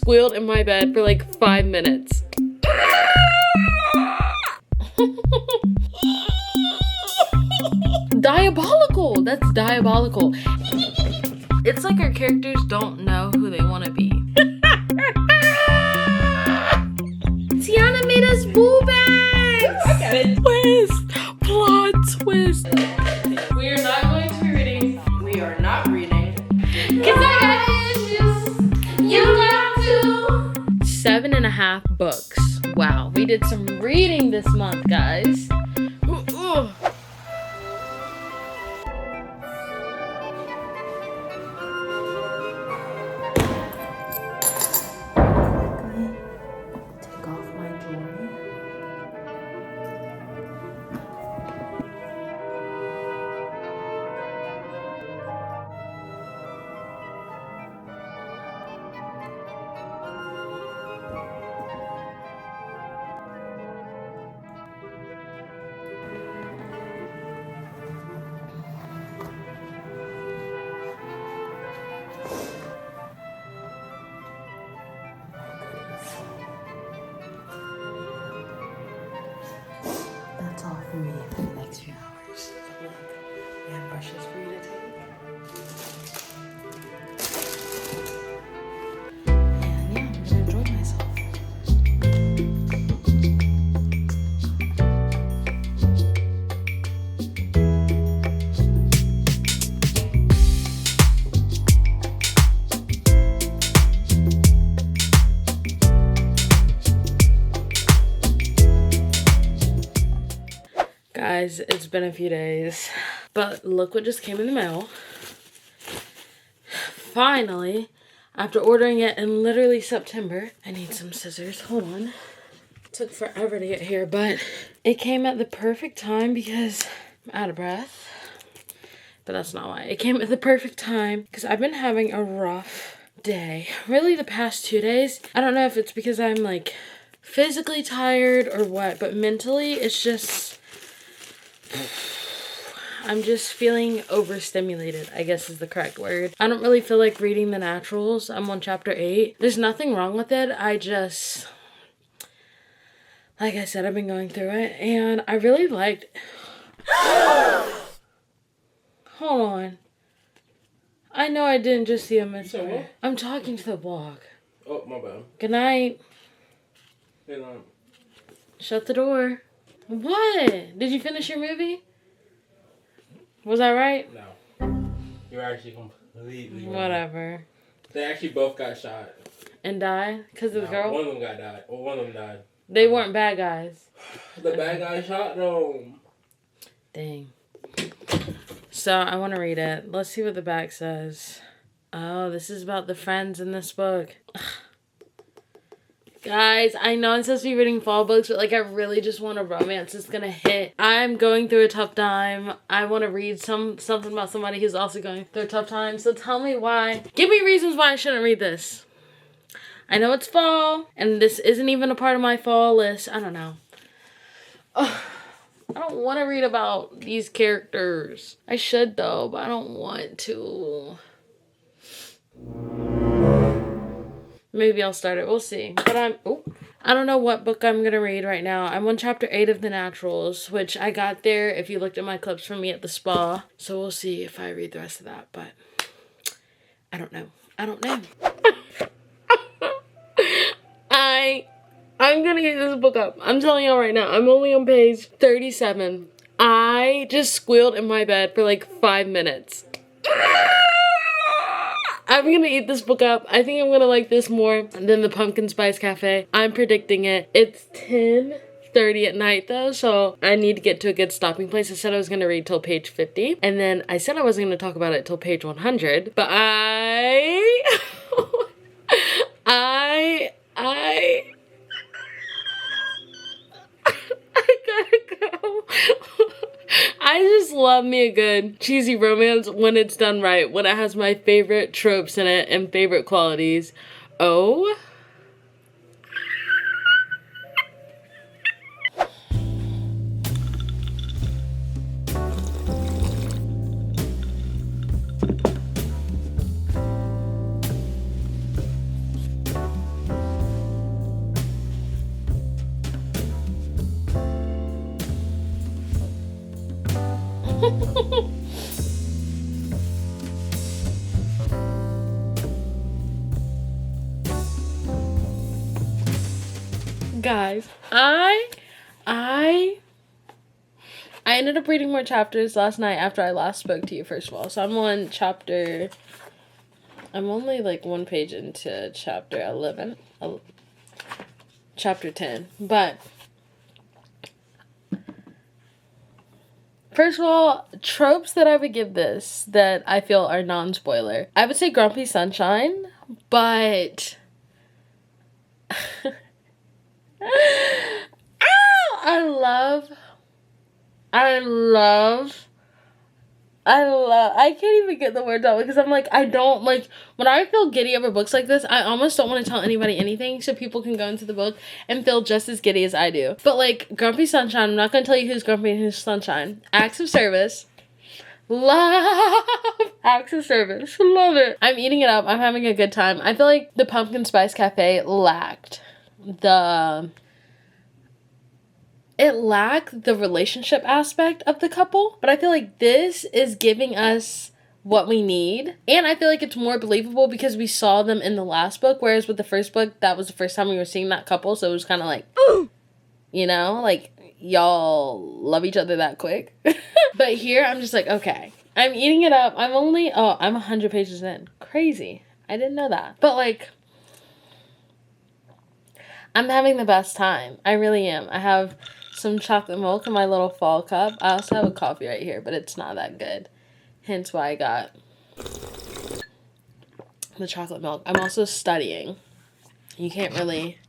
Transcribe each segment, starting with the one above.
squealed in my bed for like 5 minutes. Diabolical. That's diabolical. It's like our characters don't know who they want to be. Tiana made us boo bags. I got it. Twist. Plot twist. We are not going to be reading. We are not reading. Cause I got issues. You got to. 7.5 books. Wow. We did some reading this month, guys. Ooh. Take off my jewelry. That's all for me for the next few hours. Look, we have brushes for you to take. And yeah, I'm gonna enjoy myself. Guys, it's been a few days, but look what just came in the mail. Finally, after ordering it in literally September. I need some scissors. Hold on. Took forever to get here, but it came at the perfect time because I'm out of breath. But that's not why. It came at the perfect time because I've been having a rough day. Really, the past 2 days. I don't know if it's because I'm like physically tired or what, but mentally it's just... I'm just feeling overstimulated, I guess is the correct word. I don't really feel like reading the naturals. I'm on chapter 8. There's nothing wrong with it. I just, like I said, I've been going through it and I really liked... Hold on. I know I didn't just see a message. I'm talking to the blog. Oh, my bad. Good night. Good night. Shut the door. What? Did you finish your movie? Was I right? No. You're actually completely wrong. Whatever. They actually both got shot. And died? Because of the girl? One of them got died. Or one of them died. They weren't bad guys. The bad guy shot them. Dang. So I want to read it. Let's see what the back says. Oh, this is about the friends in this book. Ugh. Guys, I know I'm supposed to be reading fall books, but like I really just want a romance that's gonna hit. I'm going through a tough time. I want to read something about somebody who's also going through a tough time. So tell me why. Give me reasons why I shouldn't read this. I know it's fall, and this isn't even a part of my fall list. I don't know. Ugh. I don't want to read about these characters. I should though, but I don't want to. Maybe I'll start it. We'll see. But I don't know what book I'm going to read right now. I'm on chapter 8 of the Naturals, which I got there if you looked at my clips from me at the spa. So we'll see if I read the rest of that, but I don't know. I don't know. I'm going to get this book up. I'm telling y'all right now. I'm only on page 37. I just squealed in my bed for like 5 minutes. I'm gonna eat this book up. I think I'm gonna like this more than the Pumpkin Spice Cafe. I'm predicting it. It's 10:30 at night though, so I need to get to a good stopping place. I said I was gonna read till page 50, and then I said I wasn't gonna talk about it till page 100, but I gotta go. I just love me a good cheesy romance when it's done right, when it has my favorite tropes in it and favorite qualities. Oh. Guys, I ended up reading more chapters last night after I last spoke to you, first of all. So I'm only like one page into chapter 11, chapter 10. But first of all, tropes that I would give this that I feel are non-spoiler. I would say Grumpy Sunshine, but I can't even get the words out because I'm like, I don't like, when I feel giddy over books like this, I almost don't want to tell anybody anything so people can go into the book and feel just as giddy as I do. But like Grumpy Sunshine, I'm not going to tell you who's Grumpy and who's Sunshine. Acts of service. Love acts of service. Love it. I'm eating it up. I'm having a good time. I feel like the Pumpkin Spice Cafe lacked the relationship aspect of the couple, but I feel like this is giving us what we need, and I feel like it's more believable because we saw them in the last book, whereas with the first book, that was the first time we were seeing that couple, so it was kind of like, you know, like, y'all love each other that quick. But here, I'm just like, okay, I'm eating it up. I'm 100 pages in. Crazy. I didn't know that. But like, I'm having the best time. I really am. I have some chocolate milk in my little fall cup. I also have a coffee right here, but it's not that good. Hence why I got the chocolate milk. I'm also studying. You can't really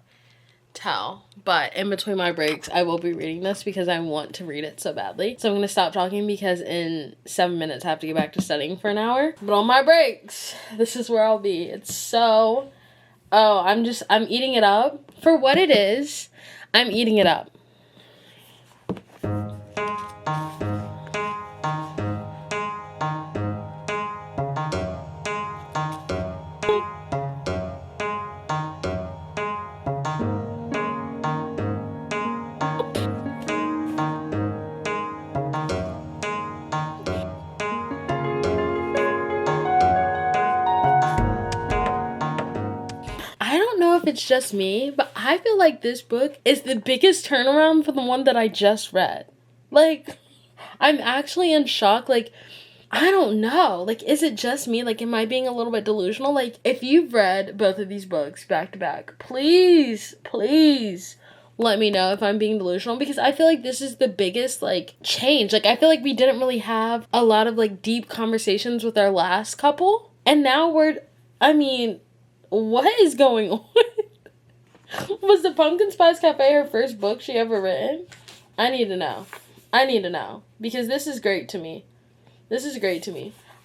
tell, but in between my breaks, I will be reading this because I want to read it so badly. So I'm going to stop talking because in 7 minutes I have to get back to studying for an hour. But on my breaks, this is where I'll be. It's so... I'm eating it up. For what it is, I'm eating it up. It's just me, but I feel like this book is the biggest turnaround for the one that I just read. Like, I'm actually in shock. Like, I don't know. Like, is it just me? Like, am I being a little bit delusional? Like, if you've read both of these books back to back, please let me know if I'm being delusional, because I feel like this is the biggest, like, change. Like, I feel like we didn't really have a lot of, like, deep conversations with our last couple, and now what is going on? Was the Pumpkin Spice Cafe her first book she ever written? I need to know. Because this is great to me.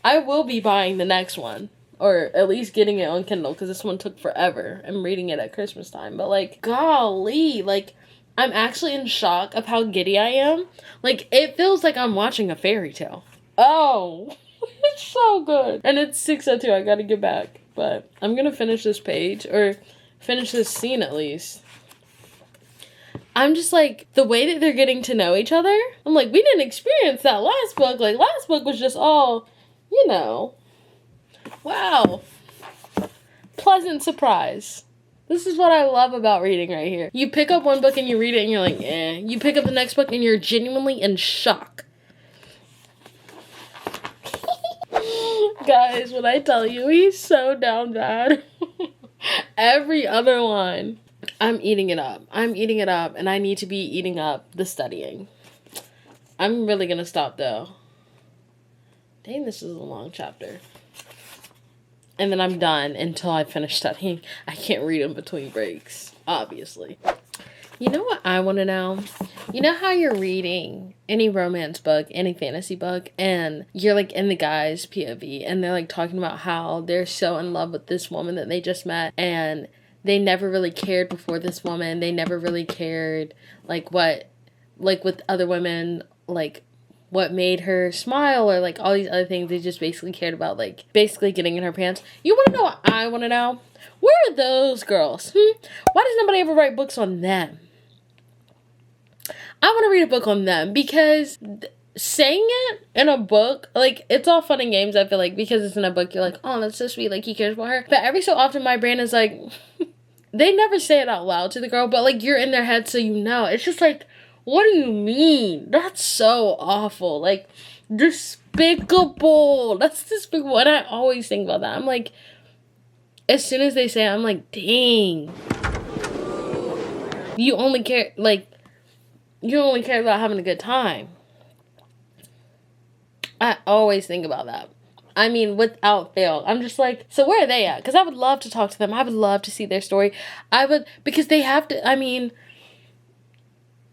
I will be buying the next one. Or at least getting it on Kindle, because this one took forever. I'm reading it at Christmas time. But, like, golly. Like, I'm actually in shock of how giddy I am. Like, it feels like I'm watching a fairy tale. Oh. It's so good. And it's 6:02. I gotta get back. But I'm gonna finish this page, or finish this scene at least. I'm just like, the way that they're getting to know each other, I'm like, we didn't experience that last book. Like, last book was just all, you know, wow. Pleasant surprise. This is what I love about reading right here. You pick up one book and you read it and you're like, eh. You pick up the next book and you're genuinely in shock. Guys, when I tell you, he's so down bad. Every other line. I'm eating it up, and I need to be eating up the studying. I'm really gonna stop, though. Dang, this is a long chapter. And then I'm done until I finish studying. I can't read in between breaks, obviously. You know what I want to know? You know how you're reading any romance book, any fantasy book, and you're, like, in the guy's POV, and they're, like, talking about how they're so in love with this woman that they just met, and they never really cared before this woman. They never really cared, like, what, like, with other women, like, what made her smile, or, like, all these other things. They just basically cared about, like, basically getting in her pants. You want to know what I want to know? Where are those girls? Why does nobody ever write books on them? I want to read a book on them, because saying it in a book, like, it's all fun and games, I feel like, because it's in a book, you're like, oh, that's so sweet, like, he cares about her. But every so often, my brain is like, they never say it out loud to the girl, but like you're in their head so you know. It's just like, what do you mean? That's so awful. Like, despicable. That's despicable. And I always think about that. I'm like, as soon as they say it, I'm like, dang. You only care about having a good time. I always think about that. I mean, without fail. I'm just like, so where are they at? Because I would love to talk to them. I would love to see their story. Because they have to, I mean,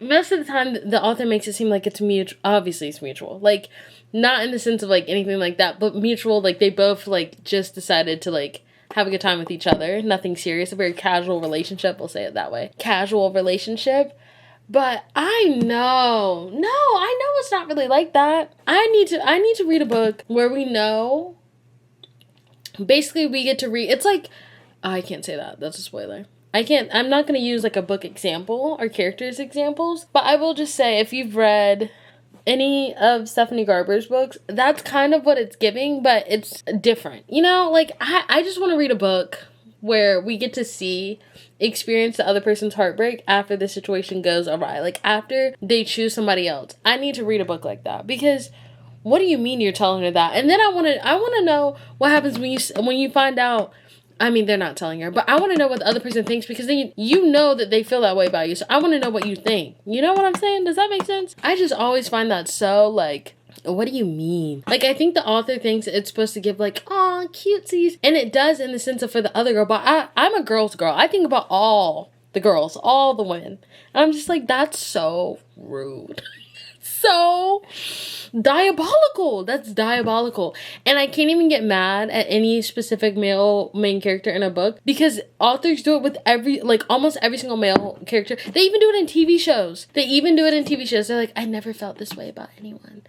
most of the time, the author makes it seem like it's mutual. Obviously, it's mutual. Like, not in the sense of, like, anything like that, but mutual. Like, they both, like, just decided to, like, have a good time with each other. Nothing serious. A very casual relationship. We'll say it that way. Casual relationship. But I know it's not really like that. I need to read a book where we know. Basically, we get to read. It's like, I can't say that. That's a spoiler. I'm not going to use like a book example or characters examples, but I will just say if you've read any of Stephanie Garber's books, that's kind of what it's giving, but it's different. You know, like I just want to read a book where we get to experience the other person's heartbreak after the situation goes awry. Like after they choose somebody else. I need to read a book like that because what do you mean you're telling her that? And then I want to know what happens when you find out. I mean, they're not telling her, but I want to know what the other person thinks because then you know that they feel that way about you. So I want to know what you think. You know what I'm saying? Does that make sense? I just always find that so like, what do you mean? Like, I think the author thinks it's supposed to give like, aw, cutesies. And it does in the sense of for the other girl, but I'm a girl's girl. I think about all the girls, all the women. And I'm just like, that's so rude. So diabolical. That's diabolical. And I can't even get mad at any specific male main character in a book because authors do it with almost every single male character. They even do it in TV shows. They're like, I never felt this way about anyone.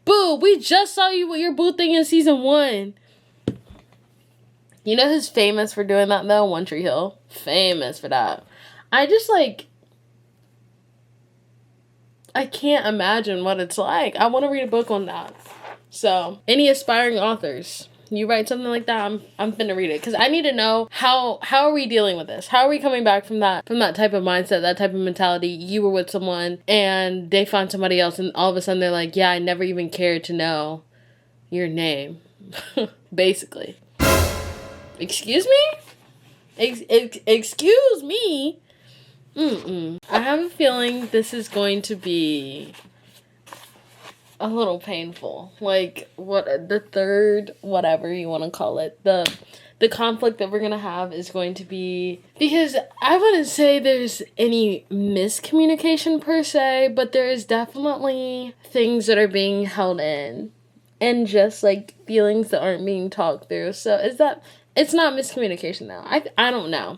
Boo, we just saw you with your boo thing in season 1. You know who's famous for doing that though? One Tree Hill. Famous for that. I can't imagine what it's like. I want to read a book on that. So, any aspiring authors, you write something like that, I'm finna read it. Because I need to know how are we dealing with this? How are we coming back from that type of mindset, that type of mentality? You were with someone and they found somebody else and all of a sudden they're like, yeah, I never even cared to know your name. Basically. Excuse me? Excuse me? I have a feeling this is going to be a little painful. Like, the third, whatever you want to call it, the conflict that we're going to have is going to be, because I wouldn't say there's any miscommunication per se, but there is definitely things that are being held in and just like feelings that aren't being talked through. So it's not miscommunication though. I don't know.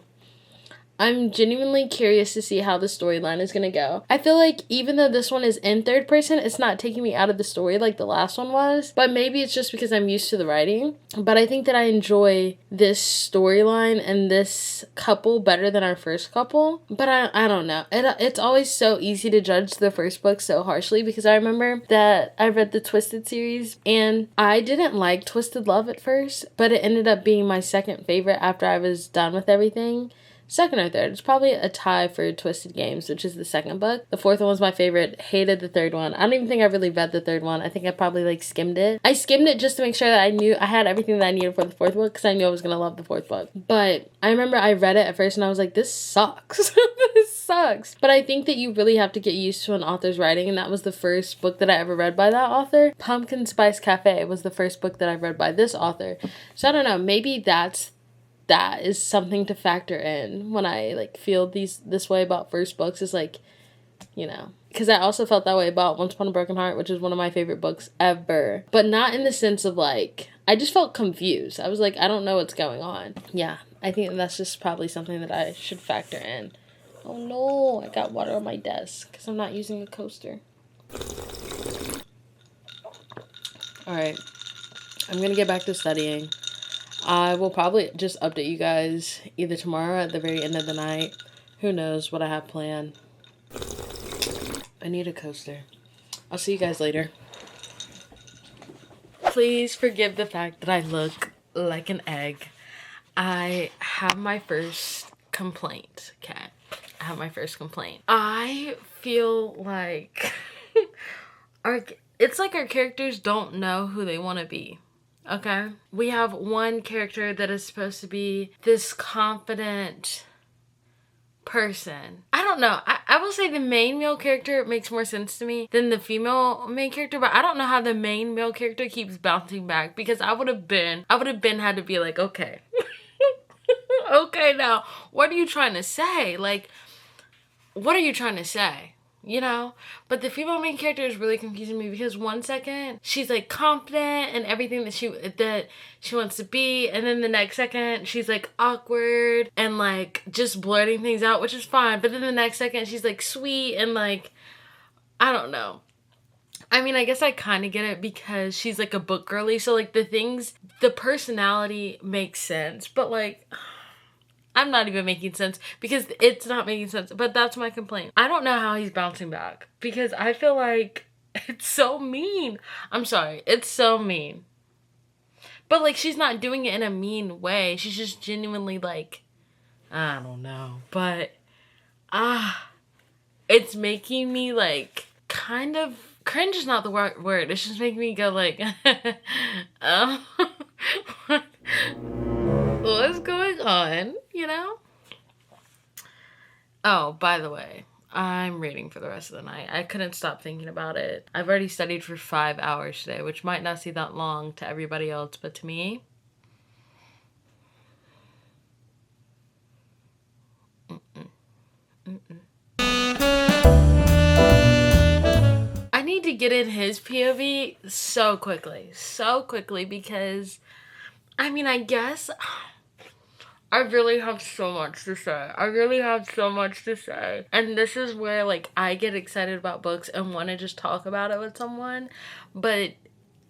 I'm genuinely curious to see how the storyline is going to go. I feel like even though this one is in third person, it's not taking me out of the story like the last one was. But maybe it's just because I'm used to the writing. But I think that I enjoy this storyline and this couple better than our first couple. But I don't know. It's always so easy to judge the first book so harshly because I remember that I read the Twisted series and I didn't like Twisted Love at first, but it ended up being my second favorite after I was done with everything. Second or third. It's probably a tie for Twisted Games, which is the second book. The fourth one was my favorite. Hated the third one. I don't even think I really read the third one. I think I probably skimmed it. I skimmed it just to make sure that I knew I had everything that I needed for the fourth book because I knew I was going to love the fourth book. But I remember I read it at first and I was like, this sucks. This sucks. But I think that you really have to get used to an author's writing, and that was the first book that I ever read by that author. Pumpkin Spice Cafe was the first book that I read by this author. So I don't know. Maybe that is something to factor in when I feel this way about first books, is because I also felt that way about Once Upon a Broken Heart, which is one of my favorite books ever, but not in the sense of I just felt confused. I was like, I don't know what's going on. Yeah, I think that's just probably something that I should factor in. Oh no, I got water on my desk because I'm not using a coaster. Alright, I'm gonna get back to studying. I will probably just update you guys either tomorrow at the very end of the night. Who knows what I have planned. I need a coaster. I'll see you guys later. Please forgive the fact that I look like an egg. I have my first complaint. Okay. I have my first complaint. I feel like it's like our characters don't know who they want to be. Okay? We have one character that is supposed to be this confident person. I don't know. I will say the main male character makes more sense to me than the female main character, but I don't know how the main male character keeps bouncing back, because I would have been had to be like, okay. Okay, now, what are you trying to say? Like, what are you trying to say? You know? But the female main character is really confusing me, because one second she's like confident in everything that she wants to be, and then the next second she's like awkward and like just blurting things out, which is fine. But then the next second she's like sweet and like, I don't know. I mean, I guess I kind of get it because she's like a book girly, so like the personality makes sense, but like, I'm not even making sense because it's not making sense. But that's my complaint. I don't know how he's bouncing back, because I feel like it's so mean. I'm sorry. It's so mean. But like, she's not doing it in a mean way. She's just genuinely like, I don't know. But, it's making me like kind of, cringe is not the right word. It's just making me go like, oh, what's going on, you know? Oh, by the way, I'm reading for the rest of the night. I couldn't stop thinking about it. I've already studied for 5 hours today, which might not seem that long to everybody else, but to me, I need to get in his POV so quickly, because, I mean, I guess I really have so much to say. And this is where, like, I get excited about books and want to just talk about it with someone. But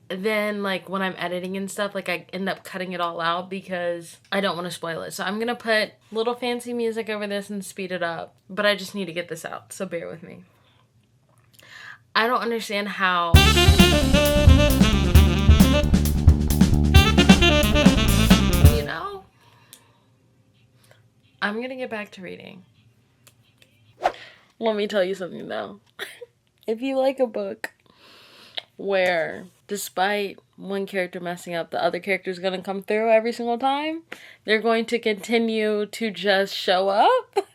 then, like, when I'm editing and stuff, like, I end up cutting it all out because I don't want to spoil it. So I'm going to put little fancy music over this and speed it up. But I just need to get this out, so bear with me. I don't understand how... You know? I'm going to get back to reading. Let me tell you something, though. If you like a book where, despite one character messing up, the other character is going to come through every single time, they're going to continue to just show up.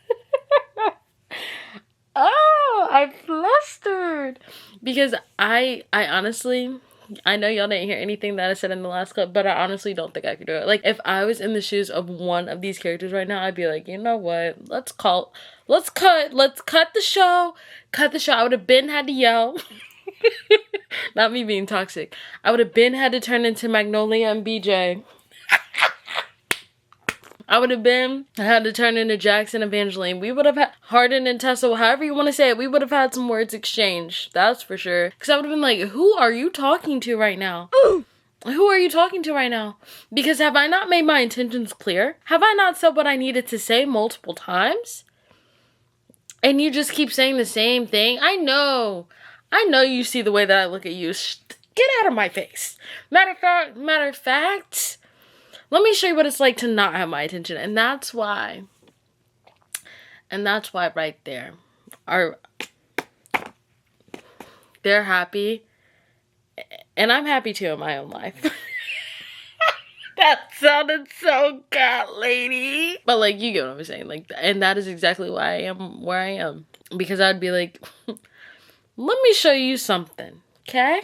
Oh, I'm flustered. Because I honestly... I know y'all didn't hear anything that I said in the last clip, but I honestly don't think I could do it. Like, if I was in the shoes of one of these characters right now, I'd be like, you know what? Let's cut the show. I would have been had to yell. Not me being toxic. I would have been had to turn into Magnolia and BJ. I would have been had to turn into Jackson and Evangeline. We would have had Hardin and Tessa, however you want to say it. We would have had some words exchanged. That's for sure. Because I would have been like, who are you talking to right now? Who are you talking to right now? Because have I not made my intentions clear? Have I not said what I needed to say multiple times? And you just keep saying the same thing? I know you see the way that I look at you. Get out of my face. Matter of fact, let me show you what it's like to not have my attention. And that's why right there, they're happy. And I'm happy too in my own life. That sounded so cat lady. But like, you get what I'm saying. Like, and that is exactly why I am where I am. Because I'd be like, let me show you something. Okay?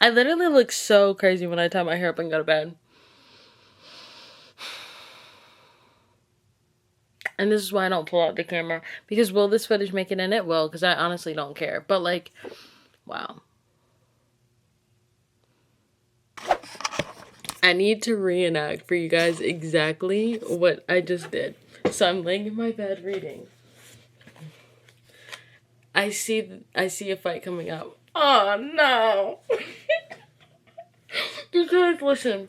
I literally look so crazy when I tie my hair up and go to bed. And this is why I don't pull out the camera. Because will this footage make it in? It will. Because I honestly don't care. But like, wow. I need to reenact for you guys exactly what I just did. So I'm laying in my bed reading. I see a fight coming up. Oh no. Because listen,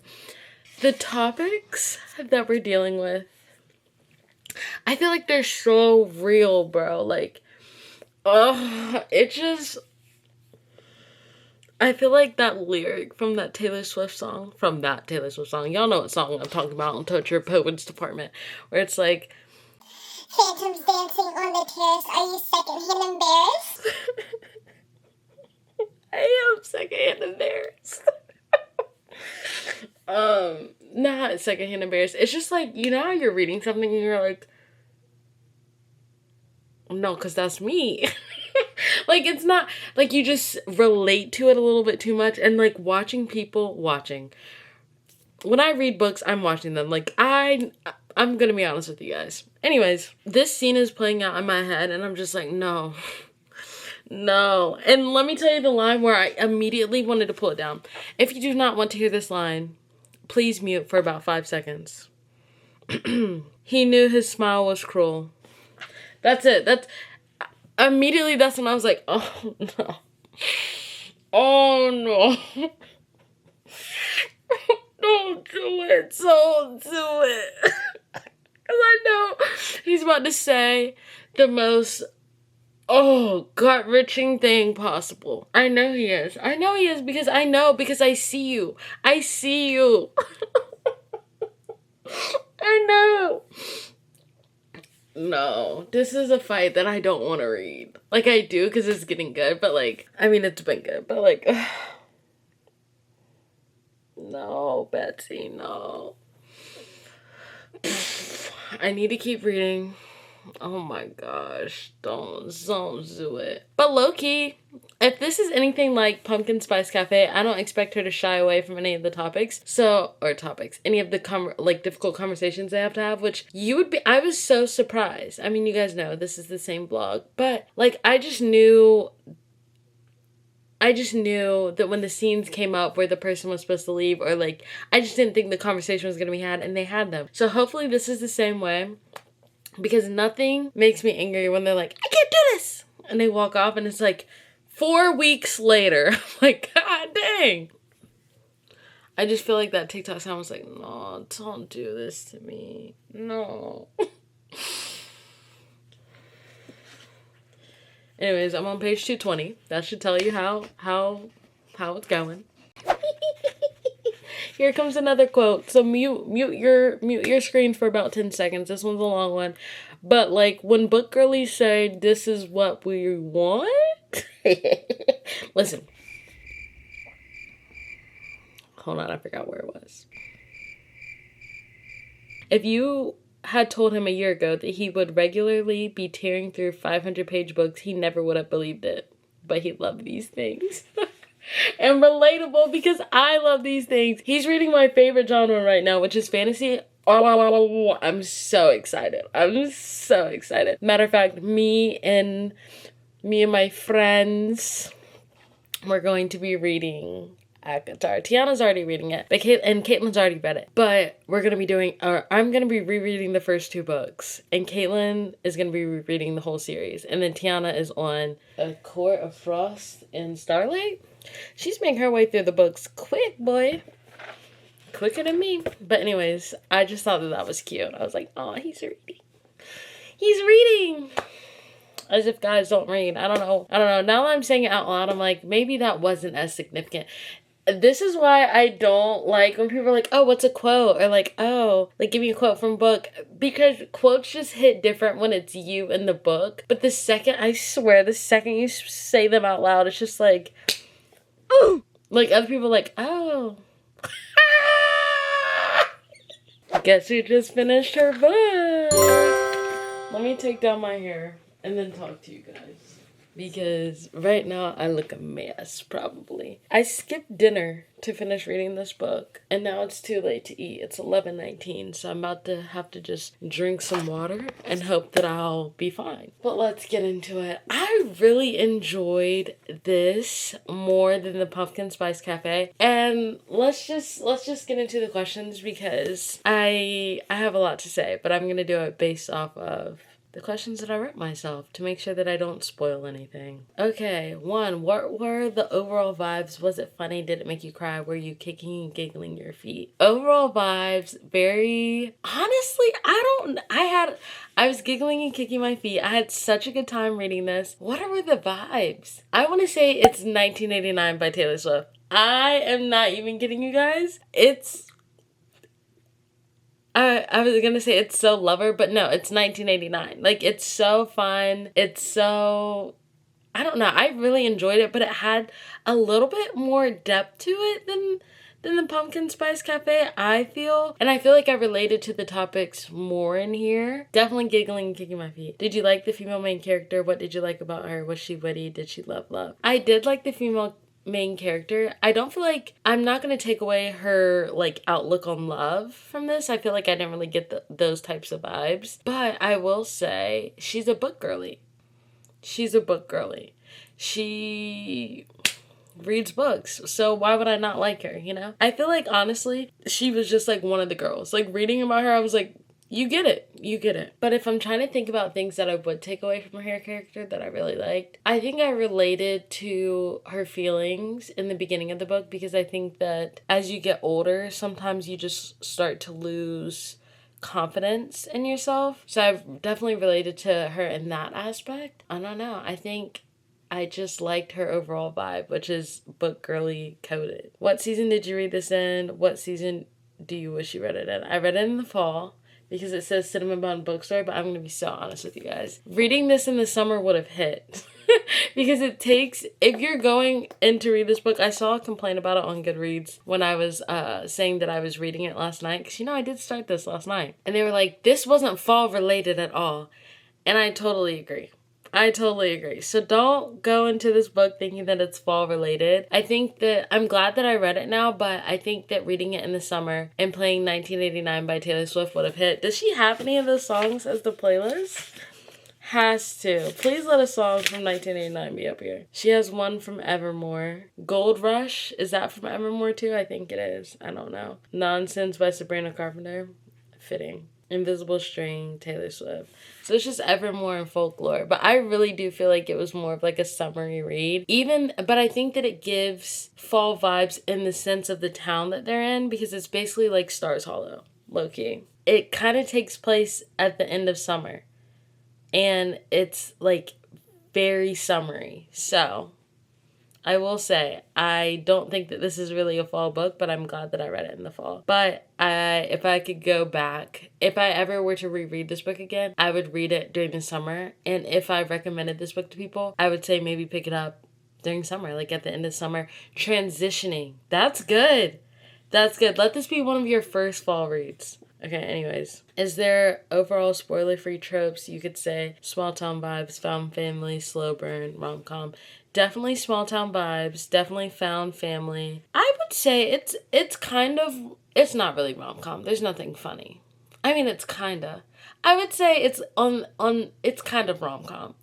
the topics that we're dealing with, I feel like they're so real, bro. Like, it just, I feel like that lyric from that Taylor Swift song, y'all know what song I'm talking about in Touch Your Poets department, where it's like, Phantoms dancing on the terrace, are you secondhand embarrassed? I am secondhand embarrassed. Not secondhand embarrassed. It's just like, you know how you're reading something and you're like, no, because that's me. Like, it's not, like, you just relate to it a little bit too much. And, like, watching. When I read books, I'm watching them. Like, I'm gonna be honest with you guys. Anyways, this scene is playing out in my head, and I'm just like, no. No. And let me tell you the line where I immediately wanted to pull it down. If you do not want to hear this line, please mute for about 5 seconds. He knew his smile was cruel. That's it. Immediately, that's when I was like, oh, no. Oh, no. Don't do it. Don't do it. Because I know he's about to say the most, gut-wrenching thing possible. I know he is. Because I see you. I see you. I know. No, this is a fight that I don't want to read. Like, I do because it's getting good, but, like, I mean, it's been good, but, like, no, Betsy, no. I need to keep reading. Oh my gosh, don't do it. But low-key, if this is anything like Pumpkin Spice Cafe, I don't expect her to shy away from any of the topics. Any of the difficult conversations they have to have, which I was so surprised. I mean, you guys know this is the same vlog, but like, I just knew that when the scenes came up where the person was supposed to leave, or like, I just didn't think the conversation was going to be had, and they had them. So hopefully this is the same way. Because nothing makes me angry when they're like, I can't do this! And they walk off and it's like 4 weeks later. I'm like, God dang. I just feel like that TikTok sound was like, no, don't do this to me. No. Anyways, I'm on page 220. That should tell you how it's going. Here comes another quote. So mute your screen for about 10 seconds. This one's a long one. But like, when book girlies say this is what we want. Listen. Hold on, I forgot where it was. If you had told him a year ago that he would regularly be tearing through 500-page books, he never would have believed it. But he loved these things. And relatable, because I love these things. He's reading my favorite genre right now, which is fantasy. I'm so excited. Matter of fact, me and my friends, we're going to be reading Akatar. Tiana's already reading it, but Caitlin's already read it. But I'm going to be rereading the first 2 books, and Caitlin is going to be rereading the whole series. And then Tiana is on A Court of Frost and Starlight. She's making her way through the books quick, boy. Quicker than me. But anyways, I just thought that was cute. I was like, oh, he's reading. He's reading. As if guys don't read. I don't know. Now that I'm saying it out loud, I'm like, maybe that wasn't as significant. This is why I don't like when people are like, oh, what's a quote? Or like, oh, like, give me a quote from a book. Because quotes just hit different when it's you in the book. But the second you say them out loud, it's just like, oh. Like, other people are like, oh. Guess who just finished her book? Let me take down my hair and then talk to you guys. Because right now I look a mess, probably. I skipped dinner to finish reading this book. And now it's too late to eat. It's 11:19, so I'm about to have to just drink some water and hope that I'll be fine. But let's get into it. I really enjoyed this more than the Pumpkin Spice Cafe. And let's just get into the questions, because I have a lot to say, but I'm going to do it based off of the questions that I wrote myself to make sure that I don't spoil anything. Okay, 1. What were the overall vibes? Was it funny? Did it make you cry? Were you kicking and giggling your feet? Overall vibes, very... Honestly, I was giggling and kicking my feet. I had such a good time reading this. What were the vibes? I want to say it's 1989 by Taylor Swift. I am not even kidding you guys. I was gonna say it's so Lover, but no, it's 1989. Like, it's so fun. It's so... I don't know. I really enjoyed it, but it had a little bit more depth to it than the Pumpkin Spice Cafe, I feel. And I feel like I related to the topics more in here. Definitely giggling and kicking my feet. Did you like the female main character? What did you like about her? Was she witty? Did she love? I did like the female main character. I don't feel like... I'm not going to take away her, like, outlook on love from this. I feel like I didn't really get those types of vibes. But I will say, she's a book girly. She's a book girly. She reads books, so why would I not like her, you know? I feel like, honestly, she was just, like, one of the girls. Like, reading about her, I was like, you get it. You get it. But if I'm trying to think about things that I would take away from her character that I really liked, I think I related to her feelings in the beginning of the book, because I think that as you get older, sometimes you just start to lose confidence in yourself. So I've definitely related to her in that aspect. I don't know. I think I just liked her overall vibe, which is book girly coded. What season did you read this in? What season do you wish you read it in? I read it in the fall because it says Cinnamon Bun Bookstore, but I'm going to be so honest with you guys. Reading this in the summer would have hit. Because it takes, if you're going in to read this book, I saw a complaint about it on Goodreads when I was saying that I was reading it last night. Because, I did start this last night. And they were like, this wasn't fall related at all. And I totally agree. So don't go into this book thinking that it's fall related. I think that I'm glad that I read it now, but I think that reading it in the summer and playing 1989 by Taylor Swift would have hit. Does she have any of those songs as the playlist? Has to. Please let a song from 1989 be up here. She has one from Evermore. Gold Rush, is that from Evermore too? I think it is. I don't know. Nonsense by Sabrina Carpenter. Fitting. Invisible String, Taylor Swift. So it's just Evermore and Folklore. But I really do feel like it was more of like a summery read. But I think that it gives fall vibes in the sense of the town that they're in, because it's basically like Stars Hollow, low-key. It kind of takes place at the end of summer. And it's like very summery. So I will say, I don't think that this is really a fall book, but I'm glad that I read it in the fall. But if I could go back, if I ever were to reread this book again, I would read it during the summer. And if I recommended this book to people, I would say maybe pick it up during summer, like at the end of summer. Transitioning. That's good. Let this be one of your first fall reads. Okay, anyways. Is there overall spoiler-free tropes? You could say small town vibes, found family, slow burn, rom-com. Definitely small town vibes. Definitely found family. I would say it's not really rom-com. There's nothing funny. I mean, it's kinda. I would say it's it's kind of rom-com.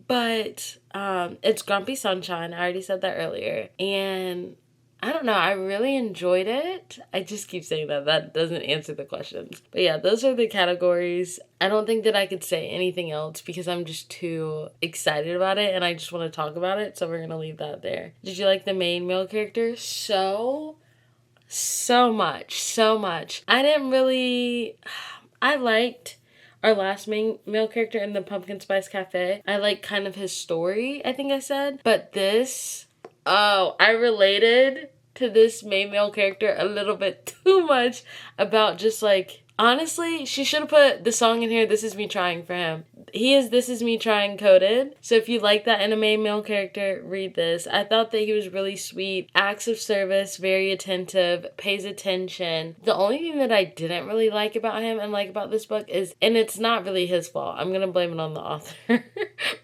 But it's Grumpy Sunshine. I already said that earlier. And I don't know. I really enjoyed it. I just keep saying that. That doesn't answer the questions. But yeah, those are the categories. I don't think that I could say anything else because I'm just too excited about it and I just want to talk about it. So we're going to leave that there. Did you like the main male character? So much. I liked our last main male character in the Pumpkin Spice Cafe. I like kind of his story, I think I said. But this... Oh, I related to this main male character a little bit too much about just like, honestly, she should have put the song in here, This Is Me Trying for him. He is This Is Me Trying coded. So if you like that in a main male character, read this. I thought that he was really sweet, acts of service, very attentive, pays attention. The only thing that I didn't really like about him and like about this book is, and it's not really his fault, I'm gonna blame it on the author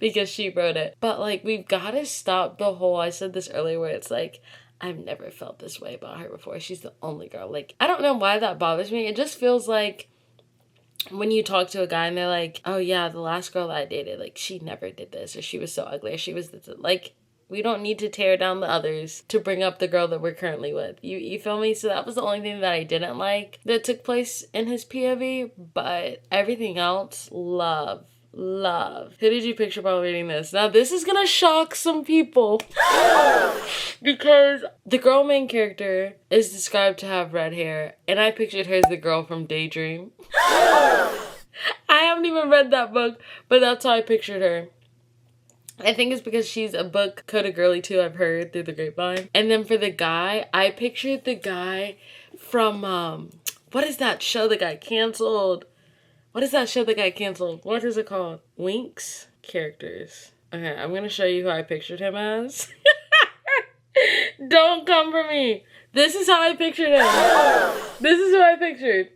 because she wrote it. But like, we've gotta stop the whole, I said this earlier, where it's like, I've never felt this way about her before. She's the only girl. Like, I don't know why that bothers me. It just feels like when you talk to a guy and they're like, oh yeah, the last girl that I dated, like, she never did this, or she was so ugly, or she was this. Like, we don't need to tear down the others to bring up the girl that we're currently with. You feel me? So that was the only thing that I didn't like that took place in his POV, but everything else, love love. Who did you picture while reading this? Now, this is gonna shock some people. Because the girl main character is described to have red hair, and I pictured her as the girl from Daydream. I haven't even read that book, but that's how I pictured her. I think it's because she's a book Coda Girly too, I've heard through the grapevine. And then for the guy, I pictured the guy from, what is that show that got canceled? What is that show that got canceled? What is it called? Winx characters. Okay, I'm gonna show you who I pictured him as. Don't come for me. This is how I pictured him. This is who I pictured.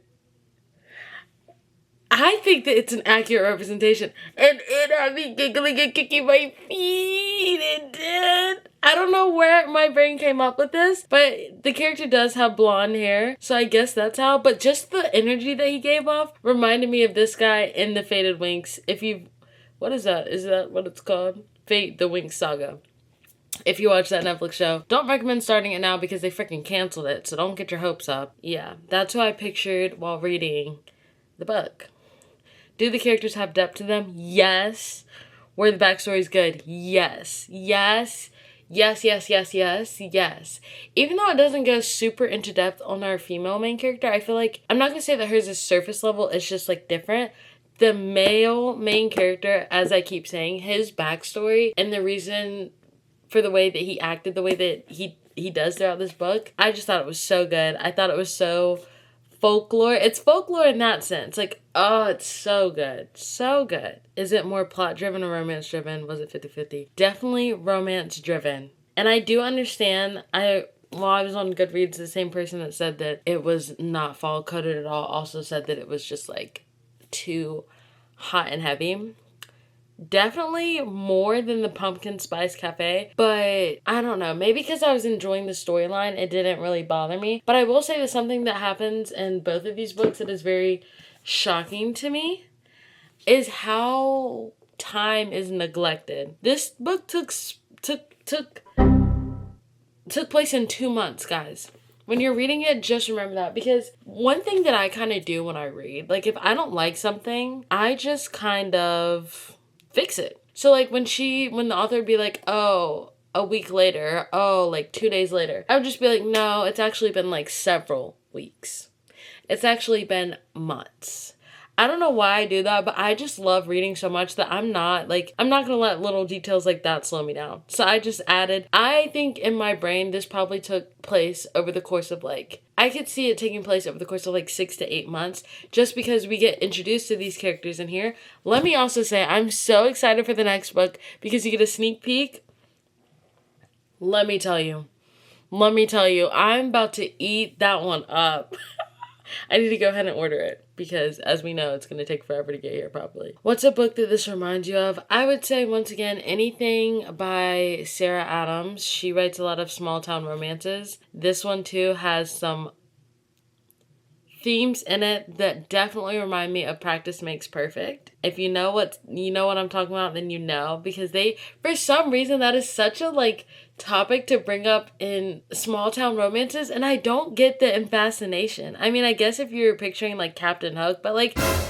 I think that it's an accurate representation. And it had me giggling and kicking my feet. It did. I don't know where my brain came up with this, but the character does have blonde hair, so I guess that's how. But just the energy that he gave off reminded me of this guy in the Fated Winx. If you, what is that? Is that what it's called? Fate, the Winx Saga. If you watch that Netflix show, don't recommend starting it now because they freaking canceled it, so don't get your hopes up. Yeah, that's who I pictured while reading the book. Do the characters have depth to them? Yes. Were the backstories good? Yes. Yes. Yes, yes, yes, yes, yes. Even though it doesn't go super into depth on our female main character, I feel like, I'm not going to say that hers is surface level, it's just like different. The male main character, as I keep saying, his backstory and the reason for the way that he acted, the way that he does throughout this book, I just thought it was so good. I thought it was so folklore. It's folklore in that sense. Like, oh, it's so good. So good. Is it more plot driven or romance driven? Was it 50-50? Definitely romance driven. And I do understand, while I was on Goodreads, the same person that said that it was not fall coded at all also said that it was just like too hot and heavy. Definitely more than the Pumpkin Spice Cafe, but I don't know, maybe because I was enjoying the storyline, it didn't really bother me. But I will say that something that happens in both of these books that is very shocking to me is how time is neglected. This book took place in 2 months, guys. When you're reading it, just remember that, because one thing that I kind of do when I read, like if I don't like something, I just kind of fix it. So like when the author would be like, oh, a week later, oh, like 2 days later, I would just be like, no, it's actually been like several weeks. It's actually been months. I don't know why I do that, but I just love reading so much that I'm not gonna let little details like that slow me down. So I just added, I think in my brain, this probably took place over the course of I could see it taking place over the course of 6 to 8 months, just because we get introduced to these characters in here. Let me also say, I'm so excited for the next book because you get a sneak peek. Let me tell you, I'm about to eat that one up. I need to go ahead and order it because, as we know, it's going to take forever to get here probably. What's a book that this reminds you of? I would say, once again, anything by Sarah Adams. She writes a lot of small town romances. This one, too, has some themes in it that definitely remind me of Practice Makes Perfect. If you know what I'm talking about, then you know, because for some reason, that is such a topic to bring up in small town romances, and I don't get the fascination. I mean, I guess if you're picturing Captain Hook, but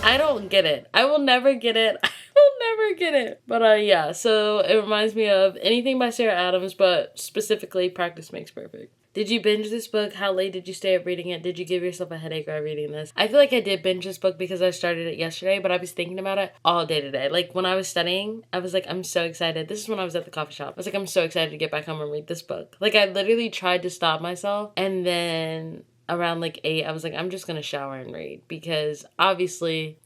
I don't get it. I will never get it. But yeah, so it reminds me of anything by Sarah Adams, but specifically Practice Makes Perfect. Did you binge this book? How late did you stay up reading it? Did you give yourself a headache while reading this? I feel like I did binge this book because I started it yesterday, but I was thinking about it all day today. When I was studying, I was I'm so excited. This is when I was at the coffee shop. I was I'm so excited to get back home and read this book. I literally tried to stop myself, and then around 8, I was I'm just gonna shower and read, because obviously,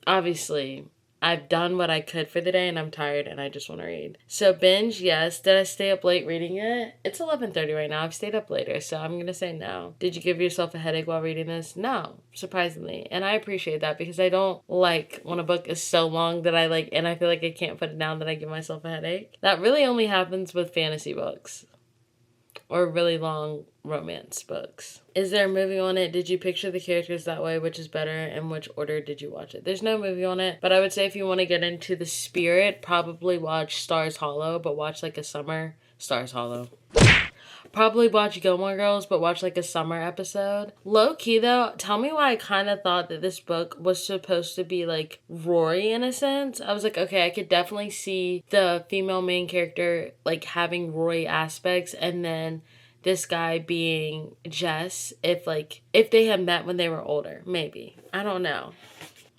I've done what I could for the day and I'm tired and I just want to read. So binge, yes. Did I stay up late reading it? It's 11:30 right now. I've stayed up later, so I'm going to say no. Did you give yourself a headache while reading this? No, surprisingly. And I appreciate that, because I don't like when a book is so long that and I feel like I can't put it down, that I give myself a headache. That really only happens with fantasy books or really long romance books. Is there a movie on it? Did you picture the characters that way? Which is better? In which order did you watch it? There's no movie on it, but I would say if you want to get into the spirit, probably watch Stars Hollow, but watch a summer Stars Hollow. probably watch Gilmore Girls, but watch like a summer episode. Low key though, tell me why I kind of thought that this book was supposed to be like Rory in a sense. I was like, okay, I could definitely see the female main character like having Rory aspects, and then this guy being Jess if they had met when they were older. Maybe. I don't know.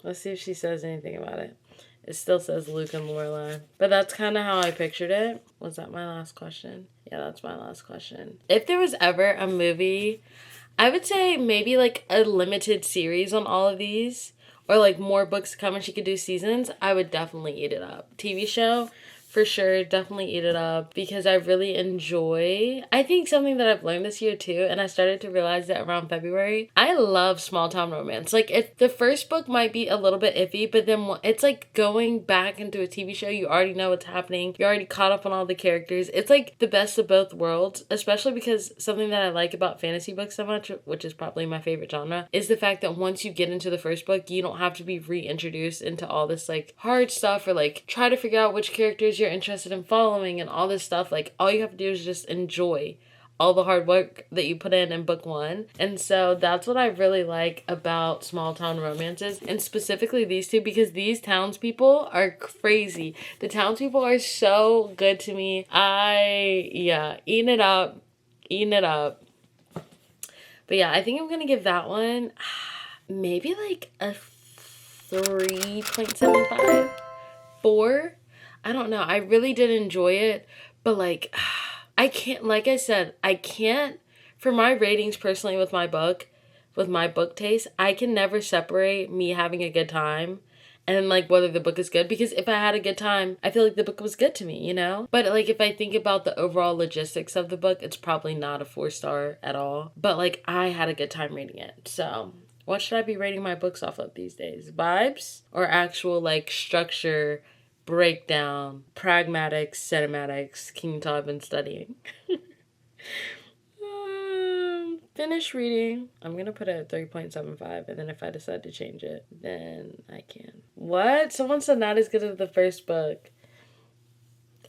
Let's see if she says anything about it. It still says Luke and Lorelai. But that's kind of how I pictured it. Was that my last question? Yeah, that's my last question. If there was ever a movie, I would say maybe like a limited series on all of these, or like more books to come and she could do seasons, I would definitely eat it up. TV show, for sure, definitely eat it up, because I really enjoy, I think something that I've learned this year too, and I started to realize that around February, I love small town romance. Like, if the first book might be a little bit iffy, but then it's like going back into a TV show. You already know what's happening. You're already caught up on all the characters. It's like the best of both worlds, especially because something that I like about fantasy books so much, which is probably my favorite genre, is the fact that once you get into the first book, you don't have to be reintroduced into all this like hard stuff, or like try to figure out which characters you're interested in following and all this stuff. Like, all you have to do is just enjoy all the hard work that you put in book one. And so that's what I really like about small town romances, and specifically these two, because these townspeople are crazy. The townspeople are so good to me. Eating it up. But yeah, I think I'm gonna give that one maybe like a 3.75, 4. I don't know. I really did enjoy it, but like, I can't, like I said, I can't, for my ratings personally with my book taste, I can never separate me having a good time and like whether the book is good, because if I had a good time, I feel like the book was good to me, you know? But like, if I think about the overall logistics of the book, it's probably not a 4-star at all. But like, I had a good time reading it. So what should I be rating my books off of these days? Vibes or actual like structure, breakdown, pragmatics, cinematics? Can you tell I've been studying? Finish reading. I'm going to put it at 3.75, and then if I decide to change it, then I can. What? Someone said not as good as the first book.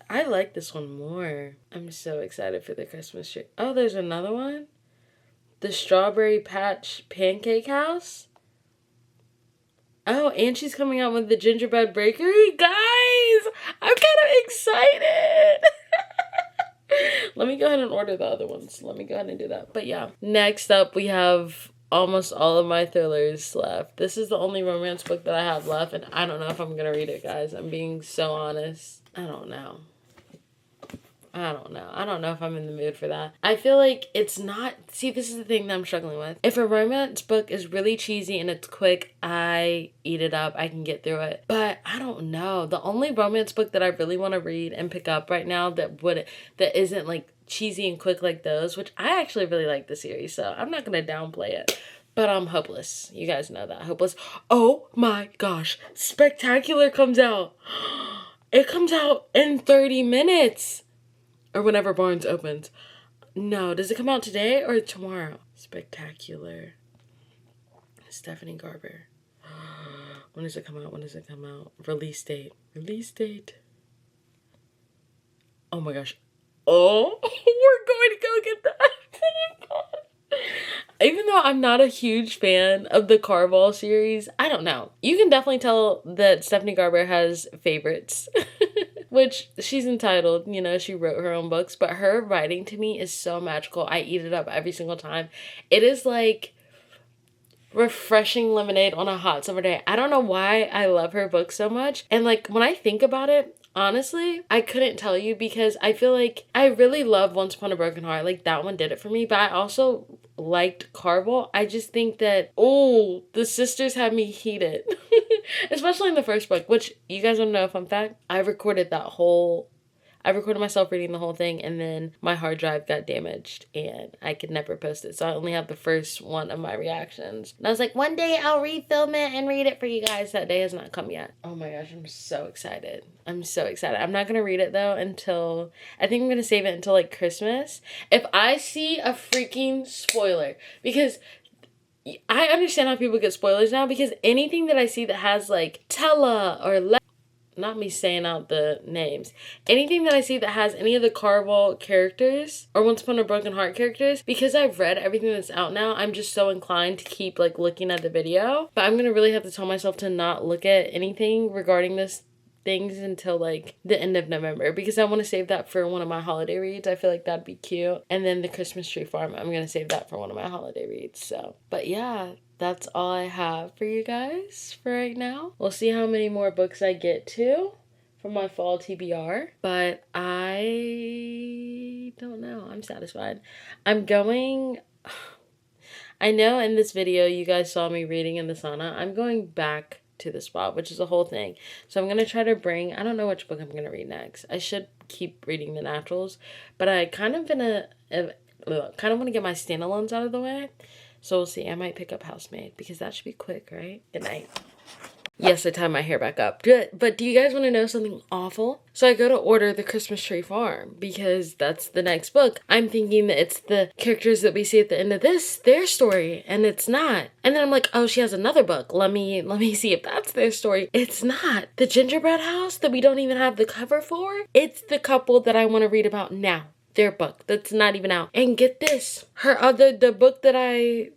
I like this one more. I'm so excited for the Christmas tree. Oh, there's another one? The Strawberry Patch Pancake House? Oh, and she's coming out with the Gingerbread Bakery? Guys, I'm kind of excited. Let me go ahead and order the other ones. Let me go ahead and do that. But yeah, next up we have almost all of my thrillers left. This is the only romance book that I have left, and I don't know if I'm going to read it, guys. I'm being so honest. I don't know. I don't know if I'm in the mood for that. I feel like it's not... See, this is the thing that I'm struggling with. If a romance book is really cheesy and it's quick, I eat it up. I can get through it. But I don't know. The only romance book that I really want to read and pick up right now that isn't like cheesy and quick like those, which I actually really like the series, so I'm not going to downplay it. But I'm Hopeless. You guys know that. Hopeless. Oh my gosh. Spectacular comes out. It comes out in 30 minutes. Or whenever Barnes opens. No, does it come out today or tomorrow? Spectacular. Stephanie Garber. When does it come out? Release date. Oh my gosh. Oh, we're going to go get that. Oh my god. Even though I'm not a huge fan of the Carval series, I don't know. You can definitely tell that Stephanie Garber has favorites. Which she's entitled, you know, she wrote her own books, but her writing to me is so magical. I eat it up every single time. It is like refreshing lemonade on a hot summer day. I don't know why I love her book so much. And like, when I think about it, honestly, I couldn't tell you, because I feel like I really love Once Upon a Broken Heart. Like, that one did it for me, but I also liked Carval. I just think that, the sisters had me heated. Especially in the first book, which, you guys want to know a fun fact? I recorded myself reading the whole thing, and then my hard drive got damaged and I could never post it. So I only have the first one of my reactions. And I was like, one day I'll refilm it and read it for you guys. That day has not come yet. Oh my gosh, I'm so excited. I'm not going to read it though until, I think I'm going to save it until like Christmas. If I see a freaking spoiler, because I understand how people get spoilers now, because anything that I see that has like Tella or not me saying out the names. Anything that I see that has any of the Carvel characters or Once Upon a Broken Heart characters, because I've read everything that's out now, I'm just so inclined to keep like looking at the video. But I'm gonna really have to tell myself to not look at anything regarding this things until like the end of November, because I want to save that for one of my holiday reads. I feel like that'd be cute. And then the Christmas Tree Farm, I'm gonna save that for one of my holiday reads. So, but yeah, that's all I have for you guys for right now. We'll see how many more books I get to for my fall TBR, but I don't know. I'm satisfied. I know in this video you guys saw me reading in the sauna. I'm going back to the spot, which is a whole thing. So I'm going to try to bring, I don't know which book I'm going to read next. I should keep reading the naturals, but I kind of want to get my standalones out of the way. So we'll see. I might pick up Housemaid because that should be quick, right? Good night. Yes, I tied my hair back up. But do you guys want to know something awful? So I go to order The Christmas Tree Farm because that's the next book. I'm thinking that it's the characters that we see at the end of their story, and it's not. And then I'm like, oh, she has another book. Let me see if that's their story. It's not. The gingerbread house that we don't even have the cover for. It's the couple that I want to read about now. Their book that's not even out. And get this, the book that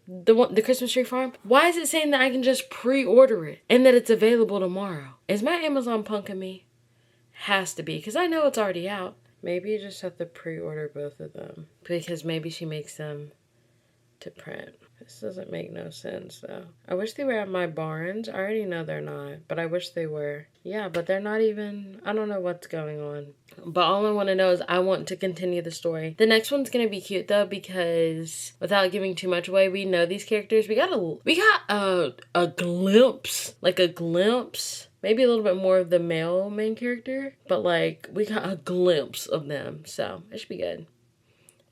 the Christmas Tree Farm, why is it saying that I can just pre-order it and that it's available tomorrow? Is my Amazon punking me? Has to be, because I know it's already out. Maybe you just have to pre-order both of them because maybe she makes them to print. This doesn't make no sense though. I wish they were at my Barnes. I already know they're not, but I wish they were. Yeah, but they're not even, I don't know what's going on. But all I want to know is I want to continue the story. The next one's going to be cute though, because without giving too much away, we know these characters. We got a glimpse, maybe a little bit more of the male main character, but like we got a glimpse of them. So it should be good.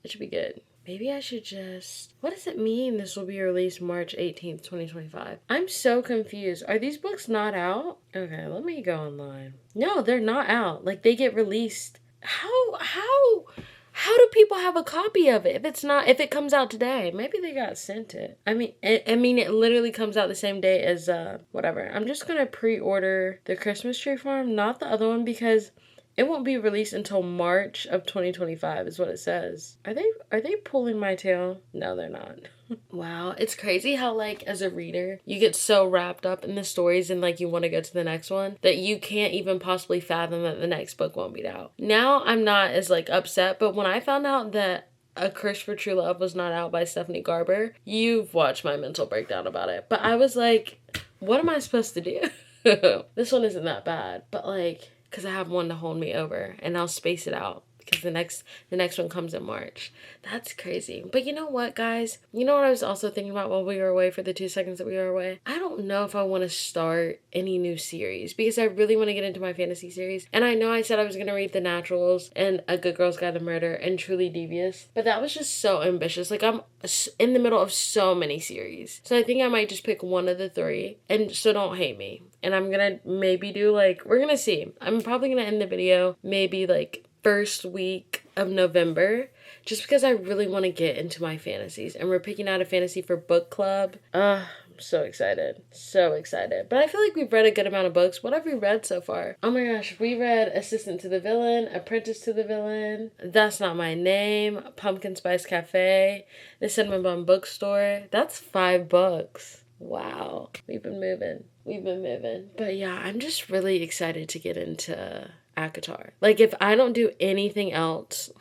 It should be good. Maybe I should just... What does it mean this will be released March 18th, 2025? I'm so confused. Are these books not out? Okay, let me go online. No, they're not out. Like, they get released. How do people have a copy of it if it comes out today? Maybe they got sent it. I mean, it literally comes out the same day as, whatever. I'm just gonna pre-order the Christmas Tree Farm, not the other one, because... it won't be released until March of 2025 is what it says. Are they pulling my tail? No, they're not. Wow, it's crazy how, like, as a reader, you get so wrapped up in the stories and, like, you want to go to the next one that you can't even possibly fathom that the next book won't be out. Now, I'm not as, like, upset, but when I found out that A Curse for True Love was not out by Stephanie Garber, you've watched my mental breakdown about it. But I was like, what am I supposed to do? This one isn't that bad, but, like... because I have one to hold me over, and I'll space it out because the next one comes in March. That's crazy. But you know what, guys? You know what I was also thinking about while we were away for the 2 seconds that we were away? I don't know if I want to start any new series because I really want to get into my fantasy series. And I know I said I was going to read The Naturals and A Good Girl's Guide to Murder and Truly Devious, but that was just so ambitious. Like, I'm in the middle of so many series. So I think I might just pick one of the 3, and so don't hate me. And I'm gonna maybe do, like, we're gonna see. I'm probably gonna end the video maybe, like, first week of November, just because I really want to get into my fantasies. And we're picking out a fantasy for book club. I'm so excited. So excited. But I feel like we've read a good amount of books. What have we read so far? Oh my gosh, we read Assistant to the Villain, Apprentice to the Villain, That's Not My Name, Pumpkin Spice Cafe, The Cinnamon Bun Bookstore. That's 5 books. Wow. We've been moving. But yeah, I'm just really excited to get into ACOTAR. Like, if I don't do anything else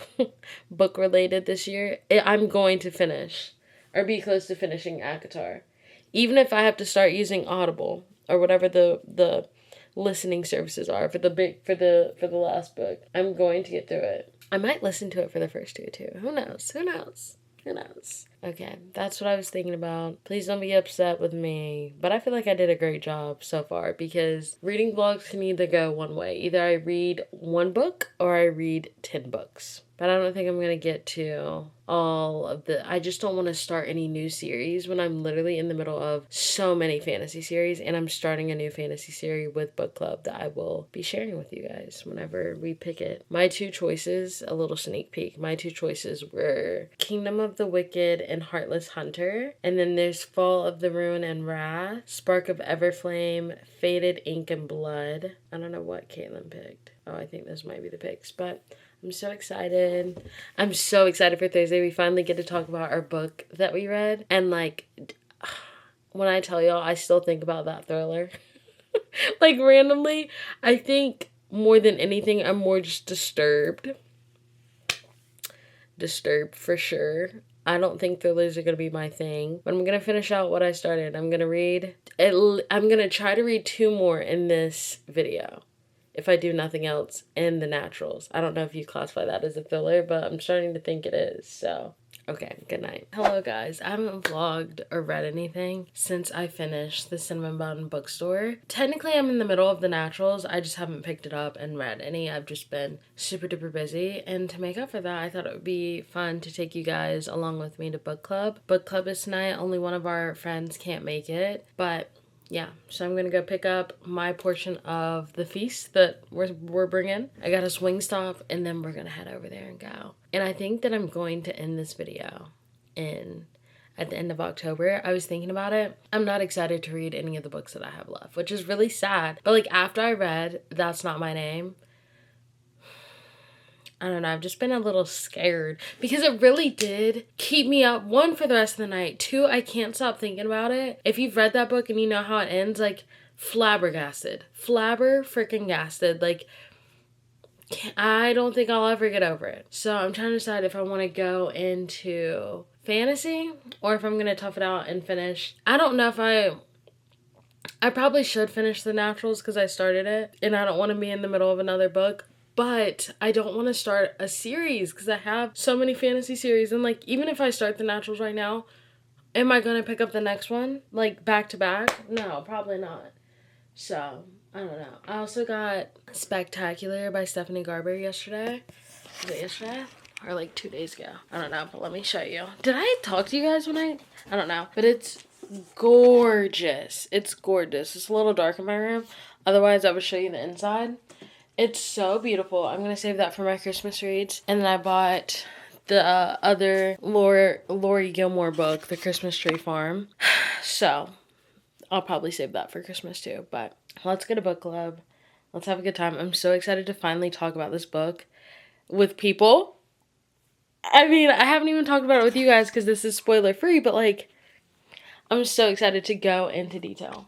book related this year, I'm going to finish or be close to finishing ACOTAR. Even if I have to start using Audible or whatever the listening services are for the last book, I'm going to get through it. I might listen to it for the first 2 too. Who knows? Okay, that's what I was thinking about. Please don't be upset with me. But I feel like I did a great job so far because reading vlogs can either go one way. Either I read 1 book or I read 10 books. But I don't think I'm going to get to all of I just don't want to start any new series when I'm literally in the middle of so many fantasy series, and I'm starting a new fantasy series with book club that I will be sharing with you guys whenever we pick it. My 2 choices, a little sneak peek, my 2 choices were Kingdom of the Wicked and Heartless Hunter. And then there's Fall of the Ruin and Wrath, Spark of Everflame, Faded Ink and Blood. I don't know what Caitlin picked. Oh, I think those might be the picks, but I'm so excited. I'm so excited for Thursday. We finally get to talk about our book that we read. And like, when I tell y'all, I still think about that thriller. Like randomly, I think more than anything, I'm more just disturbed. Disturbed for sure. I don't think thrillers are going to be my thing, but I'm going to finish out what I started. I'm going to try to read 2 more in this video, if I do nothing else, in The Naturals. I don't know if you classify that as a thriller, but I'm starting to think it is, so. Okay, good night. Hello guys, I haven't vlogged or read anything since I finished the Cinnamon Bun bookstore. Technically I'm in the middle of The Naturals, I just haven't picked it up and read any. I've just been super duper busy, and to make up for that I thought it would be fun to take you guys along with me to book club. Book club is tonight, only one of our friends can't make it, but yeah, so I'm gonna go pick up my portion of the feast that we're bringing. I got a swing stop, and then we're gonna head over there and go. And I think that I'm going to end this video at the end of October. I was thinking about it. I'm not excited to read any of the books that I have left, which is really sad. But like after I read That's Not My Name, I don't know, I've just been a little scared because it really did keep me up, 1, for the rest of the night, 2, I can't stop thinking about it. If you've read that book and you know how it ends, like flabbergasted, flabber-freaking-gasted, like I don't think I'll ever get over it. So I'm trying to decide if I want to go into fantasy or if I'm going to tough it out and finish. I don't know if I probably should finish The Naturals because I started it and I don't want to be in the middle of another book. But I don't want to start a series because I have so many fantasy series. And like, even if I start The Naturals right now, am I going to pick up the next one? Like back to back? No, probably not. So, I don't know. I also got Spectacular by Stephanie Garber yesterday. Was it yesterday? Or like 2 days ago. I don't know, but let me show you. Did I talk to you guys when I don't know. But it's gorgeous. It's gorgeous. It's a little dark in my room. Otherwise, I would show you the inside. It's so beautiful. I'm going to save that for my Christmas reads. And then I bought the other Lori Gilmore book, The Christmas Tree Farm. So, I'll probably save that for Christmas too. But let's go to book club. Let's have a good time. I'm so excited to finally talk about this book with people. I mean, I haven't even talked about it with you guys because this is spoiler free. But like, I'm so excited to go into detail.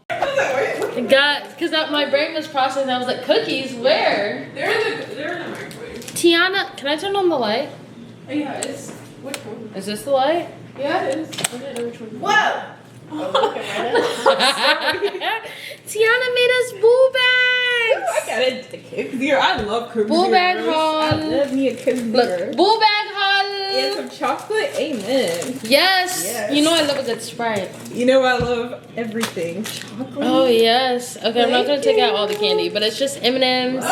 Because my brain was processing. I was like, cookies, where? They're in the microwave. Tiana, can I turn on the light? Oh, yeah, it's which one? Is this the light? Yeah, it is. I didn't know which one. Whoa! Tiana made us boo bags. I got a cookie beer. I love cookie Boo bag beers. haul. I love me a cookie beer. Look, boo bag haul. And some chocolate. Amen. Yes. Yes. You know I love a good Sprite. You know I love everything. Chocolate. Oh yes. Okay, I'm not gonna Thank take out you. all the candy, but it's just M&M's,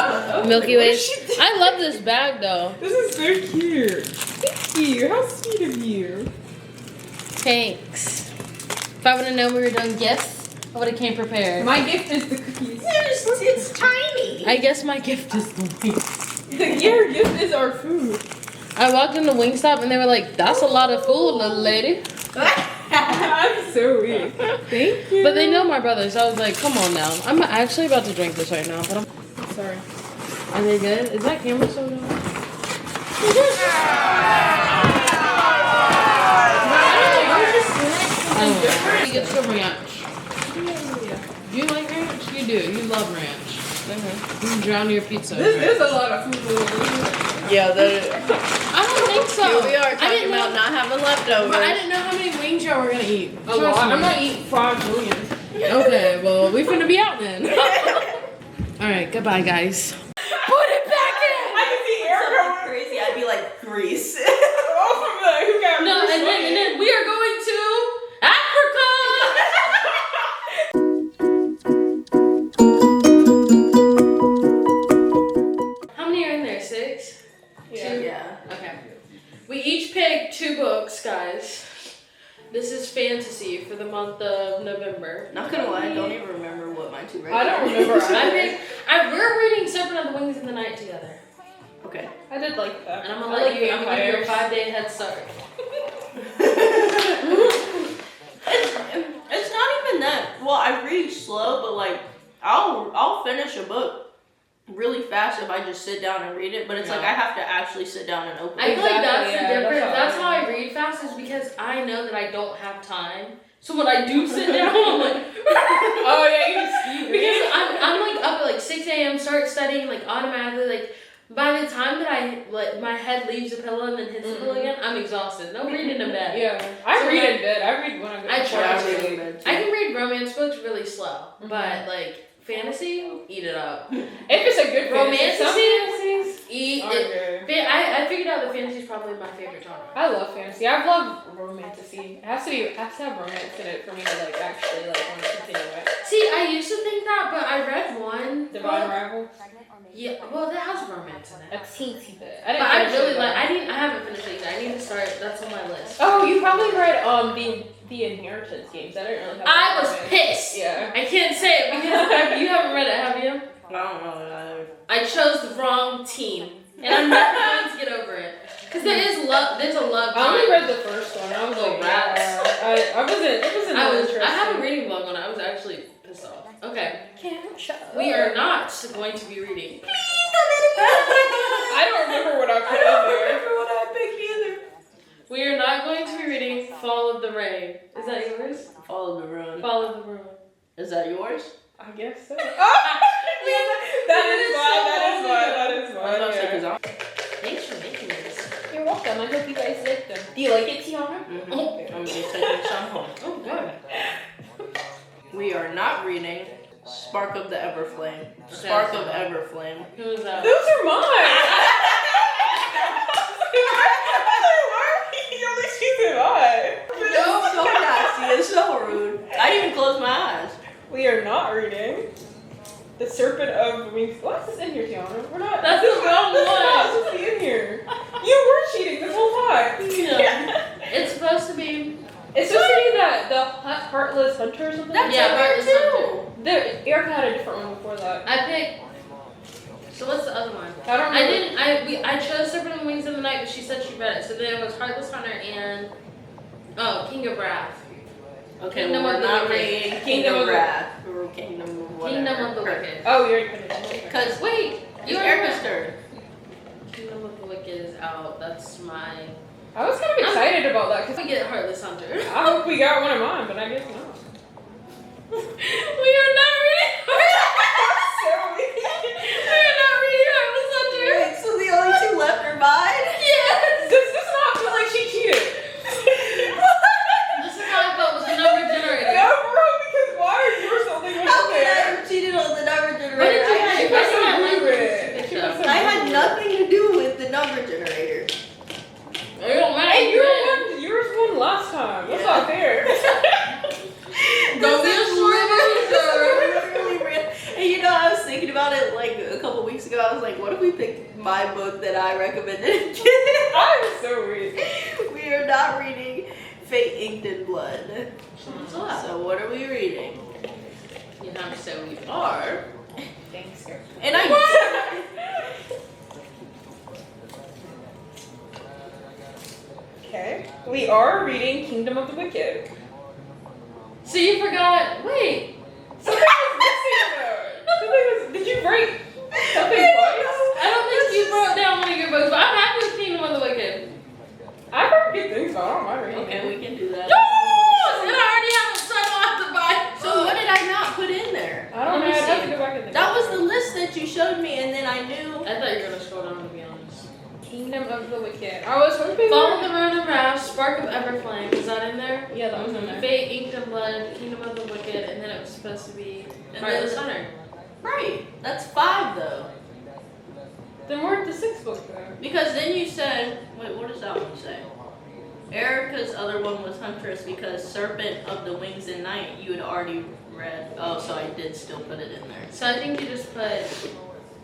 Milky what Ways. is she doing? I love this bag though. This is so cute. Thank you. How sweet of you. Thanks. If I would have known we were doing gifts, I would have came prepared. My gift is the cookies. It's tiny. I guess my gift is the wings. Your gift is our food. I walked into Wingstop and they were like, "That's a lot of food, little lady." I'm so weak. Thank you. But they know my brother, so I was like, "Come on now." I'm actually about to drink this right now, but I'm sorry. Are they good? Is that camera still going? You get some ranch. Do you like ranch? You do. You love ranch. You can drown your pizza. There's a lot of food. Yeah, I don't think so. here we are I talking didn't about know, not having leftovers. but I didn't know how many wings y'all were gonna eat. A lot. I'm gonna eat 5 million. Okay, well, we finna be out then. Alright, goodbye, guys. Put it back in! I can see air Something going. crazy, I'd be like Grease. Oh, from the who got No, and then we are going to Africa! How many are in there? 6? Yeah. 2? Yeah. Okay. We each picked 2 books, guys. This is fantasy for the month of November. Not gonna lie, I don't even remember what my 2 I don't remember. We're reading Serpent of the Wings of the Night together. Okay. I did like that. And I'm I gonna let like you. I'm gonna give you a vampires. 5-day head start. It's not even that. Well, I read slow, but like I'll finish a book really fast if I just sit down and read it. But it's like I have to actually sit down and open I it. feel like that's Exactly, the yeah, difference. that's That's how how I I read fast is because I know that I don't have time. So when I do sit down, I'm like, Oh yeah, you because I'm like up at like 6 a.m. start studying like automatically like. By the time that I like my head leaves the pillow and then hits the pillow again, I'm exhausted. No reading in bed. Yeah, I So read when in bed. I read when I go. I to try bed. to. read in bed, too. I can read romance books really slow, but like fantasy, eat it up. If it's a good fantasy, some Romantasy? fantasies Eat are it. good. I figured out that fantasy is probably my favorite genre. I love fantasy. I've loved romantasy. It has to have romance in it for me to like actually like want to continue it. See, I used to think that, but I read one. Divine Rival. Yeah, well, that has romance in it. A teensy bit. But I finish really it, like. though. I haven't finished it yet. I need to start. That's on my list. Oh, you probably read the Inheritance games. I didn't really have. I was romance. pissed. Yeah. I can't say it because you haven't read it, have you? I don't know. I chose the wrong team, and I'm never going to get over it. Cause there is love. There's a love. I only triangle. read the first one. I was Oh, like, rats. yeah. I wasn't. It wasn't. I have a reading vlog on it. I was actually pissed off. Okay, we are not going to be reading. I don't remember what I put in there. what I picked either. We are not going to be reading Fall of the Rain. Is that yours? Follow the Rune. Fall of the Rain. Is that yours? I guess so. That is I was about to say, mine. 'cause I'm- Thanks for making this. You're welcome. I hope you guys like them. Do you like it, Tiana? I'm just taking some home. Oh, good. We are not reading Spark of the Everflame. Spark of Everflame. Who is that? Those are mine. You're only choosing mine. It's so nasty. It's so rude. I didn't even close my eyes. We are not reading The Serpent of Wings. What's this in here, Tiana? We're not. That's the wrong This is one. not supposed to be in here. You were cheating this whole time. Yeah. It's supposed to be. It's supposed to be the Heartless Hunter or something. That's Yeah, in Heartless there Hunter. The Erica had a different one before that. I picked. So what's the other one? I don't remember. I chose Serpent and Wings in the Night, but she said she read it. So then it was Heartless Hunter and King of Wrath. Okay, Kingdom well, of we're the not Wicked. reading Kingdom of the- Wrath. Or Kingdom of whatever. Kingdom of the Wicked. Oh, you already put it in. Because Wait, it's Erica's turn. Kingdom of the Wicked is out. That's my. I was kind of excited about that because We get Heartless Hunter. I hope we got one of mine, but I guess not. We are not reading. We are not reading Heartless Hunter. Wait, so the only two left are mine? Yes. Does this not feel like she cheated? This is how I felt with the number generator. No, bro, because why are yours the only one How in could I there? have cheated on the number What did generator? you I, have? She What put did you some have? glue in it. She put some I glue had in it. nothing to do with the number generator. It don't matter. Hey, yours won last time. That's not fair. Don't be a sore loser. And you know, I was thinking about it like a couple weeks ago. I was like, what if we picked my book that I recommended? I'm so weak. We are not reading Fate Inked in Blood. What's up? So what are we reading? You have to say we are. Thanks, girl. And I Okay. We are reading Kingdom of the Wicked. So you forgot. Wait. Something was missing though. Did you break something twice? I don't think you wrote down one of your books, but I'm happy with Kingdom of the Wicked. I've heard good things about it. I don't mind reading Okay, it. we can do that. Yes! And I already have it, so I don't have to buy it. So what did I not put in there? I don't know. Let me I'd have see. to go back and think. That was about the list that you showed me, and then I knew. I thought you were gonna scroll down, to be honest. it. Kingdom of the Wicked. I was hoping. Follow the Rune of Wrath, Spark of Everflame. Is that in there? Yeah, that was in there. Fate, Inked in Blood, Kingdom of the Wicked, and then it was supposed to be And Heartless then- Hunter. Right. That's 5 though. Then we're at the 6th book though. Because then you said, wait, what does that one say? Erica's other one was Huntress because Serpent of the Wings and Night you had already read. Oh, so I did still put it in there. So I think you just put.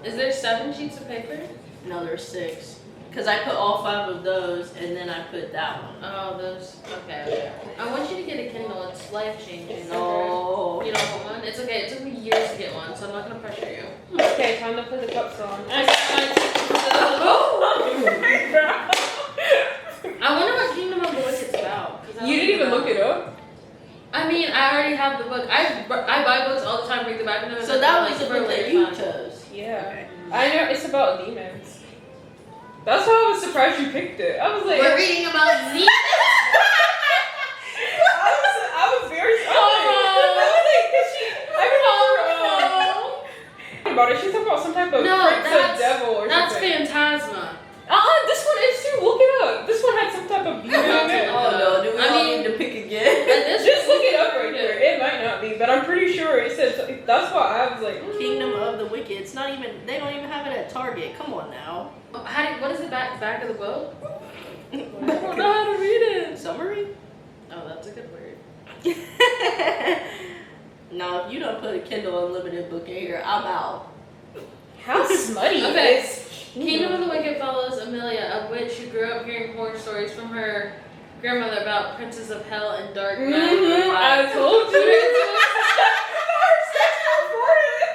Is there 7 sheets of paper? No, there's 6. Because I put all 5 of those and then I put that one. Oh, those. Okay. I want you to get a Kindle. It's life changing. No. You don't want one? It's okay. It took me years to get one, so I'm not gonna pressure you. Okay, time to put the cups on. I got my I wonder what Kingdom of the Wicked's about. You didn't even look it up? I mean, I already have the book. I buy books all the time, read the back of them. So that was the book that you chose. Yeah. Okay. I know, it's about demons. That's why I was surprised you picked it. I was like... We're reading about demons? I was very surprised. I was like, about it. She's talking about some type of prince of devil or that's something. That's Phantasma. This one is too. Look it up. This one had some type of demon in it. Oh no, do we all need to pick again? Just look it up right there. It might not be, but I'm pretty sure it says. That's why I was like, Kingdom of the Wicked. It's not even. They don't even have it at Target. Come on now. What is the back of the book? I don't know how to read it. Summary. Oh, that's a good word. No, if you don't put a Kindle Unlimited book in here, I'm out. how smutty Okay. is Kingdom of the Wicked follows Amelia, a witch who grew up hearing horror stories from her grandmother about princes of hell and dark magic. I told you.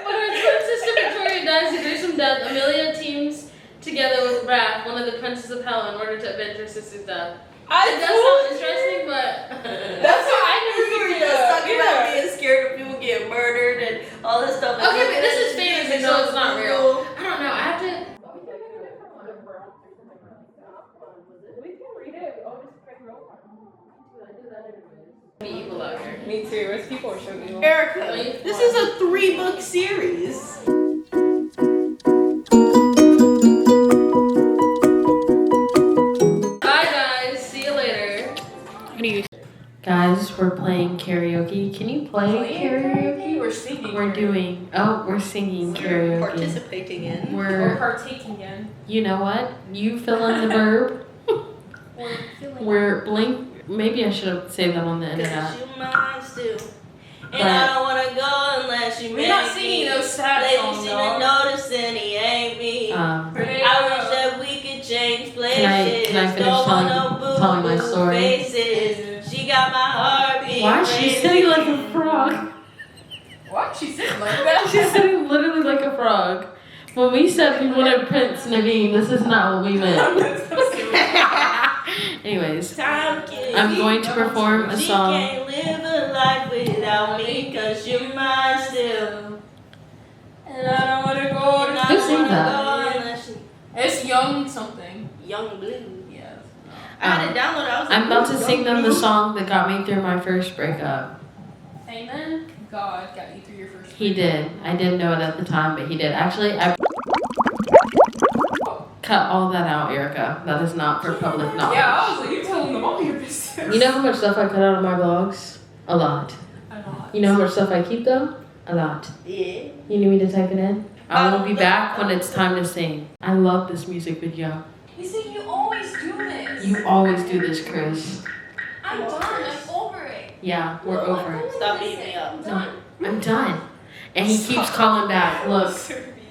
When her twin sister Victoria dies a gruesome death, Amelia teams together with Raph, one of the princes of hell, in order to avenge her sister's death. It does sound interesting, but That's why I never We were figured it just out. talking about being scared of people getting murdered and all this stuff. okay, but this is fantasy, so it's not real. I don't know. I have to. Be evil out here. Me too. It's people are so evil. Erica, this is a 3-book series. Bye, guys. See you later. Guys, we're playing karaoke. Can you play karaoke? We're singing. We're singing karaoke. Participating in. Or partaking in. You know what? You fill in the verb. We're blink. Maybe I should have saved that on the internet. Cause you mine still. And But- I don't wanna go unless you We're make not singing me. those sad Ladies songs, even y'all. noticing he ain't me. I wish that we could change places. Can I finish Don't want telling no my boo-boo story? faces. She got my heart beating Why is she crazy. sitting like a frog? Why she sitting like that? She's sitting literally like a frog. When we said we wanted Prince Naveen, this is not what we meant. Anyways, Time kills I'm me. going to perform a She song. can't live a life without me, cause you're mine still. And I don't wanna go And to I Who don't sang wanna that? go unless you- It's young something. Young Blue. Yes. I had it downloaded. I was like, I'm about to ooh, sing Young them the Blue. song that got me through my first breakup. Amen. God got you through your first. He did. I didn't know it at the time, but he did. Actually, I cut all that out, Erica. That is not for public knowledge. Yeah, I was like, you telling them all your business. You know how much stuff I cut out of my vlogs? A lot. A lot. You know how much stuff I keep though? A lot. Yeah. You need me to type it in? I will be back when it's time to sing. I love this music video. You see, you always do this. You always do this, Chris. I'm done. I'm over it. Yeah, we're over it. Stop beating me up. I'm done. I'm done. And he keeps calling back. Look,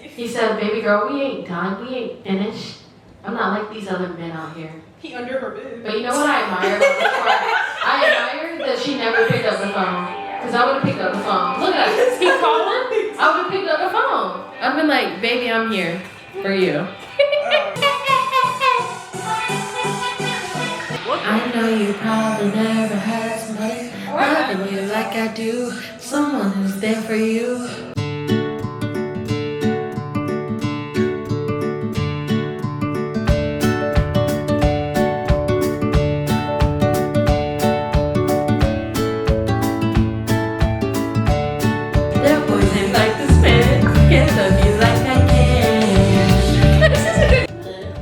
he said, baby girl, we ain't done. We ain't finished. I'm not like these other men out here. He under her boob. But you know what I admire about this part? I admire that she never picked up the phone. Because I would have picked up the phone. Look at this. Keep calling. I would have picked up the phone. I've been like, baby, I'm here for you. I know you probably never had somebody loving you like I do. Someone who's there for you. That boys ain't like this man. Can't love you like I can.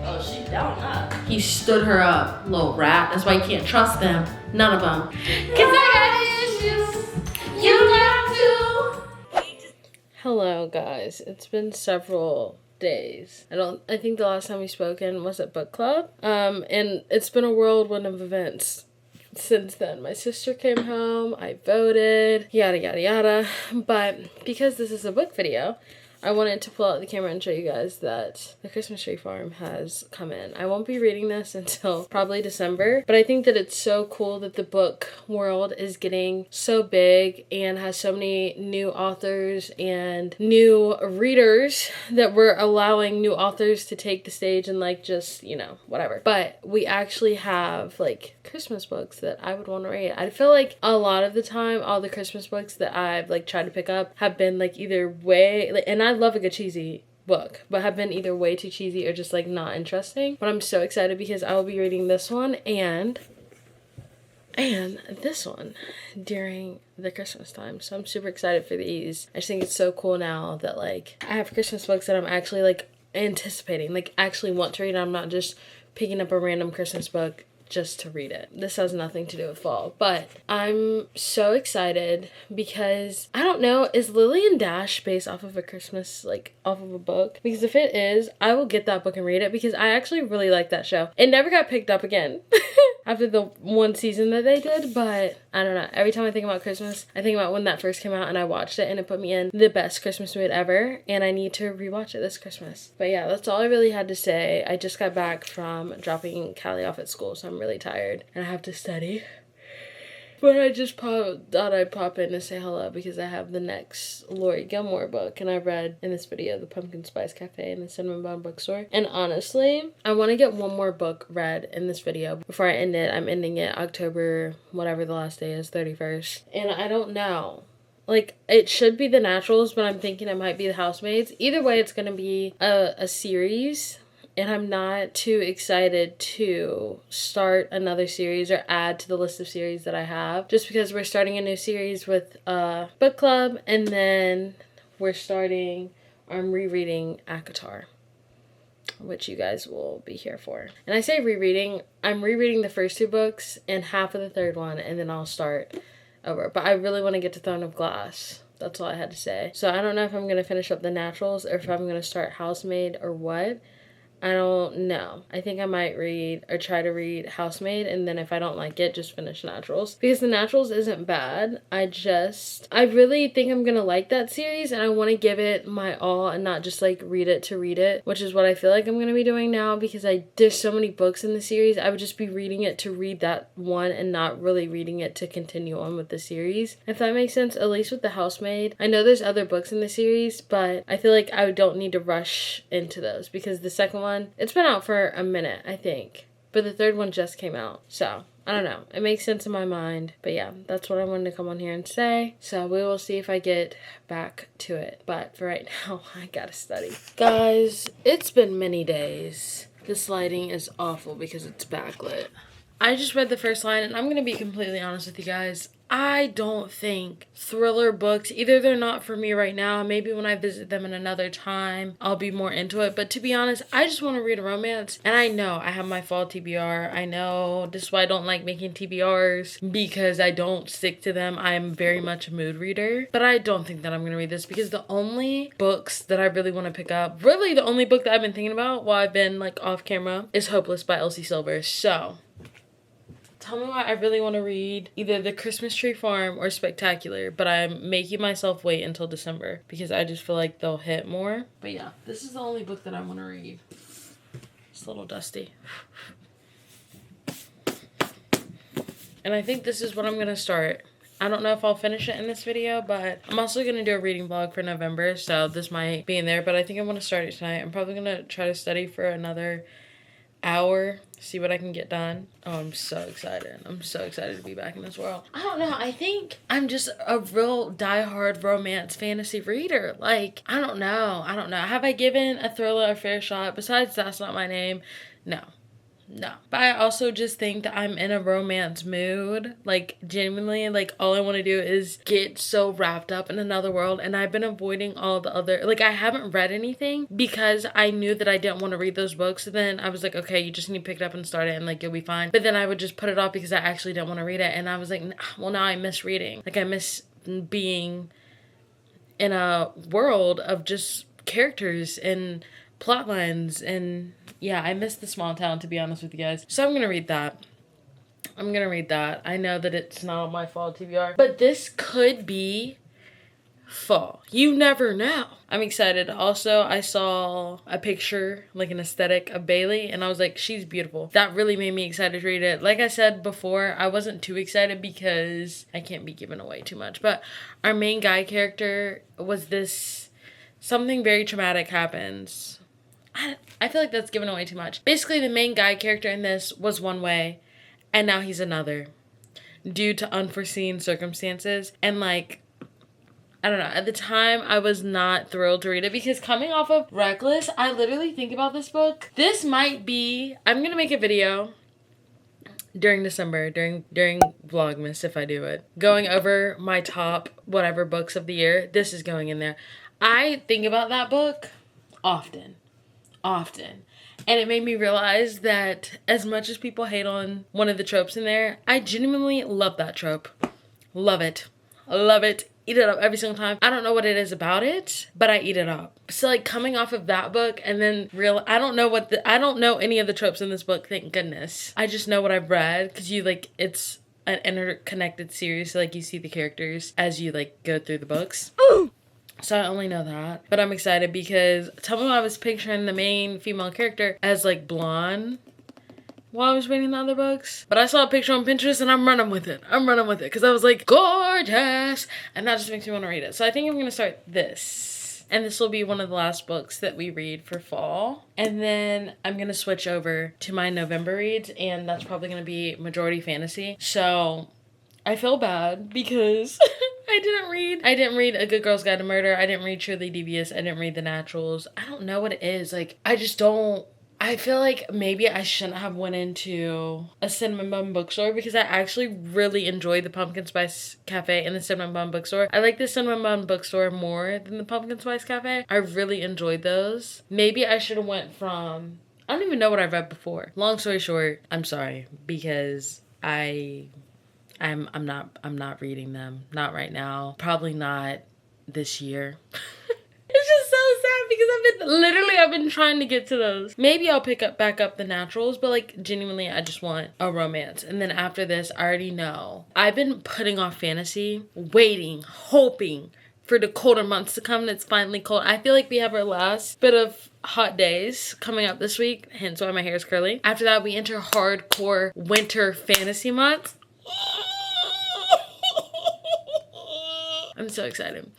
Oh, she down not. He stood her up, little rat. That's why you can't trust them. None of them. Cause I got issues. You got to. Hello, guys. It's been several days. I think the last time we spoken was at book club. And it's been a whirlwind of events since then. My sister came home, I voted, yada yada yada. But because this is a book video, I wanted to pull out the camera and show you guys that the Christmas Tree Farm has come in. I won't be reading this until probably December, but I think that it's so cool that the book world is getting so big and has so many new authors and new readers that we're allowing new authors to take the stage and like just, you know, whatever. But we actually have like Christmas books that I would want to read. I feel like a lot of the time all the Christmas books that I've like tried to pick up have been like either way, like, and I love a good cheesy book, but have been either way too cheesy or just like not interesting. But I'm so excited because I will be reading this one and this one during the Christmas time. So I'm super excited for these. I just think it's so cool now that like I have Christmas books that I'm actually like anticipating, like actually want to read. I'm not just picking up a random Christmas book just to read it. This has nothing to do with fall, but I'm so excited because I don't know, is Lily and Dash based off of a Christmas, like off of a book? Because if it is, I will get that book and read it because I actually really like that show. It never got picked up again after the one season that they did, but I don't know. Every time I think about Christmas, I think about when that first came out and I watched it and it put me in the best Christmas mood ever, and I need to rewatch it this Christmas. But yeah, that's all I really had to say. I just got back from dropping Callie off at school, so I'm really tired and I have to study. But I just thought I'd pop in to say hello because I have the next Lori Gilmore book, and I read in this video The Pumpkin Spice Cafe and the Cinnamon Bun Bookstore. And honestly, I want to get one more book read in this video before I end it. I'm ending it October, whatever the last day is, 31st. And I don't know. Like, it should be The Naturals, but I'm thinking it might be The Housemaids. Either way, it's going to be a series. And I'm not too excited to start another series or add to the list of series that I have. Just because we're starting a new series with book club. And then I'm rereading ACOTAR, which you guys will be here for. And I say rereading, I'm rereading the first two books and half of the third one. And then I'll start over. But I really want to get to Throne of Glass. That's all I had to say. So I don't know if I'm going to finish up The Naturals or if I'm going to start Housemaid or what. I don't know. I think I might read or try to read Housemaid, and then if I don't like it, just finish Naturals. Because The Naturals isn't bad. I really think I'm gonna like that series, and I want to give it my all and not just like read it to read it, which is what I feel like I'm gonna be doing now because there's so many books in the series. I would just be reading it to read that one and not really reading it to continue on with the series. If that makes sense, at least with The Housemaid. I know there's other books in the series, but I feel like I don't need to rush into those because the second one, it's been out for a minute, I think. But the third one just came out. So, I don't know. It makes sense in my mind. But yeah, that's what I wanted to come on here and say. So we will see if I get back to it. But for right now, I gotta study. Guys, it's been many days. This lighting is awful because it's backlit. I just read the first line, and I'm gonna be completely honest with you guys. I don't think thriller books, either they're not for me right now, maybe when I visit them in another time, I'll be more into it. But to be honest, I just want to read a romance. And I know I have my fall TBR. I know this is why I don't like making TBRs, because I don't stick to them. I am very much a mood reader. But I don't think that I'm going to read this because the only books that I really want to pick up, really the only book that I've been thinking about while I've been like off camera is Hopeless by Elsie Silver. So tell me why I really want to read either The Christmas Tree Farm or Spectacular, but I'm making myself wait until December because I just feel like they'll hit more. But yeah, this is the only book that I want to read. It's a little dusty. And I think this is what I'm going to start. I don't know if I'll finish it in this video, but I'm also going to do a reading vlog for November, so this might be in there, but I think I'm going to start it tonight. I'm probably going to try to study for another hour, see what I can get done. Oh, I'm so excited. I'm so excited to be back in this world. I don't know. I think I'm just a real diehard romance fantasy reader. Like, I don't know. Have I given a thriller a fair shot? Besides That's Not My Name? No. But I also just think that I'm in a romance mood. Like, genuinely, like, all I want to do is get so wrapped up in another world. And I've been avoiding all the other, like, I haven't read anything because I knew that I didn't want to read those books. So then I was like, okay, you just need to pick it up and start it and, like, you'll be fine. But then I would just put it off because I actually didn't want to read it. And I was like, well, now I miss reading. Like, I miss being in a world of just characters and plot lines, and yeah, I miss the small town, to be honest with you guys. So I'm gonna read that. I know that it's not on my fall TBR, but this could be fall. You never know. I'm excited. Also, I saw a picture, like an aesthetic of Bailey, and I was like, she's beautiful. That really made me excited to read it. Like I said before, I wasn't too excited because I can't be giving away too much, but our main guy character was this, something very traumatic happens. I feel like that's giving away too much. Basically, the main guy character in this was one way, and now he's another, due to unforeseen circumstances. And like, I don't know, at the time I was not thrilled to read it because coming off of Reckless, I literally think about this book. This might be, I'm gonna make a video during December, during Vlogmas if I do it, going over my top whatever books of the year. This is going in there. I think about that book often. And it made me realize that as much as people hate on one of the tropes in there, I genuinely love that trope. Love it. Eat it up every single time. I don't know what it is about it, but I eat it up. So like coming off of that book and then I don't know any of the tropes in this book, thank goodness. I just know what I've read because it's an interconnected series. So like you see the characters as you like go through the books. So I only know that. But I'm excited because tell me why I was picturing the main female character as like blonde while I was reading the other books. But I saw a picture on Pinterest and I'm running with it because I was like, gorgeous. And that just makes me want to read it. So I think I'm going to start this. And this will be one of the last books that we read for fall. And then I'm going to switch over to my November reads. And that's probably going to be majority fantasy. So I feel bad because I didn't read A Good Girl's Guide to Murder. I didn't read Truly Devious. I didn't read The Naturals. I don't know what it is. Like, I feel like maybe I shouldn't have went into a Cinnamon Bun bookstore because I actually really enjoyed the Pumpkin Spice Cafe and the Cinnamon Bun bookstore. I like the Cinnamon Bun bookstore more than the Pumpkin Spice Cafe. I really enjoyed those. Maybe I should have went from, I don't even know what I've read before. Long story short, I'm sorry because I'm not reading them. Not right now. Probably not this year. It's just so sad because I've been trying to get to those. Maybe I'll back up The Naturals, but like genuinely I just want a romance. And then after this, I already know. I've been putting off fantasy, waiting, hoping for the colder months to come and it's finally cold. I feel like we have our last bit of hot days coming up this week, hence why my hair is curly. After that, we enter hardcore winter fantasy months. I'm so excited.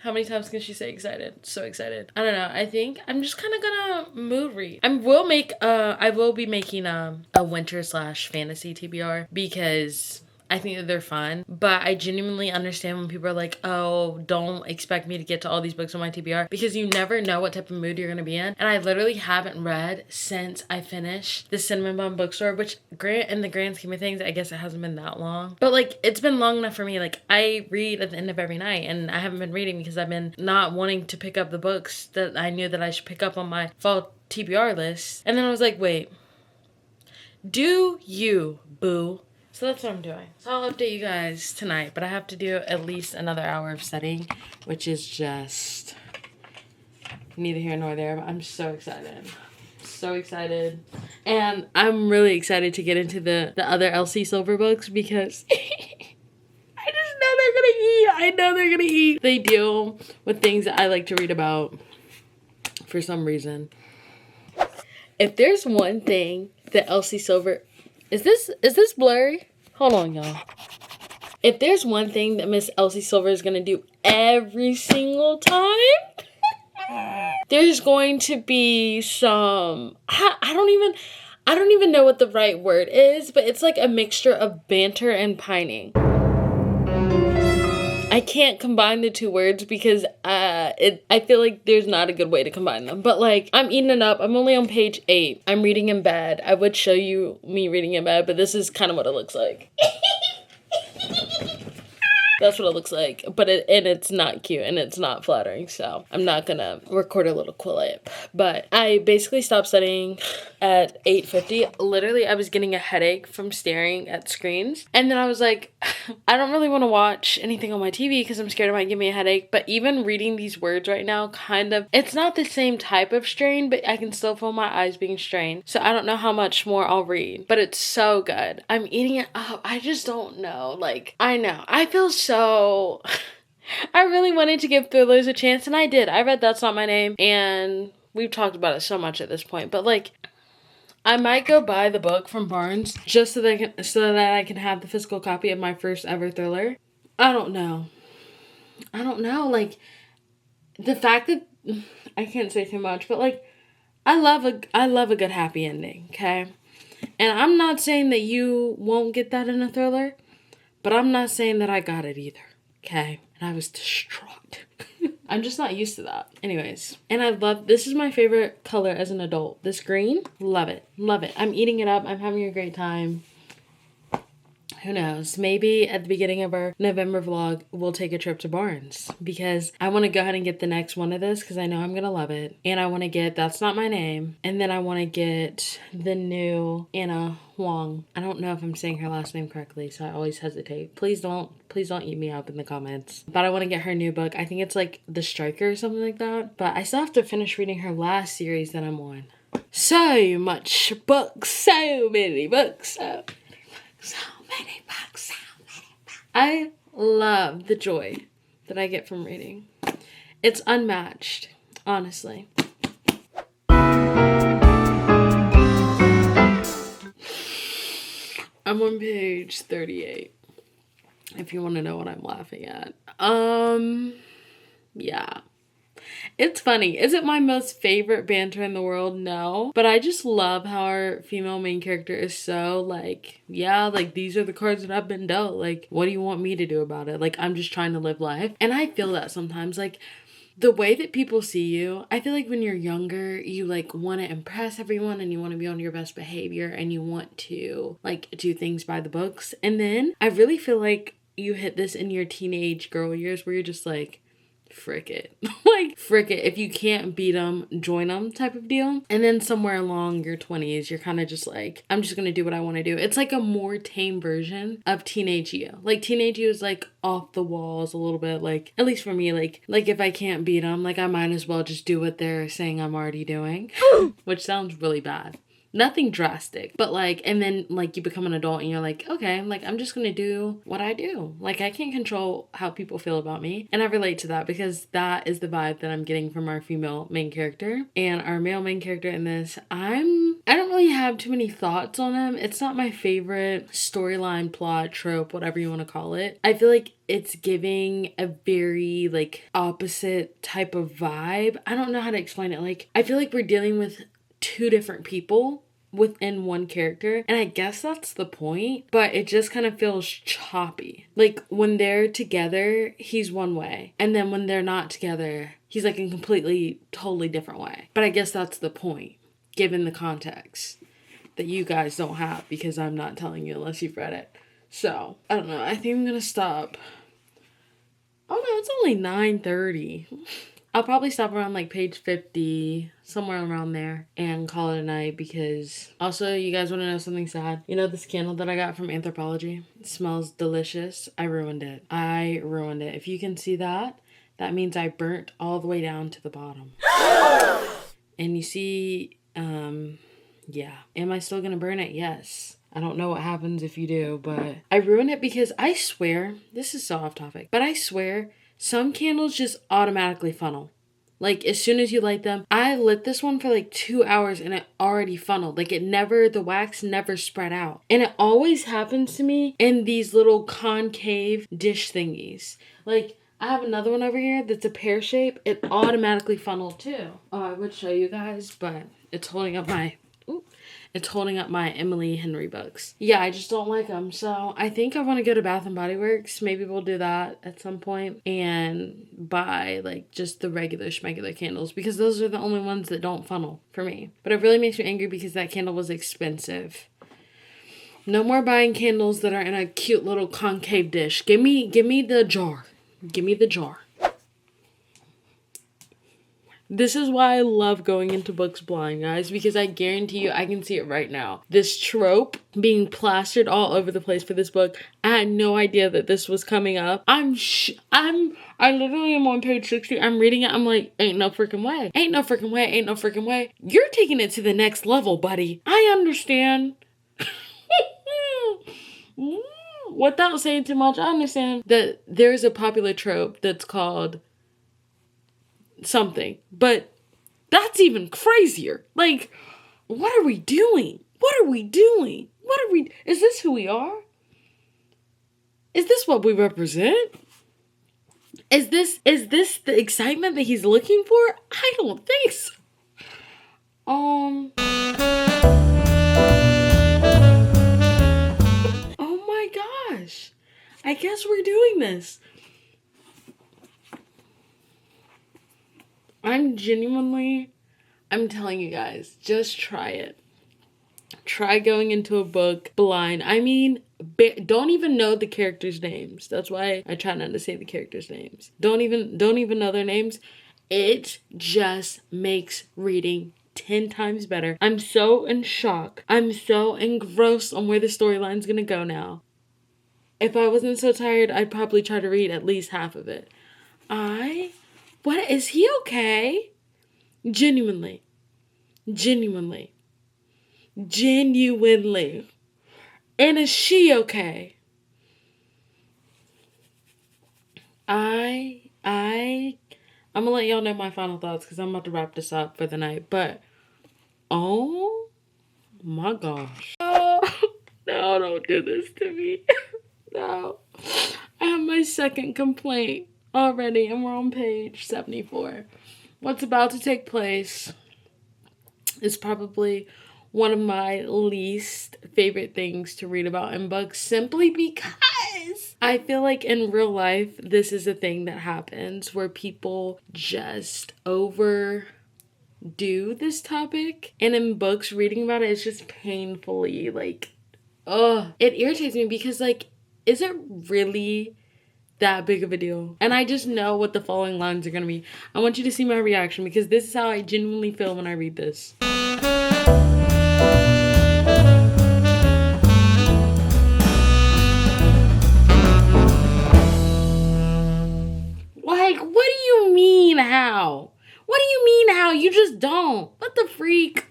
How many times can she say excited? So excited. I don't know. I think I'm just kind of gonna mood read. I will be making a winter/fantasy TBR because I think that they're fun, but I genuinely understand when people are like, oh, don't expect me to get to all these books on my TBR because you never know what type of mood you're going to be in. And I literally haven't read since I finished the Cinnamon Bun bookstore, which in the grand scheme of things, I guess it hasn't been that long. But like, it's been long enough for me. Like, I read at the end of every night and I haven't been reading because I've been not wanting to pick up the books that I knew that I should pick up on my fall TBR list. And then I was like, wait, do you, boo? So that's what I'm doing. So I'll update you guys tonight, but I have to do at least another hour of setting, which is just neither here nor there, but I'm so excited. So excited. And I'm really excited to get into the other Elsie Silver books because I just know they're gonna eat. I know they're gonna eat. They deal with things that I like to read about for some reason. If there's one thing that Elsie Silver... Is this blurry? Hold on, y'all. If there's one thing that Miss Elsie Silver is going to do every single time, there's going to be some... I don't even know what the right word is, but it's like a mixture of banter and pining. I can't combine the two words because I feel like there's not a good way to combine them. But like, I'm eating it up. I'm only on page 8. I'm reading in bed. I would show you me reading in bed, but this is kind of what it looks like. That's what it looks like, but it's not cute and it's not flattering, so I'm not gonna record a little clip. But I basically stopped studying at 8:50. Literally, I was getting a headache from staring at screens, and then I was like, I don't really want to watch anything on my TV because I'm scared it might give me a headache. But even reading these words right now, kind of, it's not the same type of strain, but I can still feel my eyes being strained. So I don't know how much more I'll read, but it's so good. I'm eating it up. I just don't know. Like, I know. I feel so So I really wanted to give thrillers a chance, and I did. I read That's Not My Name, and we've talked about it so much at this point, but like, I might go buy the book from Barnes just so that I can have the physical copy of my first ever thriller. I don't know. Like, the fact that I can't say too much, but like, I love a good happy ending, okay? And I'm not saying that you won't get that in a thriller, but I'm not saying that I got it either, okay? And I was distraught. I'm just not used to that. Anyways, and this is my favorite color as an adult. This green, love it. I'm eating it up. I'm having a great time. Who knows? Maybe at the beginning of our November vlog, we'll take a trip to Barnes because I want to go ahead and get the next one of this because I know I'm going to love it. And I want to get That's Not My Name. And then I want to get the new Anna Huang. I don't know if I'm saying her last name correctly, so I always hesitate. Please don't eat me up in the comments. But I want to get her new book. I think it's like The Striker or something like that. But I still have to finish reading her last series that I'm on. So much books, so many books, so many books. I love the joy that I get from reading. It's unmatched, honestly. I'm on page 38. If you want to know what I'm laughing at. Yeah. It's funny. Is it my most favorite banter in the world? No. But I just love how our female main character is so like, yeah, like these are the cards that I've been dealt. Like, what do you want me to do about it? Like, I'm just trying to live life. And I feel that sometimes. Like, the way that people see you, I feel like when you're younger, you like want to impress everyone and you want to be on your best behavior and you want to like do things by the books. And then I really feel like you hit this in your teenage girl years where you're just like, frick it. Like, frick it. If you can't beat them, join them type of deal. And then somewhere along your 20s, you're kind of just like, I'm just going to do what I want to do. It's like a more tame version of teenage you. Like, teenage you is like off the walls a little bit. Like, at least for me, like if I can't beat them, like I might as well just do what they're saying I'm already doing. Which sounds really bad. Nothing drastic, but like, and then like you become an adult and you're like, okay, like I'm just gonna do what I do. Like, I can't control how people feel about me. And I relate to that because that is the vibe that I'm getting from our female main character. And our male main character in this, I don't really have too many thoughts on him. It's not my favorite storyline, plot, trope, whatever you want to call it. I feel like it's giving a very like opposite type of vibe. I don't know how to explain it. Like, I feel like we're dealing with two different people within one character, and I guess that's the point, but it just kind of feels choppy. Like, when they're together, he's one way, and then when they're not together, he's like a completely, totally different way. But I guess that's the point, given the context that you guys don't have, because I'm not telling you unless you've read it. So, I don't know, I think I'm gonna stop. Oh no, it's only 9:30. I'll probably stop around like page 50, somewhere around there, and call it a night because also, you guys want to know something sad? You know this candle that I got from Anthropology? It smells delicious. I ruined it. If you can see that, that means I burnt all the way down to the bottom. And you see, yeah. Am I still gonna burn it? Yes. I don't know what happens if you do, but I ruined it because I swear, this is so off topic, but I swear, some candles just automatically funnel. Like, as soon as you light them, I lit this one for like 2 hours and it already funneled. Like, the wax never spread out. And it always happens to me in these little concave dish thingies. Like, I have another one over here that's a pear shape. It automatically funneled too. Oh, I would show you guys, but it's holding up my Emily Henry books. Yeah, I just don't like them. So I think I want to go to Bath and Body Works. Maybe we'll do that at some point and buy like just the regular schmegular candles because those are the only ones that don't funnel for me. But it really makes me angry because that candle was expensive. No more buying candles that are in a cute little concave dish. Give me the jar. Give me the jar. This is why I love going into books blind, guys, because I guarantee you I can see it right now. This trope being plastered all over the place for this book. I had no idea that this was coming up. I literally am on page 60. I'm reading it. I'm like, ain't no freaking way. Ain't no freaking way. Ain't no freaking way. You're taking it to the next level, buddy. I understand. without saying too much, I understand that there's a popular trope that's called something, but that's even crazier. Like, what are we doing? What are we doing? Is this who we are? Is this what we represent? Is this the excitement that he's looking for? I don't think so. Oh my gosh. I guess we're doing this. I'm telling you guys, just try it. Try going into a book blind. I mean, don't even know the characters' names. That's why I try not to say the characters' names. Don't even know their names. It just makes reading 10 times better. I'm so in shock. I'm so engrossed on where the storyline's gonna go now. If I wasn't so tired, I'd probably try to read at least half of it. What, is he okay? Genuinely. And is she okay? I'm gonna let y'all know my final thoughts because I'm about to wrap this up for the night. But, oh my gosh. No, don't do this to me. No. I have my second complaint already, and we're on page 74. What's about to take place is probably one of my least favorite things to read about in books, simply because I feel like in real life, this is a thing that happens where people just overdo this topic. And in books, reading about it is just painfully like, it irritates me because, like, is it really that big of a deal? And I just know what the following lines are gonna be. I want you to see my reaction because this is how I genuinely feel when I read this. Like, what do you mean how? What do you mean how? You just don't. What the freak?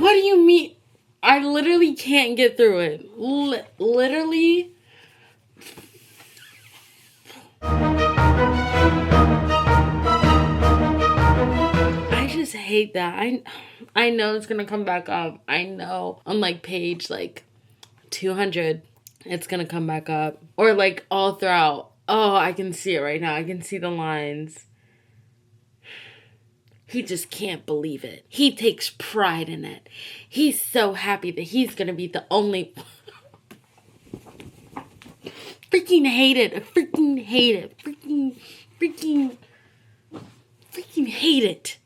What do you mean? I literally can't get through it. Literally. I just hate that. I know it's gonna come back up. I know on like page like 200 it's gonna come back up. Or like all throughout. Oh, I can see it right now. I can see the lines. He just can't believe it. He takes pride in it. He's so happy that he's gonna be the only... Freaking hate it. Freaking hate it. Freaking hate it.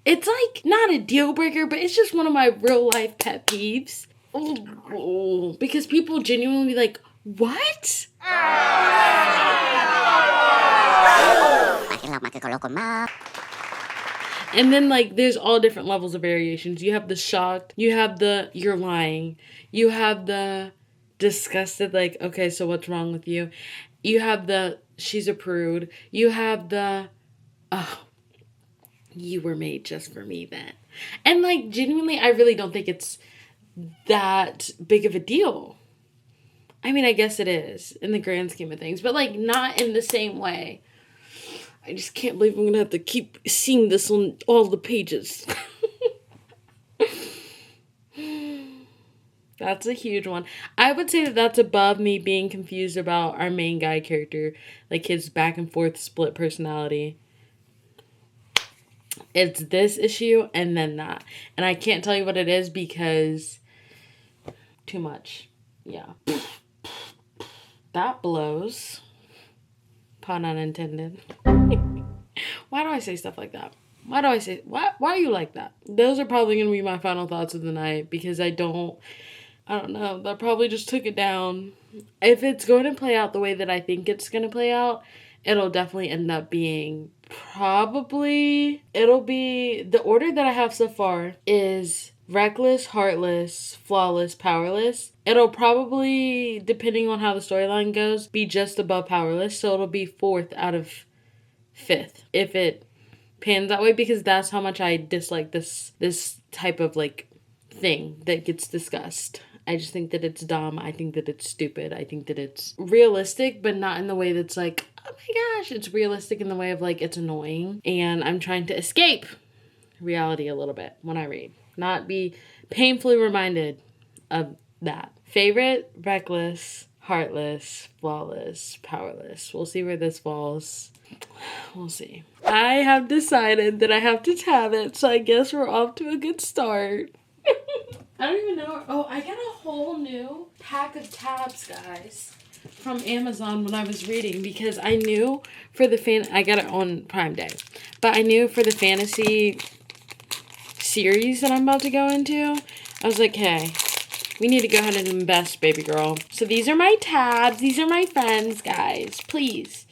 It's like not a deal breaker, but it's just one of my real life pet peeves. Oh, because people genuinely be like, what? And then, like, there's all different levels of variations. You have the shocked. You have the, you're lying. You have the disgusted, like, okay, so what's wrong with you? You have the, she's a prude. You have the, oh, you were made just for me then. And, like, genuinely, I really don't think it's that big of a deal. I mean, I guess it is in the grand scheme of things, but, like, not in the same way. I just can't believe I'm gonna have to keep seeing this on all the pages. That's a huge one. I would say that that's above me being confused about our main guy character, like his back and forth split personality. It's this issue and then that. And I can't tell you what it is because too much. Yeah. That blows. Pun unintended. Why do I say stuff like that? Why are you like that? Those are probably going to be my final thoughts of the night because I don't know. That probably just took it down. If it's going to play out the way that I think it's going to play out, it'll definitely end up being it'll be, the order that I have so far is reckless, heartless, flawless, powerless. It'll probably, depending on how the storyline goes, be just above powerless. So it'll be 4th out of 5th if it pans that way, because that's how much I dislike this type of like thing that gets discussed. I just think that it's dumb. I think that it's stupid. I think that it's realistic, but not in the way that's like, oh my gosh. It's realistic in the way of like, it's annoying. And I'm trying to escape reality a little bit when I read. Not be painfully reminded of that. Favorite, reckless, heartless, flawless, powerless. We'll see where this falls. We'll see. I have decided that I have to tab it, so I guess we're off to a good start. I don't even know. Oh, I got a whole new pack of tabs, guys, from Amazon when I was reading, because I knew for the I got it on Prime Day, but I knew for the fantasy series that I'm about to go into, I was like, hey, we need to go ahead and invest, baby girl. So these are my tabs. These are my friends, guys. Please.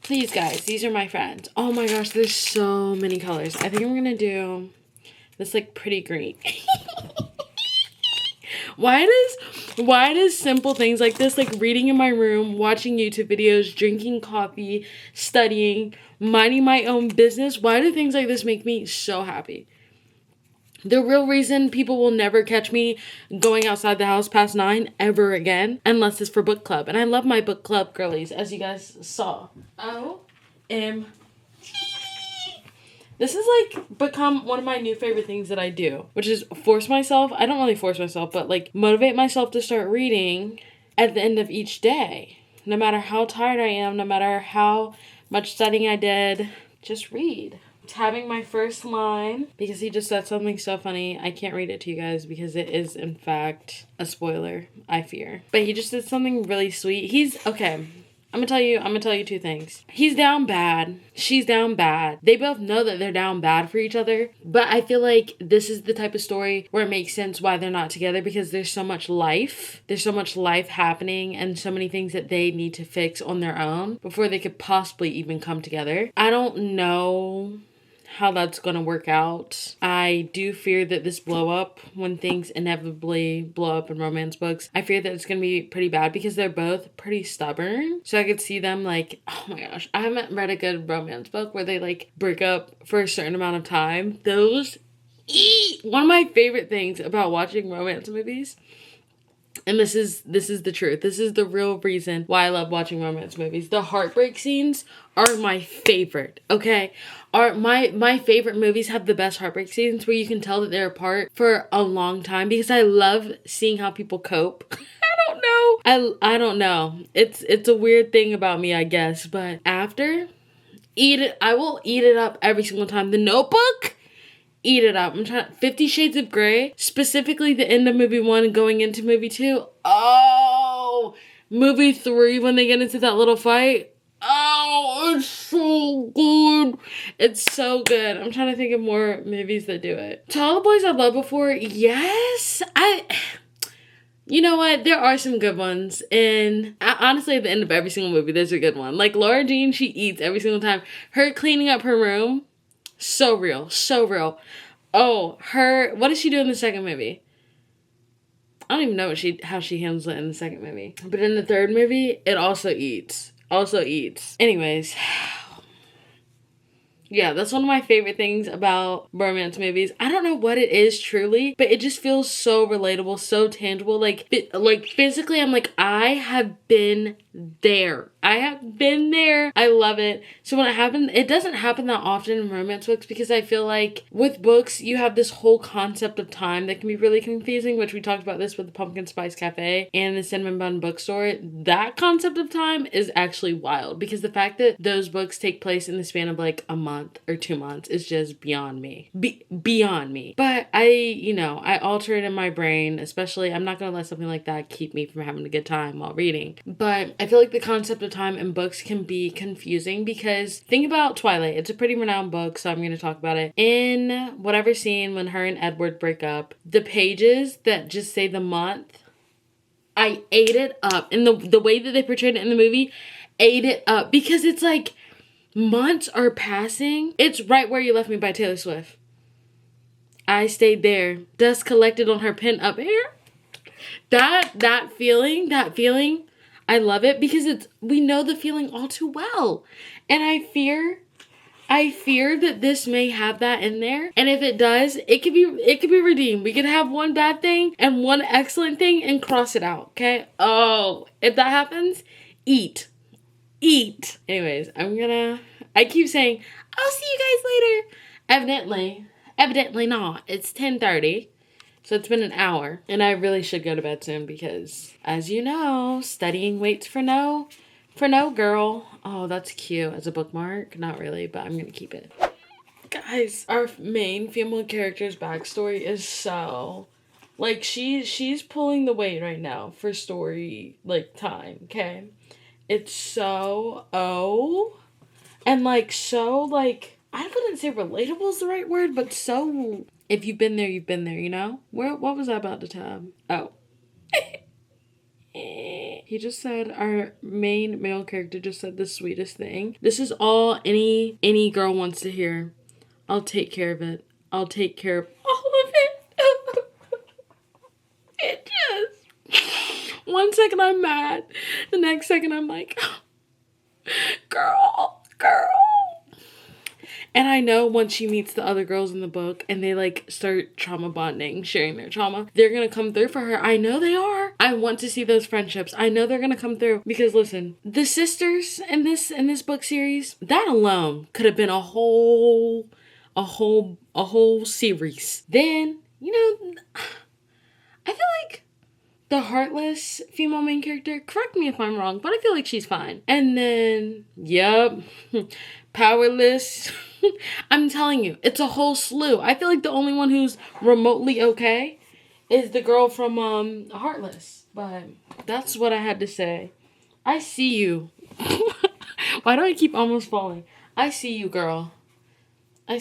Please, guys. These are my friends. Oh my gosh, there's so many colors. I think I'm going to do this like pretty green. Why does simple things like this, like reading in my room, watching YouTube videos, drinking coffee, studying, minding my own business, why do things like this make me so happy? The real reason people will never catch me going outside the house past 9 ever again, unless it's for book club. And I love my book club girlies, as you guys saw. OMG. This has like become one of my new favorite things that I do, which is force myself. I don't really force myself, but like motivate myself to start reading at the end of each day. No matter how tired I am, no matter how much studying I did, just read. Tabbing my first line because he just said something so funny. I can't read it to you guys because it is in fact a spoiler, I fear. But he just did something really sweet. He's okay. I'm gonna tell you two things. He's down bad. She's down bad. They both know that they're down bad for each other. But I feel like this is the type of story where it makes sense why they're not together, because there's so much life. There's so much life happening and so many things that they need to fix on their own before they could possibly even come together. I don't know how that's gonna work out. I do fear that this blow up, when things inevitably blow up in romance books, I fear that it's gonna be pretty bad because they're both pretty stubborn. So I could see them like, oh my gosh, I haven't read a good romance book where they like break up for a certain amount of time. Those, one of my favorite things about watching romance movies, and this is the truth. This is the real reason why I love watching romance movies. The heartbreak scenes are my favorite, okay? My favorite movies have the best heartbreak scenes where you can tell that they're apart for a long time, because I love seeing how people cope. I don't know. It's a weird thing about me, I guess, but after, I will eat it up every single time. The Notebook, eat it up. I'm trying. 50 Shades of Grey, specifically the end of movie 1 and going into movie 2. Oh, movie 3 when they get into that little fight. Oh, it's so good. It's so good. I'm trying to think of more movies that do it. To All the Boys I've Loved Before, yes. You know what? There are some good ones. And honestly, at the end of every single movie, there's a good one. Like Laura Jean, she eats every single time. Her cleaning up her room, so real. So real. Oh, what does she do in the second movie? I don't even know how she handles it in the second movie. But in the third movie, it also eats. Anyways, yeah, that's one of my favorite things about romance movies. I don't know what it is truly, but it just feels so relatable, so tangible. Like physically, I'm like, I have been there. I love it. So when it happens, it doesn't happen that often in romance books, because I feel like with books, you have this whole concept of time that can be really confusing, which we talked about this with the Pumpkin Spice Cafe and the Cinnamon Bun Bookstore. That concept of time is actually wild, because the fact that those books take place in the span of like a month or 2 months is just beyond me. Beyond me. But I alter it in my brain, especially, I'm not going to let something like that keep me from having a good time while reading. But I feel like the concept of time in books can be confusing, because think about Twilight. It's a pretty renowned book, so I'm going to talk about it. In whatever scene when her and Edward break up, the pages that just say the month, I ate it up. And the way that they portrayed it in the movie, ate it up, because it's like months are passing. It's Right Where You Left Me by Taylor Swift. I stayed there. Dust collected on her pin up hair. That feeling, I love it, because we know the feeling all too well. And I fear I fear that this may have that in there. And if it does, it could be redeemed. We could have one bad thing and one excellent thing and cross it out, okay? Oh, if that happens, eat. Anyways, I keep saying, I'll see you guys later. Evidently not. It's 10:30. So it's been an hour. And I really should go to bed soon because, as you know, studying waits for no girl. Oh, that's cute as a bookmark. Not really, but I'm gonna keep it. Guys, our main female character's backstory is so, like, she's pulling the weight right now for story, like, time, okay? It's so, and, like, so, like, I wouldn't say relatable is the right word, but so, if you've been there, you've been there, you know? What was I about to tab? Oh. He just said, our main male character just said the sweetest thing. This is all any girl wants to hear. I'll take care of it. I'll take care of all of it. It just... One second I'm mad. The next second I'm like, girl. And I know once she meets the other girls in the book and they like start trauma bonding, sharing their trauma, they're gonna come through for her. I know they are. I want to see those friendships. I know they're gonna come through because listen, the sisters in this book series, that alone could have been a whole series. Then, you know, I feel like the heartless female main character, correct me if I'm wrong, but I feel like she's fine. And then, yep, powerless. I'm telling you, it's a whole slew. I feel like the only one who's remotely okay is the girl from Heartless. But that's what I had to say. I see you. Why do I keep almost falling? I see you, girl. And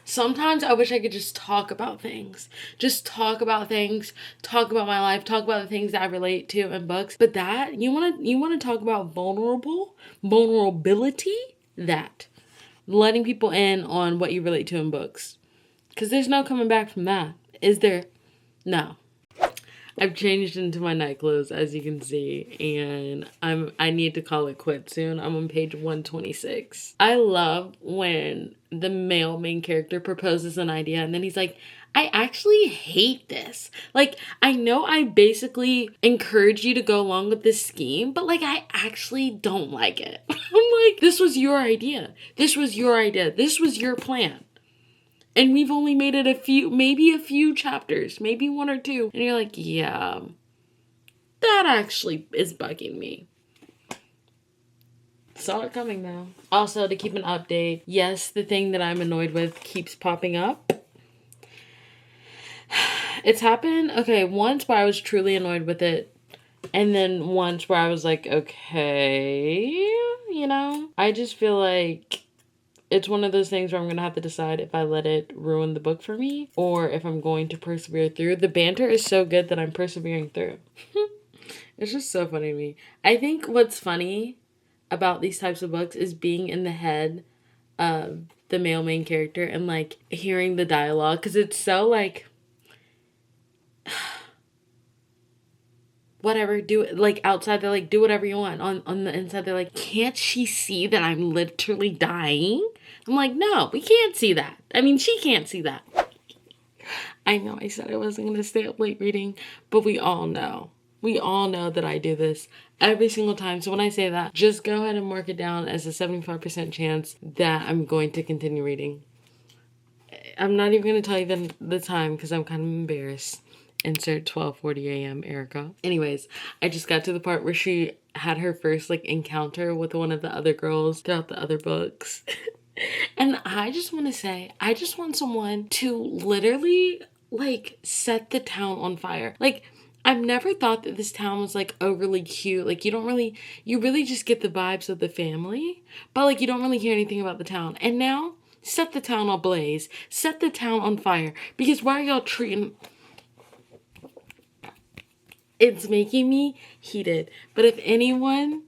sometimes I wish I could just talk about things. Just talk about things. Talk about my life. Talk about the things that I relate to in books. But that, you wanna talk about vulnerability? That. Letting people in on what you relate to in books. Because there's no coming back from that. Is there? No. I've changed into my night clothes, as you can see, and I need to call it quits soon. I'm on page 126. I love when the male main character proposes an idea and then he's like, I actually hate this. Like, I know I basically encourage you to go along with this scheme, but like, I actually don't like it. I'm like, this was your idea. This was your plan. And we've only made it maybe a few chapters, maybe one or two. And you're like, yeah, that actually is bugging me. Saw it coming though. Also, to keep an update, yes, the thing that I'm annoyed with keeps popping up. It's happened, okay, once where I was truly annoyed with it. And then once where I was like, okay, you know? I just feel like it's one of those things where I'm going to have to decide if I let it ruin the book for me or if I'm going to persevere through. The banter is so good that I'm persevering through. It's just so funny to me. I think what's funny about these types of books is being in the head of the male main character and like hearing the dialogue because it's so like whatever, do it. Like outside they're like, do whatever you want. On the inside they're like, can't she see that I'm literally dying? I'm like, no, we can't see that. I mean, she can't see that. I know I said I wasn't going to stay up late reading, but we all know that I do this every single time. So when I say that, just go ahead and mark it down as a 75% chance that I'm going to continue reading. I'm not even going to tell you the time because I'm kind of embarrassed. Insert 12:40 a.m. Erica. Anyways, I just got to the part where she had her first like encounter with one of the other girls throughout the other books. And I just want to say, I just want someone to literally like set the town on fire. Like, I've never thought that this town was like overly cute. Like you really just get the vibes of the family, but like you don't really hear anything about the town. And now set the town ablaze, set the town on fire. Because why are y'all treating... It's making me heated. But if anyone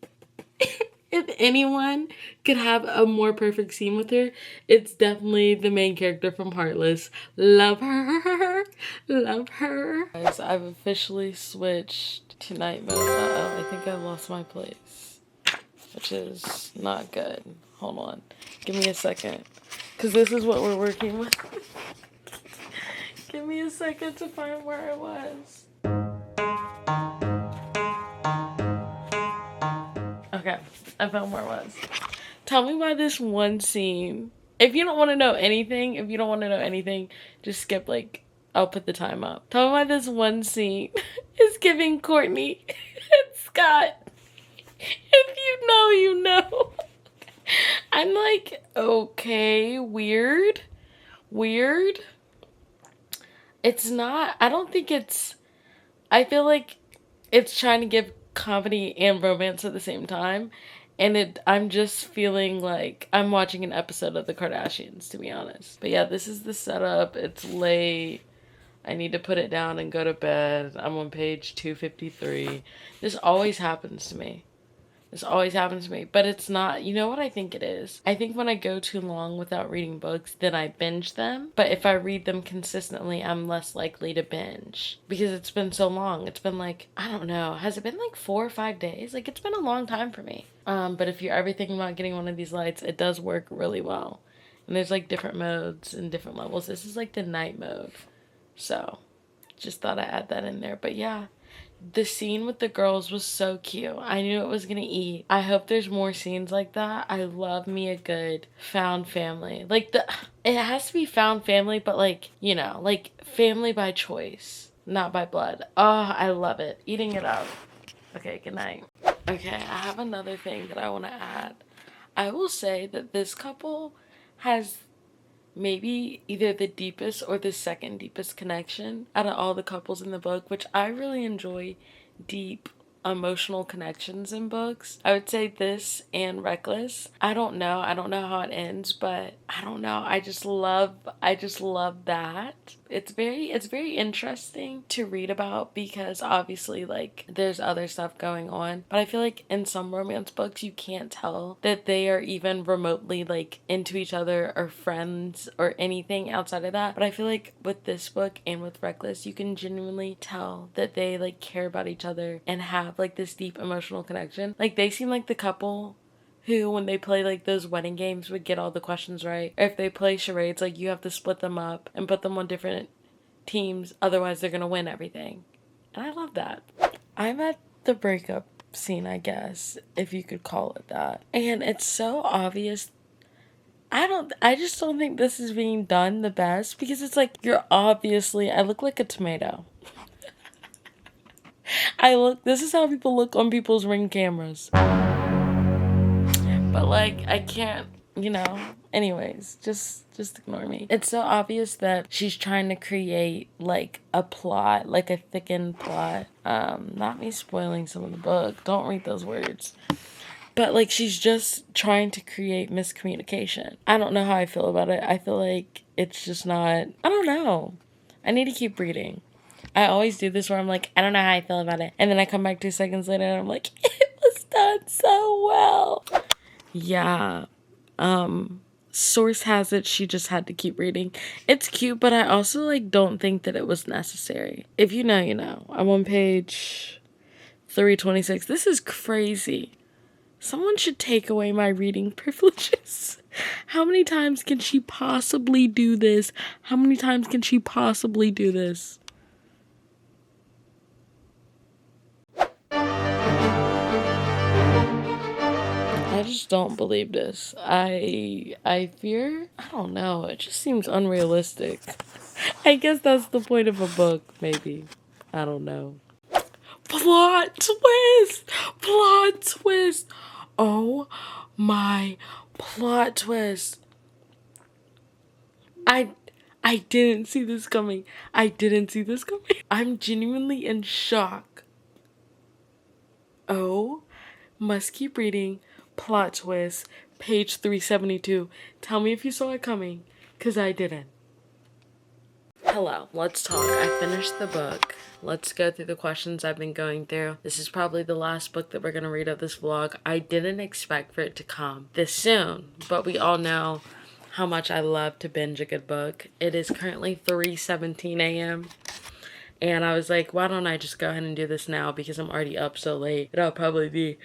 could have a more perfect scene with her, it's definitely the main character from Heartless. Love her. Love her. Guys, I've officially switched to night mode. Uh-oh, I think I lost my place. which is not good. Hold on. Give me a second. Because this is what we're working with. Give me a second to find where I was. Okay, I found where I was. Tell me why this one scene. If you don't want to know anything, just skip, like, I'll put the time up. Tell me why this one scene is giving Courtney and Scott. If you know, you know. I'm like, okay, weird. It's not, I feel like it's trying to give comedy and romance at the same time. And I'm just feeling like I'm watching an episode of The Kardashians, to be honest. But yeah, this is the setup. It's late. I need to put it down and go to bed. I'm on page 253. This always happens to me. But it's not, you know what I think it is? I think when I go too long without reading books, then I binge them. But if I read them consistently, I'm less likely to binge. Because it's been so long. It's been like, I don't know, has it been like 4 or 5 days? Like, it's been a long time for me. But if you're ever thinking about getting one of these lights, it does work really well. And there's like different modes and different levels. This is like the night mode. So, just thought I'd add that in there. But yeah. The scene with the girls was so cute. I knew it was gonna eat. I hope there's more scenes like that. I love me a good found family. Like, it has to be found family, but like, you know, like family by choice, not by blood. Oh, I love it. Eating it up. Okay, good night. Okay, I have another thing that I want to add. I will say that this couple has maybe either the deepest or the second deepest connection out of all the couples in the book, which I really enjoy deep emotional connections in books. I would say this and Reckless. I don't know how it ends, but I don't know. I just love that. It's very interesting to read about because obviously like there's other stuff going on, but I feel like in some romance books you can't tell that they are even remotely like into each other or friends or anything outside of that. But I feel like with this book and with Reckless, you can genuinely tell that they like care about each other and have like this deep emotional connection. Like they seem like the couple who, when they play like those wedding games, would get all the questions right. Or if they play charades, like you have to split them up and put them on different teams, otherwise they're gonna win everything. And I love that. I'm at the breakup scene, I guess, if you could call it that. And it's so obvious. I just don't think this is being done the best because it's like, I look like a tomato. This is how people look on people's Ring cameras. But like, I can't, anyways, just ignore me. It's so obvious that she's trying to create like a plot, like a thickened plot. Not me spoiling some of the book. Don't read those words. But like, she's just trying to create miscommunication. I don't know how I feel about it. I feel like it's just not, I don't know. I need to keep reading. I always do this where I'm like, I don't know how I feel about it. And then I come back 2 seconds later and I'm like, it was done so well. Yeah. Source has it she just had to keep reading. It's cute, but I also like don't think that it was necessary. If you know, you know. I'm on page 326. This is crazy. Someone should take away my reading privileges. How many times can she possibly do this? I just don't believe this. I fear, I don't know, it just seems unrealistic. I guess that's the point of a book, maybe. I don't know. Plot twist! Oh my, plot twist. I didn't see this coming. I'm genuinely in shock. Oh, must keep reading. Plot twist, page 372. Tell me if you saw it coming, because I didn't. Hello, let's talk. I finished the book. Let's go through the questions I've been going through. This is probably the last book that we're going to read of this vlog. I didn't expect for it to come this soon, but we all know how much I love to binge a good book. It is currently 3:17 a.m. And I was like, why don't I just go ahead and do this now because I'm already up so late. It'll probably be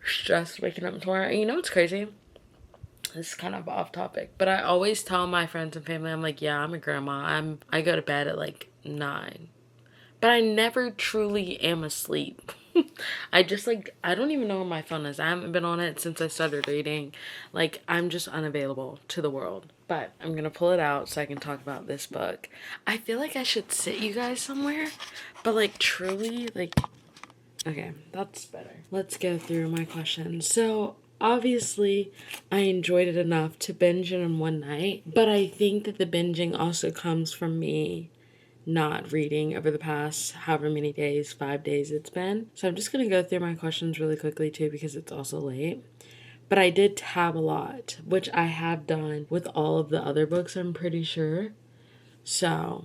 stressed waking up tomorrow. And you know what's crazy? This is kind of off topic, but I always tell my friends and family, I'm like, yeah, I'm a grandma. I go to bed at like 9. But I never truly am asleep. I just like, I don't even know where my phone is. I haven't been on it since I started reading. Like, I'm just unavailable to the world. But I'm going to pull it out so I can talk about this book. I feel like I should sit you guys somewhere. But like, truly, like, okay, that's better. Let's go through my questions. So, obviously, I enjoyed it enough to binge it in one night. But I think that the binging also comes from me not reading over the past however many days, 5 days it's been. So I'm just going to go through my questions really quickly too because it's also late. But I did tab a lot, which I have done with all of the other books, I'm pretty sure. So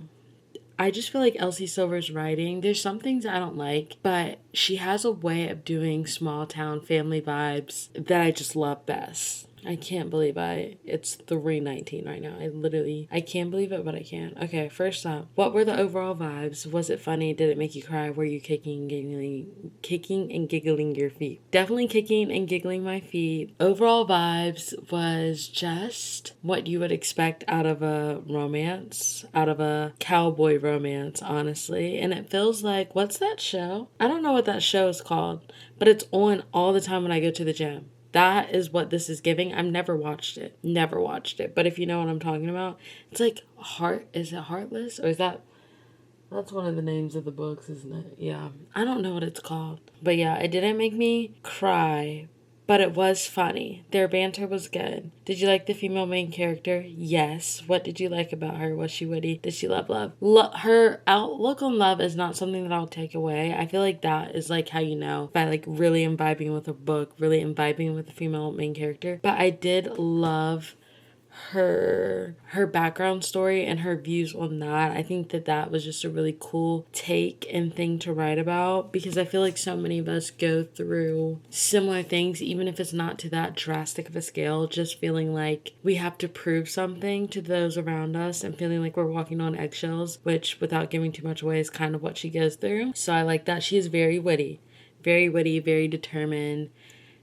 I just feel like Elsie Silver's writing, there's some things I don't like, but she has a way of doing small town family vibes that I just love best. I can't believe it's 3:19 right now. I can't believe it, but I can. Okay, first up, what were the overall vibes? Was it funny? Did it make you cry? Were you kicking and giggling your feet? Definitely kicking and giggling my feet. Overall vibes was just what you would expect out of a romance, out of a cowboy romance, honestly. And it feels like, what's that show? I don't know what that show is called, but it's on all the time when I go to the gym. That is what this is giving. I've never watched it. Never watched it. But if you know what I'm talking about, it's like is it Heartless? Or is that's one of the names of the books, isn't it? Yeah. I don't know what it's called. But yeah, it didn't make me cry, but it was funny. Their banter was good. Did you like the female main character? Yes. What did you like about her? Was she witty? Did she love love? Her outlook on love is not something that I'll take away. I feel like that is like how you know if I like really am vibing with a book, really am vibing with the female main character. But I did love her background story and her views on that. I think that was just a really cool take and thing to write about because I feel like so many of us go through similar things, even if it's not to that drastic of a scale, just feeling like we have to prove something to those around us and feeling like we're walking on eggshells, which without giving too much away is kind of what she goes through. So I like that. She is very witty, very determined,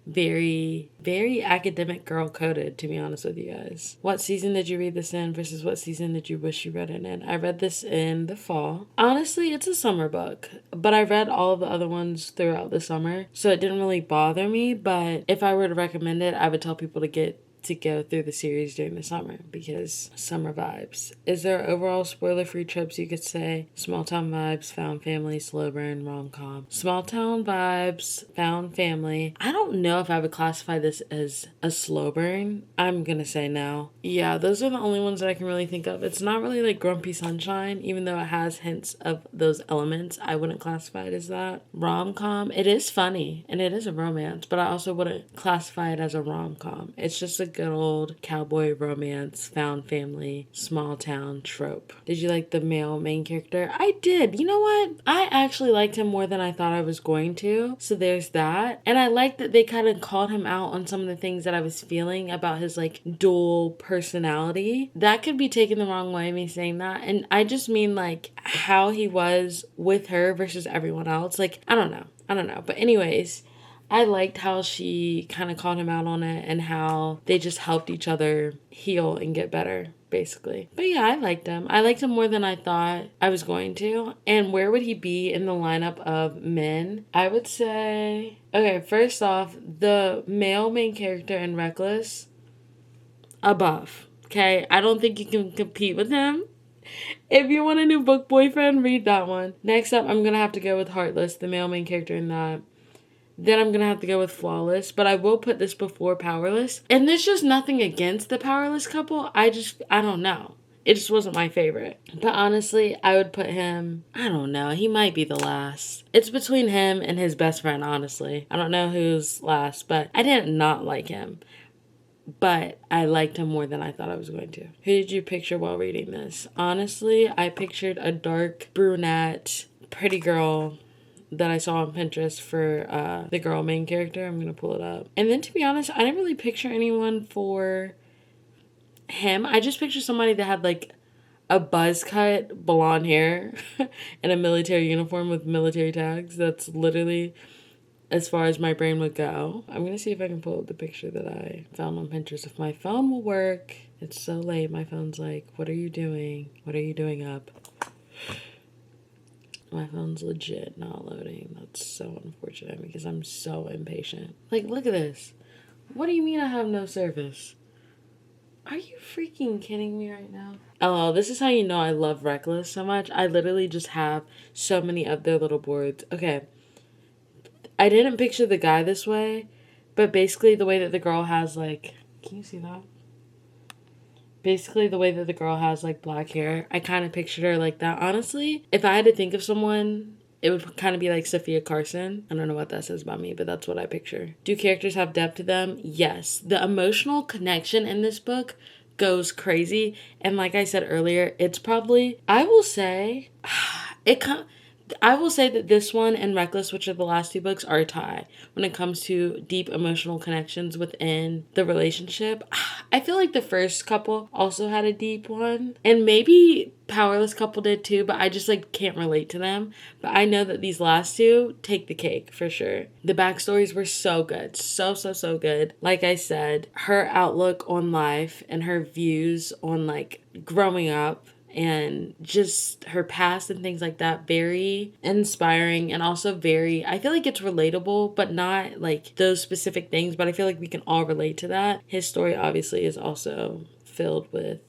very, very academic girl coded, to be honest with you guys. What season did you read this in versus what season did you wish you read it in? I read this in the fall. Honestly, it's a summer book, but I read all of the other ones throughout the summer, so it didn't really bother me, but if I were to recommend it, I would tell people to go through the series during the summer because summer vibes. Is there overall spoiler-free tropes you could say? Small town vibes, found family, slow burn, rom-com. Small town vibes, found family. I don't know if I would classify this as a slow burn. I'm gonna say no. Yeah, those are the only ones that I can really think of. It's not really like Grumpy Sunshine, even though it has hints of those elements. I wouldn't classify it as that. Rom-com, it is funny and it is a romance, but I also wouldn't classify it as a rom-com. It's just a good old cowboy romance, found family, small town trope. Did you like the male main character? I did. You know what? I actually liked him more than I thought I was going to. So there's that. And I like that they kind of called him out on some of the things that I was feeling about his like dual personality. That could be taken the wrong way, me saying that. And I just mean like how he was with her versus everyone else. Like, I don't know. But anyways, I liked how she kind of called him out on it and how they just helped each other heal and get better, basically. But yeah, I liked him. I liked him more than I thought I was going to. And where would he be in the lineup of men? I would say, okay, first off, the male main character in Reckless, above. Okay, I don't think you can compete with him. If you want a new book boyfriend, read that one. Next up, I'm going to have to go with Heartless, the male main character in that. Then I'm going to have to go with Flawless, but I will put this before Powerless. And there's just nothing against the Powerless couple. I don't know. It just wasn't my favorite. But honestly, I would put him, I don't know, he might be the last. It's between him and his best friend, honestly. I don't know who's last, but I didn't not like him. But I liked him more than I thought I was going to. Who did you picture while reading this? Honestly, I pictured a dark brunette, pretty girl that I saw on Pinterest for the girl main character. I'm going to pull it up. And then to be honest, I didn't really picture anyone for him. I just pictured somebody that had like a buzz cut, blonde hair, and a military uniform with military tags. That's literally as far as my brain would go. I'm gonna see if I can pull up the picture that I found on Pinterest. If my phone will work. It's so late. My phone's like, what are you doing? What are you doing up? My phone's legit not loading. That's so unfortunate because I'm so impatient. Like, look at this. What do you mean I have no service? Are you freaking kidding me right now? Oh, this is how you know I love Reckless so much. I literally just have so many of their little boards. Okay. I didn't picture the guy this way, but basically the way that the girl has, like... Can you see that? Basically the way that the girl has, like, black hair. I kind of pictured her like that. Honestly, if I had to think of someone... It would kind of be like Sophia Carson. I don't know what that says about me, but that's what I picture. Do characters have depth to them? Yes. The emotional connection in this book goes crazy. And like I said earlier, it's probably, I will say that this one and Reckless, which are the last two books, are a tie when it comes to deep emotional connections within the relationship. I feel like the first couple also had a deep one, and maybe Powerless couple did too, but I just like can't relate to them. But I know that these last two take the cake for sure. The backstories were so good. So good. Like I said, her outlook on life and her views on like growing up and just her past and things like that, very inspiring and also very, I feel like it's relatable, but not like those specific things, but I feel like we can all relate to that. His story obviously is also filled with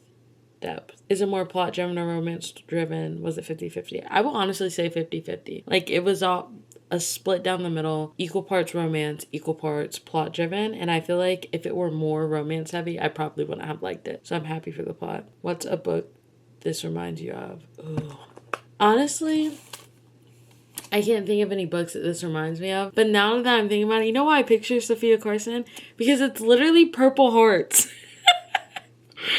depth. Is it more plot driven or romance driven? Was it 50-50? I will honestly say 50-50. Like it was all a split down the middle, equal parts romance, equal parts plot driven, and I feel like if it were more romance heavy, I probably wouldn't have liked it. So I'm happy for the plot. What's a book this reminds you of? Ooh. Honestly, I can't think of any books that this reminds me of. But now that I'm thinking about it, you know why I picture Sophia Carson? Because it's literally Purple Hearts.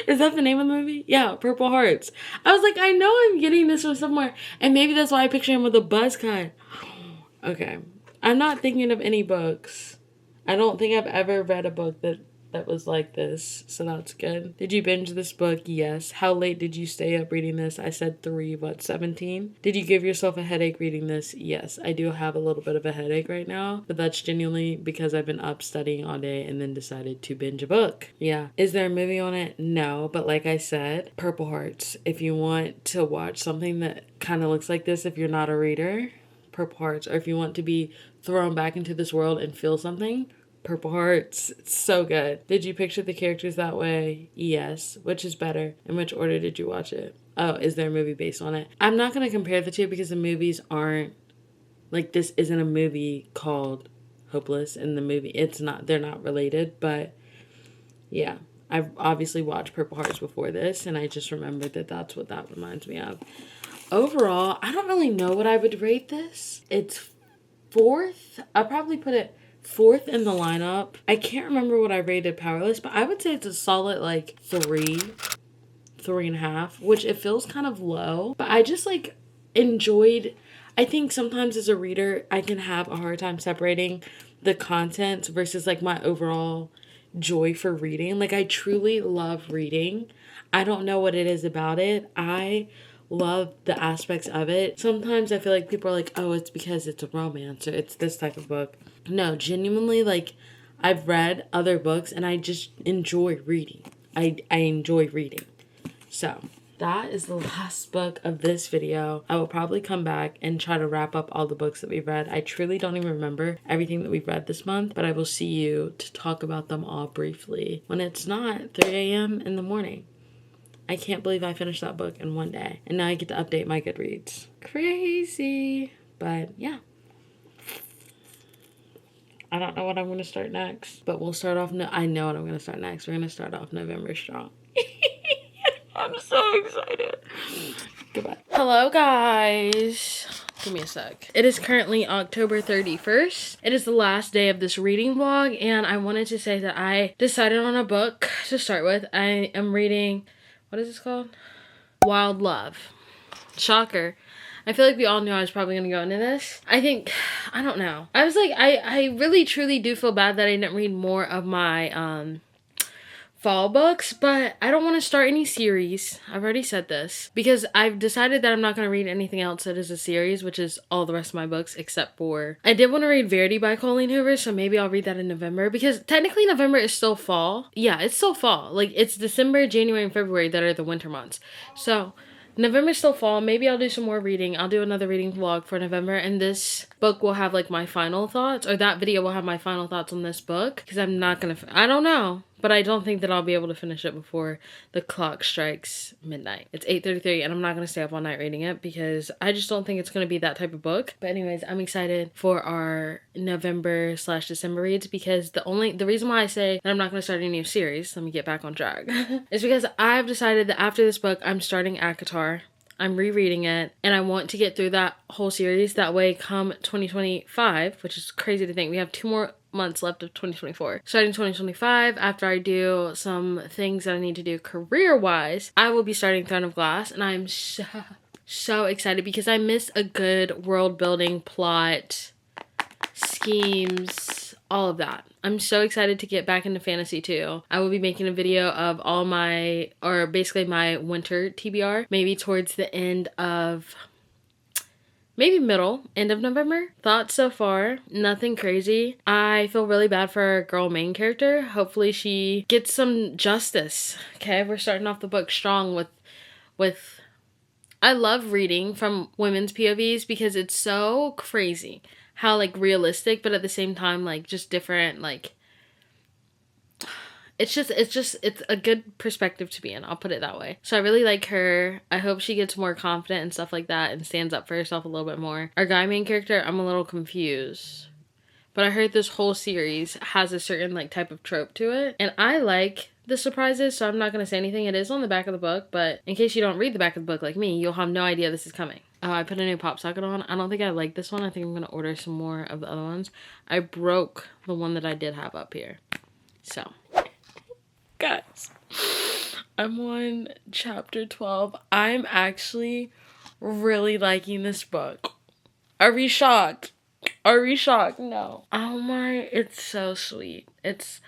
Is that the name of the movie? Yeah, Purple Hearts. I was like, I know I'm getting this from somewhere. And maybe that's why I picture him with a buzz cut. Okay. I'm not thinking of any books. I don't think I've ever read a book that was like this, so that's good. Did you binge this book? Yes. How late did you stay up reading this? I said 17? Did you give yourself a headache reading this? Yes. I do have a little bit of a headache right now, but that's genuinely because I've been up studying all day and then decided to binge a book. Yeah. Is there a movie on it? No, but like I said, Purple Hearts. If you want to watch something that kind of looks like this, if you're not a reader, Purple Hearts. Or if you want to be thrown back into this world and feel something, Purple Hearts. It's so good. Did you picture the characters that way? Yes. Which is better? In which order did you watch it? Oh, is there a movie based on it? I'm not going to compare the two because the movies aren't, like, this isn't a movie called Hopeless, and the movie, they're not related, but yeah. I've obviously watched Purple Hearts before this, and I just remembered that that's what that reminds me of. Overall, I don't really know what I would rate this. It's 4th. I'll probably put it 4th in the lineup. I can't remember what I rated Powerless, but I would say it's a solid like 3.5, which it feels kind of low. But I just like enjoyed, I think sometimes as a reader, I can have a hard time separating the content versus like my overall joy for reading. Like I truly love reading. I don't know what it is about it. I love the aspects of it. Sometimes I feel like people are like, oh, it's because it's a romance or it's this type of book. No, genuinely, like, I've read other books and I just enjoy reading. I enjoy reading. So, that is the last book of this video. I will probably come back and try to wrap up all the books that we've read. I truly don't even remember everything that we've read this month, but I will see you to talk about them all briefly when it's not 3 a.m. in the morning. I can't believe I finished that book in one day. And now I get to update my Goodreads. Crazy. But yeah. I don't know what I'm going to start next. But we'll start off... I know what I'm going to start next. We're going to start off November strong. I'm so excited. Goodbye. Hello, guys. Give me a sec. It is currently October 31st. It is the last day of this reading vlog. And I wanted to say that I decided on a book to start with. I am reading... What is this called? Wild Love. Shocker. I feel like we all knew I was probably going to go into this. I don't know. I was like, I really truly do feel bad that I didn't read more of my fall books, but I don't want to start any series. I've already said this because I've decided that I'm not going to read anything else that is a series, which is all the rest of my books except for I did want to read Verity by Colleen Hoover, so maybe I'll read that in November because technically November is still fall. Yeah, it's still fall. Like it's December, January, and February that are the winter months. So November's still fall. Maybe I'll do some more reading. I'll do another reading vlog for November, and this book will have like my final thoughts, or that video will have my final thoughts on this book, because I'm not gonna, I don't know, but I don't think that I'll be able to finish it before the clock strikes midnight. It's 8:33, and I'm not gonna stay up all night reading it because I just don't think it's gonna be that type of book. But anyways, I'm excited for our November/December reads because the reason why I say that I'm not gonna start a new series, let me get back on track, is because I've decided that after this book, I'm starting ACOTAR. I'm rereading it, and I want to get through that whole series. That way, come 2025, which is crazy to think, we have 2 more months left of 2024. Starting 2025, after I do some things that I need to do career-wise, I will be starting Throne of Glass, and I'm so excited because I miss a good world-building plot, schemes, all of that. I'm so excited to get back into fantasy too. I will be making a video of all my, or basically my winter TBR, maybe towards the end of, maybe end of November. Thoughts so far, nothing crazy. I feel really bad for our girl main character. Hopefully she gets some justice. Okay, we're starting off the book strong with I love reading from women's POVs because it's so crazy how like realistic, but at the same time like just different, like it's a good perspective to be in, I'll put it that way. So I really like her. I hope she gets more confident and stuff like that and stands up for herself a little bit more. Our guy main character, I'm a little confused, but I heard this whole series has a certain like type of trope to it, and I like the surprises, so I'm not going to say anything. It is on the back of the book, but in case you don't read the back of the book like me, you'll have no idea this is coming. Oh, I put a new pop socket on. I don't think I like this one. I think I'm going to order some more of the other ones. I broke the one that I did have up here. So, guys, I'm on chapter 12. I'm actually really liking this book. Are we shocked? Are we shocked? No. Oh my, it's so sweet. It's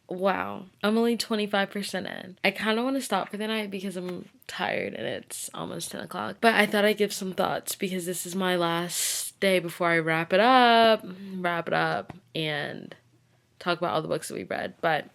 wow. I'm only 25% in. I kind of want to stop for the night because I'm tired and it's almost 10 o'clock. But I thought I'd give some thoughts because this is my last day before I wrap it up and talk about all the books that we've read. But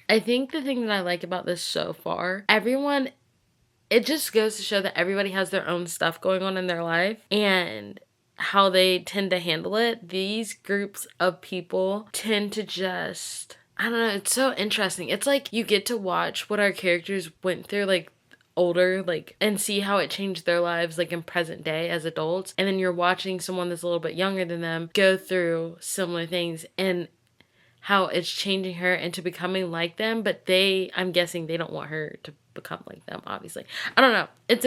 I think the thing that I like about this so far, it just goes to show that everybody has their own stuff going on in their life and how they tend to handle it. These groups of people tend to just, I don't know, it's so interesting. It's like you get to watch what our characters went through, like, older, like, and see how it changed their lives, like, in present day as adults. And then you're watching someone that's a little bit younger than them go through similar things and how it's changing her into becoming like them. But I'm guessing they don't want her to become like them, obviously. I don't know. It's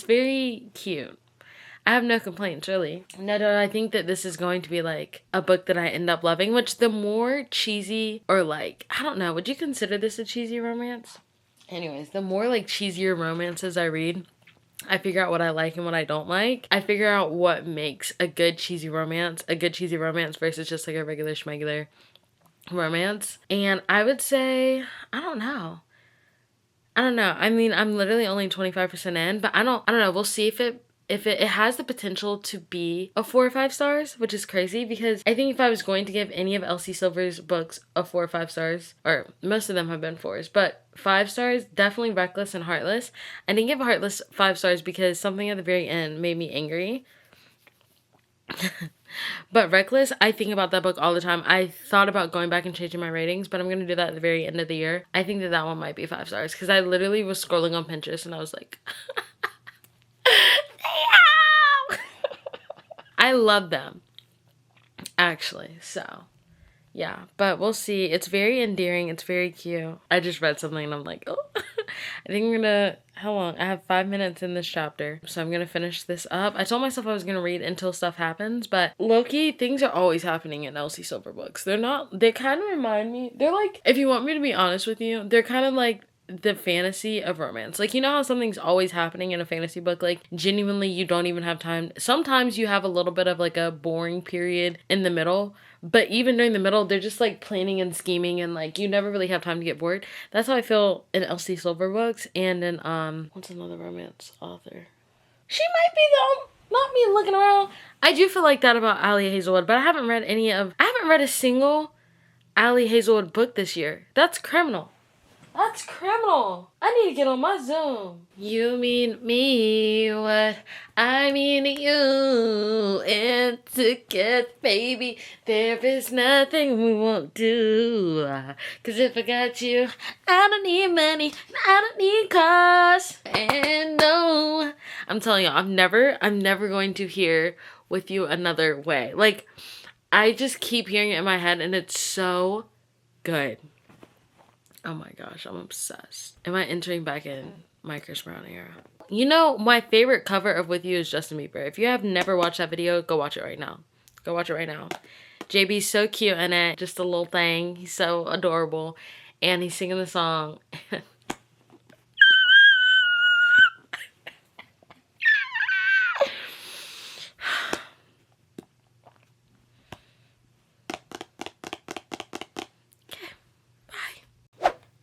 very cute. I have no complaints, really. No, I think that this is going to be, like, a book that I end up loving, which the more cheesy, or, like, I don't know, would you consider this a cheesy romance? Anyways, the more, like, cheesier romances I read, I figure out what I like and what I don't like. I figure out what makes a good cheesy romance versus just, like, a regular schmegular romance. And I would say, I don't know. I mean, I'm literally only 25% in, but I don't know. We'll see if it has the potential to be a 4 or 5 stars, which is crazy because I think if I was going to give any of Elsie Silver's books a 4 or 5 stars, or most of them have been 4s, but 5 stars, definitely Reckless and Heartless. I didn't give Heartless 5 stars because something at the very end made me angry. But Reckless, I think about that book all the time. I thought about going back and changing my ratings, but I'm going to do that at the very end of the year. I think that one might be 5 stars because I literally was scrolling on Pinterest and I was like, I love them, actually, so, yeah, but we'll see. It's very endearing, it's very cute. I just read something and I'm like, oh, I think I'm gonna, how long? I have 5 minutes in this chapter, so I'm gonna finish this up. I told myself I was gonna read until stuff happens, but low-key, things are always happening in Elsie Silver books. They kind of remind me, they're like, if you want me to be honest with you, they're kind of like the fantasy of romance. Like, you know how something's always happening in a fantasy book? Like, genuinely, you don't even have time. Sometimes you have a little bit of like a boring period in the middle, but even during the middle, they're just like planning and scheming, and like you never really have time to get bored. That's how I feel in Elsie Silver books and in what's another romance author? She might be the not me looking around. I do feel like that about Allie Hazelwood, but I haven't read a single Allie Hazelwood book this year. That's criminal. That's criminal. I need to get on my Zoom. You mean me, what I mean to you. And to get, baby, there is nothing we won't do. 'Cause if I got you, I don't need money, I don't need cars. And no, I'm telling you, I'm never going to hear With You Another Way. Like, I just keep hearing it in my head, and it's so good. Oh my gosh, I'm obsessed. Am I entering back in my Chris Brown era? You know, my favorite cover of With You is Justin Bieber. If you have never watched that video, go watch it right now. Go watch it right now. JB's so cute in it. Just a little thing. He's so adorable. And he's singing the song.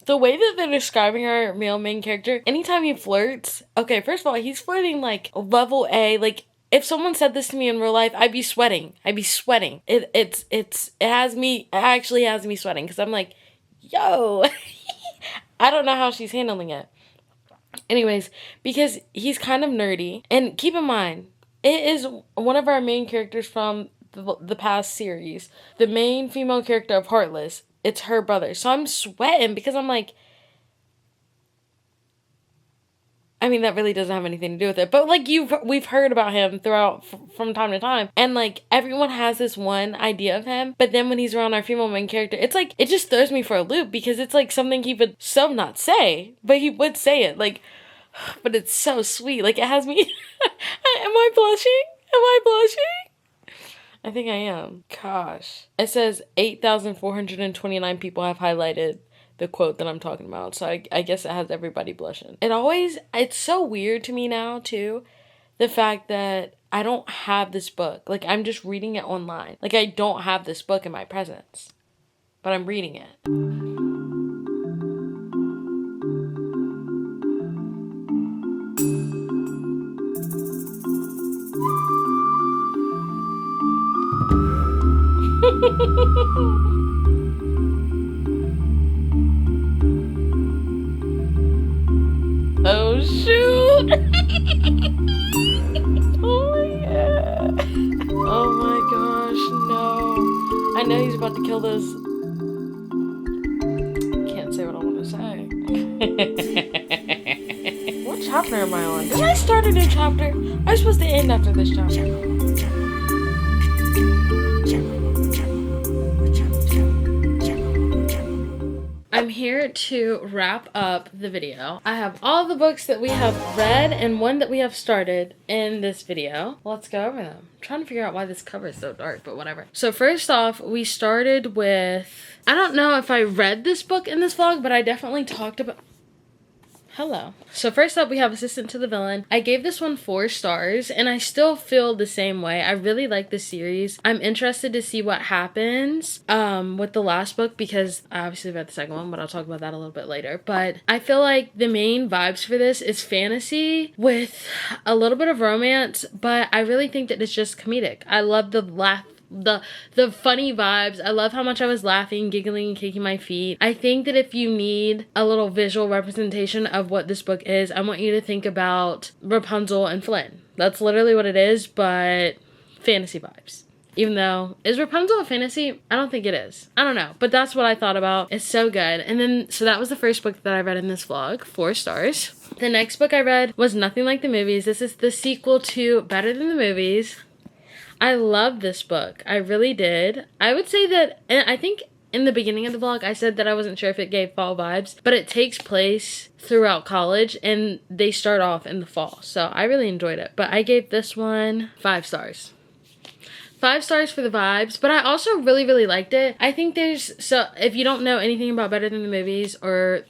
The way that they're describing our male main character, anytime he flirts, okay, first of all, he's flirting like level A. Like, if someone said this to me in real life, I'd be sweating. It actually has me sweating, because I'm like, yo, I don't know how she's handling it. Anyways, because he's kind of nerdy, and keep in mind, it is one of our main characters from the past series, the main female character of Heartless. It's her brother. So I'm sweating because I'm like, I mean, that really doesn't have anything to do with it. But like we've heard about him throughout from time to time. And like everyone has this one idea of him. But then when he's around our female main character, it's like, it just throws me for a loop, because it's like something he would so not say, but he would say it. Like, but it's so sweet. Like, it has me, am I blushing? Am I blushing? I think I am. Gosh. It says 8,429 people have highlighted the quote that I'm talking about. So I guess it has everybody blushing. It's so weird to me now, too, the fact that I don't have this book. Like, I'm just reading it online. Like, I don't have this book in my presence, but I'm reading it. Oh shoot! Oh my god! Oh my gosh, no! I know he's about to kill this. Can't say what I want to say. What chapter am I on? Did I start a new chapter? I was supposed to end after this chapter. I'm here to wrap up the video. I have all the books that we have read and one that we have started in this video. Let's go over them. I'm trying to figure out why this cover is so dark, but whatever. So first off, we started with, I don't know if I read this book in this vlog, but I definitely talked about, hello. So first up, we have Assistant to the Villain. I gave this one 4 stars, and I still feel the same way. I really like this series. I'm interested to see what happens with the last book, because I obviously read the second one, but I'll talk about that a little bit later. But I feel like the main vibes for this is fantasy with a little bit of romance, but I really think that it's just comedic. I love the the funny vibes. I love how much I was laughing, giggling, and kicking my feet. I think that if you need a little visual representation of what this book is, I want you to think about Rapunzel and Flynn. That's literally what it is, but fantasy vibes. Even though, is Rapunzel a fantasy? I don't think it is. I don't know, but that's what I thought about. It's so good. And then, so that was the first book that I read in this vlog, 4 stars. The next book I read was Nothing Like the Movies. This is the sequel to Better Than the Movies. I love this book. I really did. I would say that, and I think in the beginning of the vlog, I said that I wasn't sure if it gave fall vibes, but it takes place throughout college and they start off in the fall. So I really enjoyed it, but I gave this one 5 stars. 5 stars for the vibes, but I also really, really liked it. I think there's, so if you don't know anything about Better Than the Movies or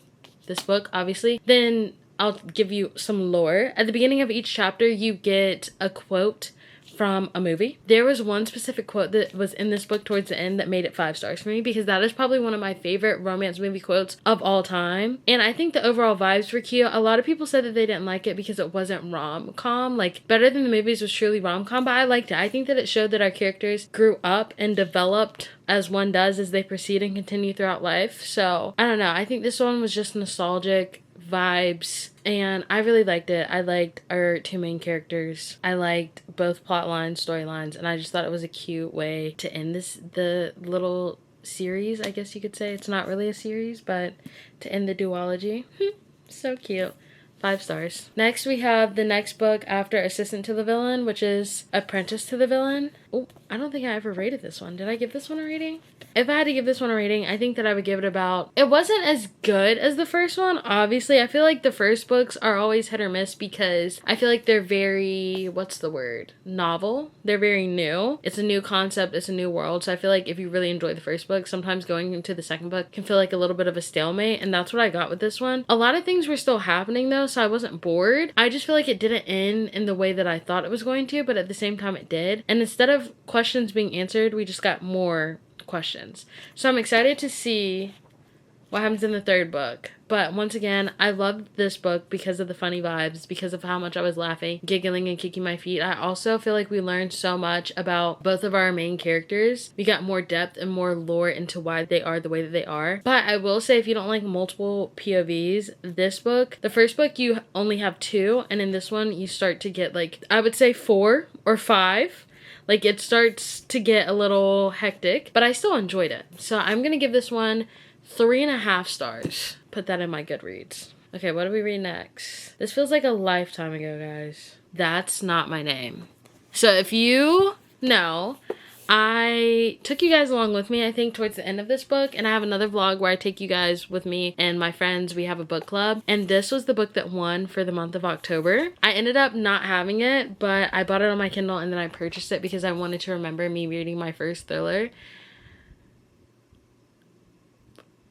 this book, obviously, then I'll give you some lore. At the beginning of each chapter, you get a quote from a movie. There was one specific quote that was in this book towards the end that made it 5 stars for me, because that is probably one of my favorite romance movie quotes of all time. And I think the overall vibes were cute. A lot of people said that they didn't like it because it wasn't rom-com. Like, Better Than the Movies was truly rom-com, but I liked it. I think that it showed that our characters grew up and developed as one does as they proceed and continue throughout life. So, I don't know. I think this one was just nostalgic vibes, and I really liked it. I liked our 2 main characters. I liked both plot lines, storylines, and I just thought it was a cute way to end the little series, I guess you could say. It's not really a series, but to end the duology. So cute. 5 stars. Next, we have the next book after Assistant to the Villain, which is Apprentice to the Villain. Oh, I don't think I ever rated this one. Did I give this one a rating? If I had to give this one a rating, I think that I would give it about... It wasn't as good as the first one, obviously. I feel like the first books are always hit or miss because I feel like they're very... What's the word? Novel. They're very new. It's a new concept. It's a new world. So I feel like if you really enjoy the first book, sometimes going into the second book can feel like a little bit of a stalemate. And that's what I got with this one. A lot of things were still happening though, so I wasn't bored. I just feel like it didn't end in the way that I thought it was going to, but at the same time it did. And instead of questions being answered, we just got more questions. So I'm excited to see what happens in the third book. But once again, I loved this book because of the funny vibes, because of how much I was laughing, giggling, and kicking my feet. I also feel like we learned so much about both of our main characters. We got more depth and more lore into why they are the way that they are. But I will say, if you don't like multiple POVs, this book, the first book, you only have 2. And in this one, you start to get like, I would say 4 or 5. Like, it starts to get a little hectic, but I still enjoyed it. So I'm going to give this one 3.5 stars. Put that in my Goodreads. Okay, what do we read next? This feels like a lifetime ago, guys. That's Not My Name. So if you know, I took you guys along with me, I think, towards the end of this book, and I have another vlog where I take you guys with me and my friends. We have a book club, and this was the book that won for the month of October. I ended up not having it, but I bought it on my Kindle, and then I purchased it because I wanted to remember me reading my first thriller.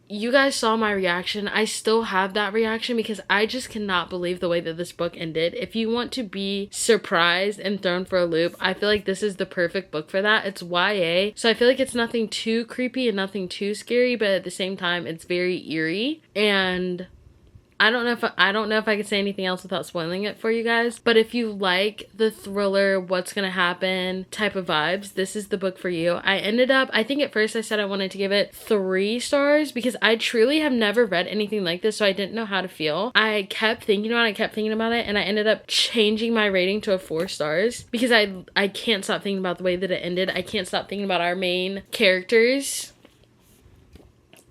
You guys saw my reaction. I still have that reaction because I just cannot believe the way that this book ended. If you want to be surprised and thrown for a loop, I feel like this is the perfect book for that. It's YA, so I feel like it's nothing too creepy and nothing too scary, but at the same time, it's very eerie. And I don't know if I could say anything else without spoiling it for you guys, but if you like the thriller, what's gonna happen type of vibes, this is the book for you. I think at first I said I wanted to give it 3 stars because I truly have never read anything like this, so I didn't know how to feel. I kept thinking about it, and I ended up changing my rating to a 4 stars because I can't stop thinking about the way that it ended. I can't stop thinking about our main characters.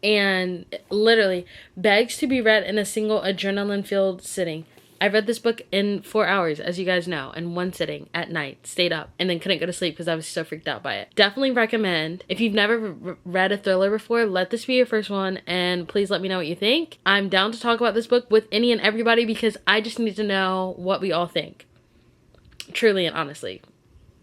And literally begs to be read in a single adrenaline-filled sitting. I read this book in 4 hours, as you guys know, in one sitting at night, stayed up, and then couldn't go to sleep because I was so freaked out by it. Definitely recommend. If you've never read a thriller before, let this be your first one, and please let me know what you think. I'm down to talk about this book with any and everybody because I just need to know what we all think. Truly and honestly.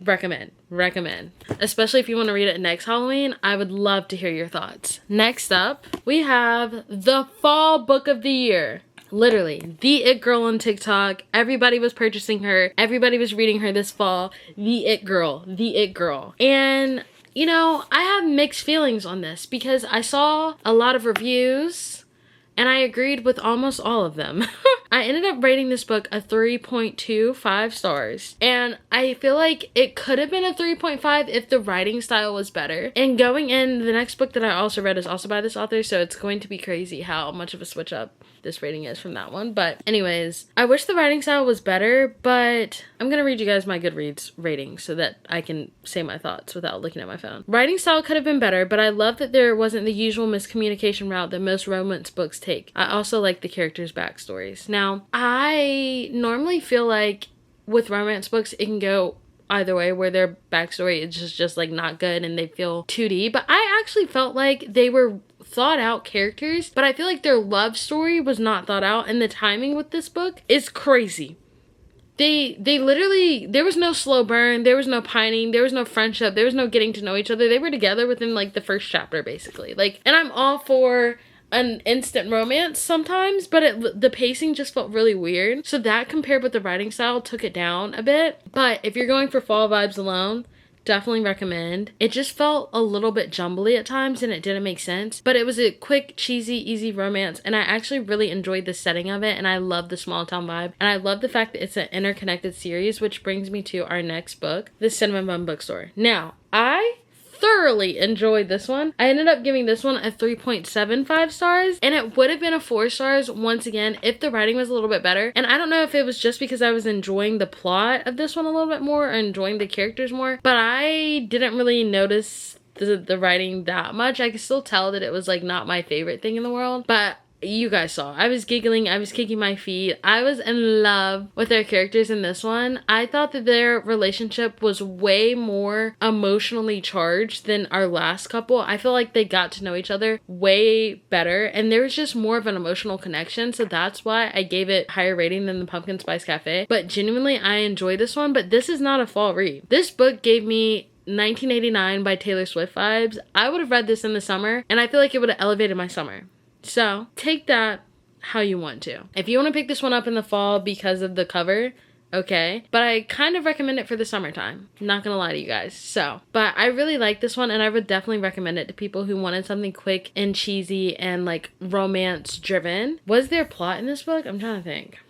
Recommend. Especially if you want to read it next Halloween, I would love to hear your thoughts. Next up, we have the fall book of the year. Literally, the it girl on TikTok. Everybody was purchasing her. Everybody was reading her this fall. The it girl. And, you know, I have mixed feelings on this because I saw a lot of reviews and I agreed with almost all of them. I ended up rating this book a 3.25 stars. And I feel like it could have been a 3.5 if the writing style was better. And going in, the next book that I also read is also by this author, so it's going to be crazy how much of a switch up this rating is from that one. But anyways, I wish the writing style was better, but I'm gonna read you guys my Goodreads rating so that I can say my thoughts without looking at my phone. Writing style could have been better, but I love that there wasn't the usual miscommunication route that most romance books take. I also like the characters' backstories. Now, I normally feel like with romance books, it can go either way, where their backstory is just like not good and they feel 2D, but I actually felt like they were thought out characters, but I feel like their love story was not thought out, and the timing with this book is crazy. They literally, there was no slow burn, there was no pining, there was no friendship, there was no getting to know each other. They were together within like the first chapter basically. Like, and I'm all for an instant romance sometimes, but the pacing just felt really weird. So that compared with the writing style took it down a bit. But if you're going for fall vibes alone, definitely recommend. It just felt a little bit jumbly at times and it didn't make sense, but it was a quick, cheesy, easy romance, and I actually really enjoyed the setting of it, and I love the small town vibe, and I love the fact that it's an interconnected series, which brings me to our next book, The Cinnamon Bun Bookstore. Now, I thoroughly enjoyed this one. I ended up giving this one a 3.75 stars, and it would have been a 4 stars once again if the writing was a little bit better. And I don't know if it was just because I was enjoying the plot of this one a little bit more or enjoying the characters more, but I didn't really notice the writing that much. I could still tell that it was like not my favorite thing in the world, but you guys saw. I was giggling, I was kicking my feet. I was in love with their characters in this one. I thought that their relationship was way more emotionally charged than our last couple. I feel like they got to know each other way better, and there was just more of an emotional connection, so that's why I gave it higher rating than the Pumpkin Spice Cafe. But genuinely, I enjoyed this one, but this is not a fall read. This book gave me 1989 by Taylor Swift vibes. I would have read this in the summer, and I feel like it would have elevated my summer. So take that how you want to. If you want to pick this one up in the fall because of the cover, okay, but I kind of recommend it for the summertime, not gonna lie to you guys. So, but I really like this one, and I would definitely recommend it to people who wanted something quick and cheesy and like romance driven. Was there plot in this book? I'm trying to think.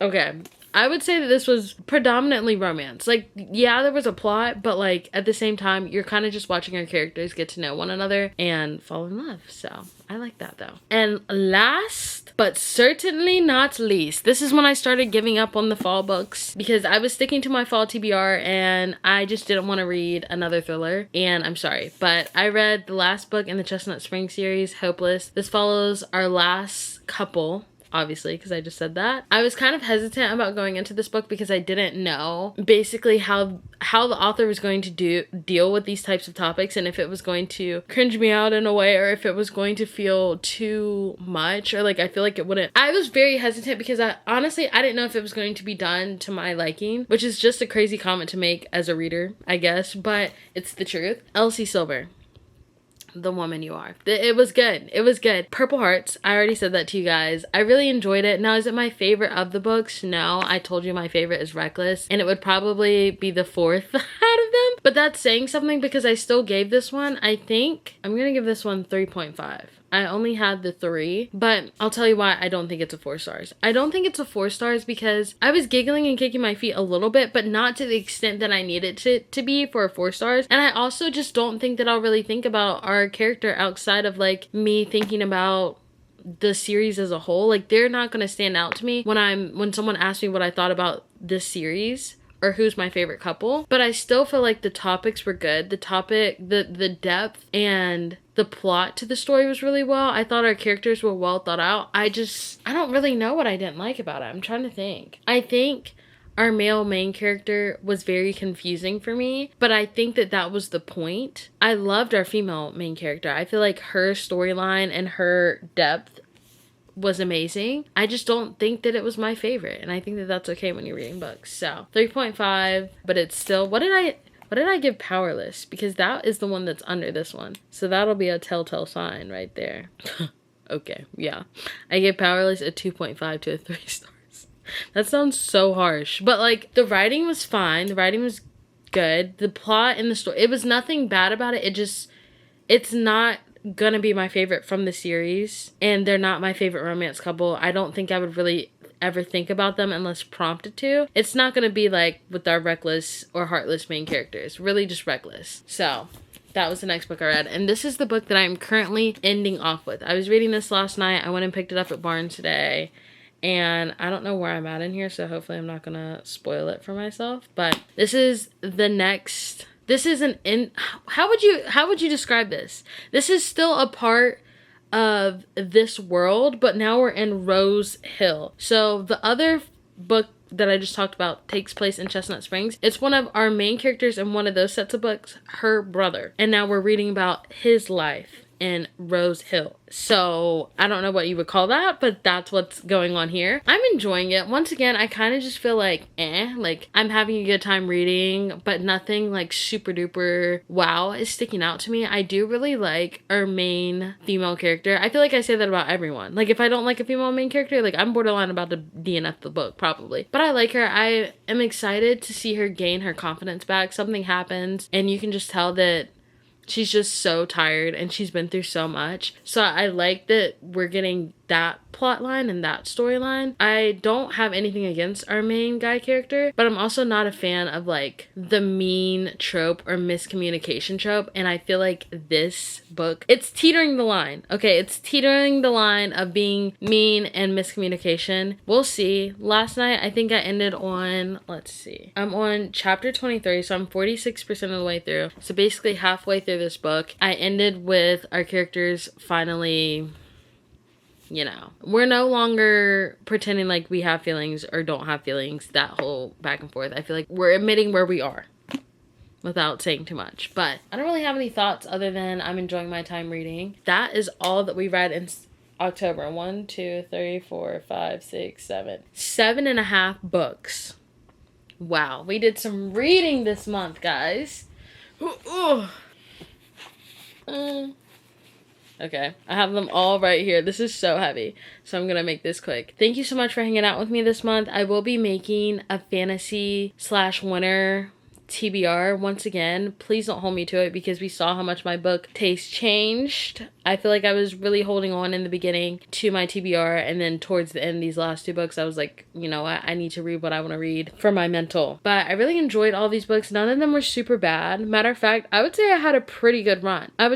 Okay, I would say that this was predominantly romance. Like, yeah, there was a plot, but like at the same time, you're kind of just watching our characters get to know one another and fall in love. So I like that though. And last, but certainly not least, this is when I started giving up on the fall books because I was sticking to my fall TBR and I just didn't want to read another thriller. And I'm sorry, but I read the last book in the Chestnut Spring series, Hopeless. This follows our last couple, obviously, because I just said that. I was kind of hesitant about going into this book because I didn't know basically how the author was going to deal with these types of topics, and if it was going to cringe me out in a way, or if it was going to feel too much, or like I feel like it wouldn't. I was very hesitant because I didn't know if it was going to be done to my liking, which is just a crazy comment to make as a reader, I guess, but it's the truth. Elsie Silver, the woman you are. It was good. It was good. Purple Hearts. I already said that to you guys. I really enjoyed it. Now, is it my favorite of the books? No. I told you my favorite is Reckless, and it would probably be the 4th out of them. But that's saying something because I still gave this one, I think, I'm gonna give this one 3.5. I only had the 3, but I'll tell you why I don't think it's a 4 stars. I don't think it's a 4 stars because I was giggling and kicking my feet a little bit, but not to the extent that I needed it to be for 4 stars. And I also just don't think that I'll really think about our character outside of like me thinking about the series as a whole. Like, they're not going to stand out to me when someone asks me what I thought about this series or who's my favorite couple. But I still feel like the topics were good. The topic, the depth and the plot to the story was really well. I thought our characters were well thought out. I don't really know what I didn't like about it. I'm trying to think. I think our male main character was very confusing for me, but I think that was the point. I loved our female main character. I feel like her storyline and her depth was amazing. I just don't think that it was my favorite, and I think that that's okay when you're reading books. So 3.5, but it's still, what did I give Powerless? Because that is the one that's under this one. So that'll be a telltale sign right there. Okay, yeah. I gave Powerless a 2.5 to a 3 stars. That sounds so harsh. But like, the writing was fine. The writing was good. The plot and the story, it was nothing bad about it. It's not gonna be my favorite from the series, and they're not my favorite romance couple. I don't think I would really ever think about them unless prompted to. It's not gonna be like with our Reckless or Heartless main characters, really just Reckless. So that was the next book I read, and this is the book that I'm currently ending off with. I was reading this last night. I went and picked it up at Barnes today, and I don't know where I'm at in here, so hopefully I'm not gonna spoil it for myself. But this is the next. This is how would you describe this? This is still a part of this world, but now we're in Rose Hill. So the other book that I just talked about takes place in Chestnut Springs. It's one of our main characters in one of those sets of books, her brother. And now we're reading about his life in Rose Hill. So I don't know what you would call that, but that's what's going on here. I'm enjoying it. Once again, I kind of just feel like like I'm having a good time reading, but nothing like super duper wow is sticking out to me. I do really like our main female character. I feel like I say that about everyone. Like if I don't like a female main character, like I'm borderline about to DNF the book probably. But I like her. I am excited to see her gain her confidence back. Something happens and you can just tell that she's just so tired and she's been through so much. So I like that we're getting that plot line and that storyline. I don't have anything against our main guy character, but I'm also not a fan of like the mean trope or miscommunication trope. And I feel like this book, it's teetering the line. Okay, it's teetering the line of being mean and miscommunication. We'll see. Last night, I think I ended on, let's see, I'm on chapter 23, so I'm 46% of the way through. So basically halfway through this book, I ended with our characters finally, you know, we're no longer pretending like we have feelings or don't have feelings, that whole back and forth. I feel like we're admitting where we are without saying too much. But I don't really have any thoughts other than I'm enjoying my time reading. That is all that we read in October. 1, 2, 3, 4, 5, 6, 7. 7.5 books. Wow, we did some reading this month, guys. Okay, I have them all right here. This is so heavy, so I'm gonna make this quick. Thank you so much for hanging out with me this month. I will be making a fantasy/winter TBR once again. Please don't hold me to it because we saw how much my book taste changed. I feel like I was really holding on in the beginning to my TBR, and then towards the end, these last 2 books, I was like, you know what, I need to read what I want to read for my mental. But I really enjoyed all these books. None of them were super bad. Matter of fact, I would say I had a pretty good run. I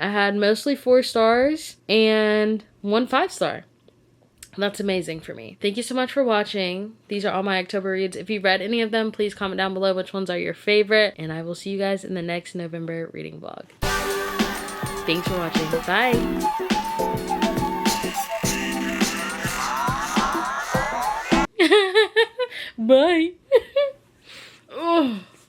had mostly 4 stars and 1 5-star. That's amazing for me. Thank you so much for watching. These are all my October reads. If you read any of them, please comment down below which ones are your favorite. And I will see you guys in the next November reading vlog. Thanks for watching. Bye. Bye. Oh.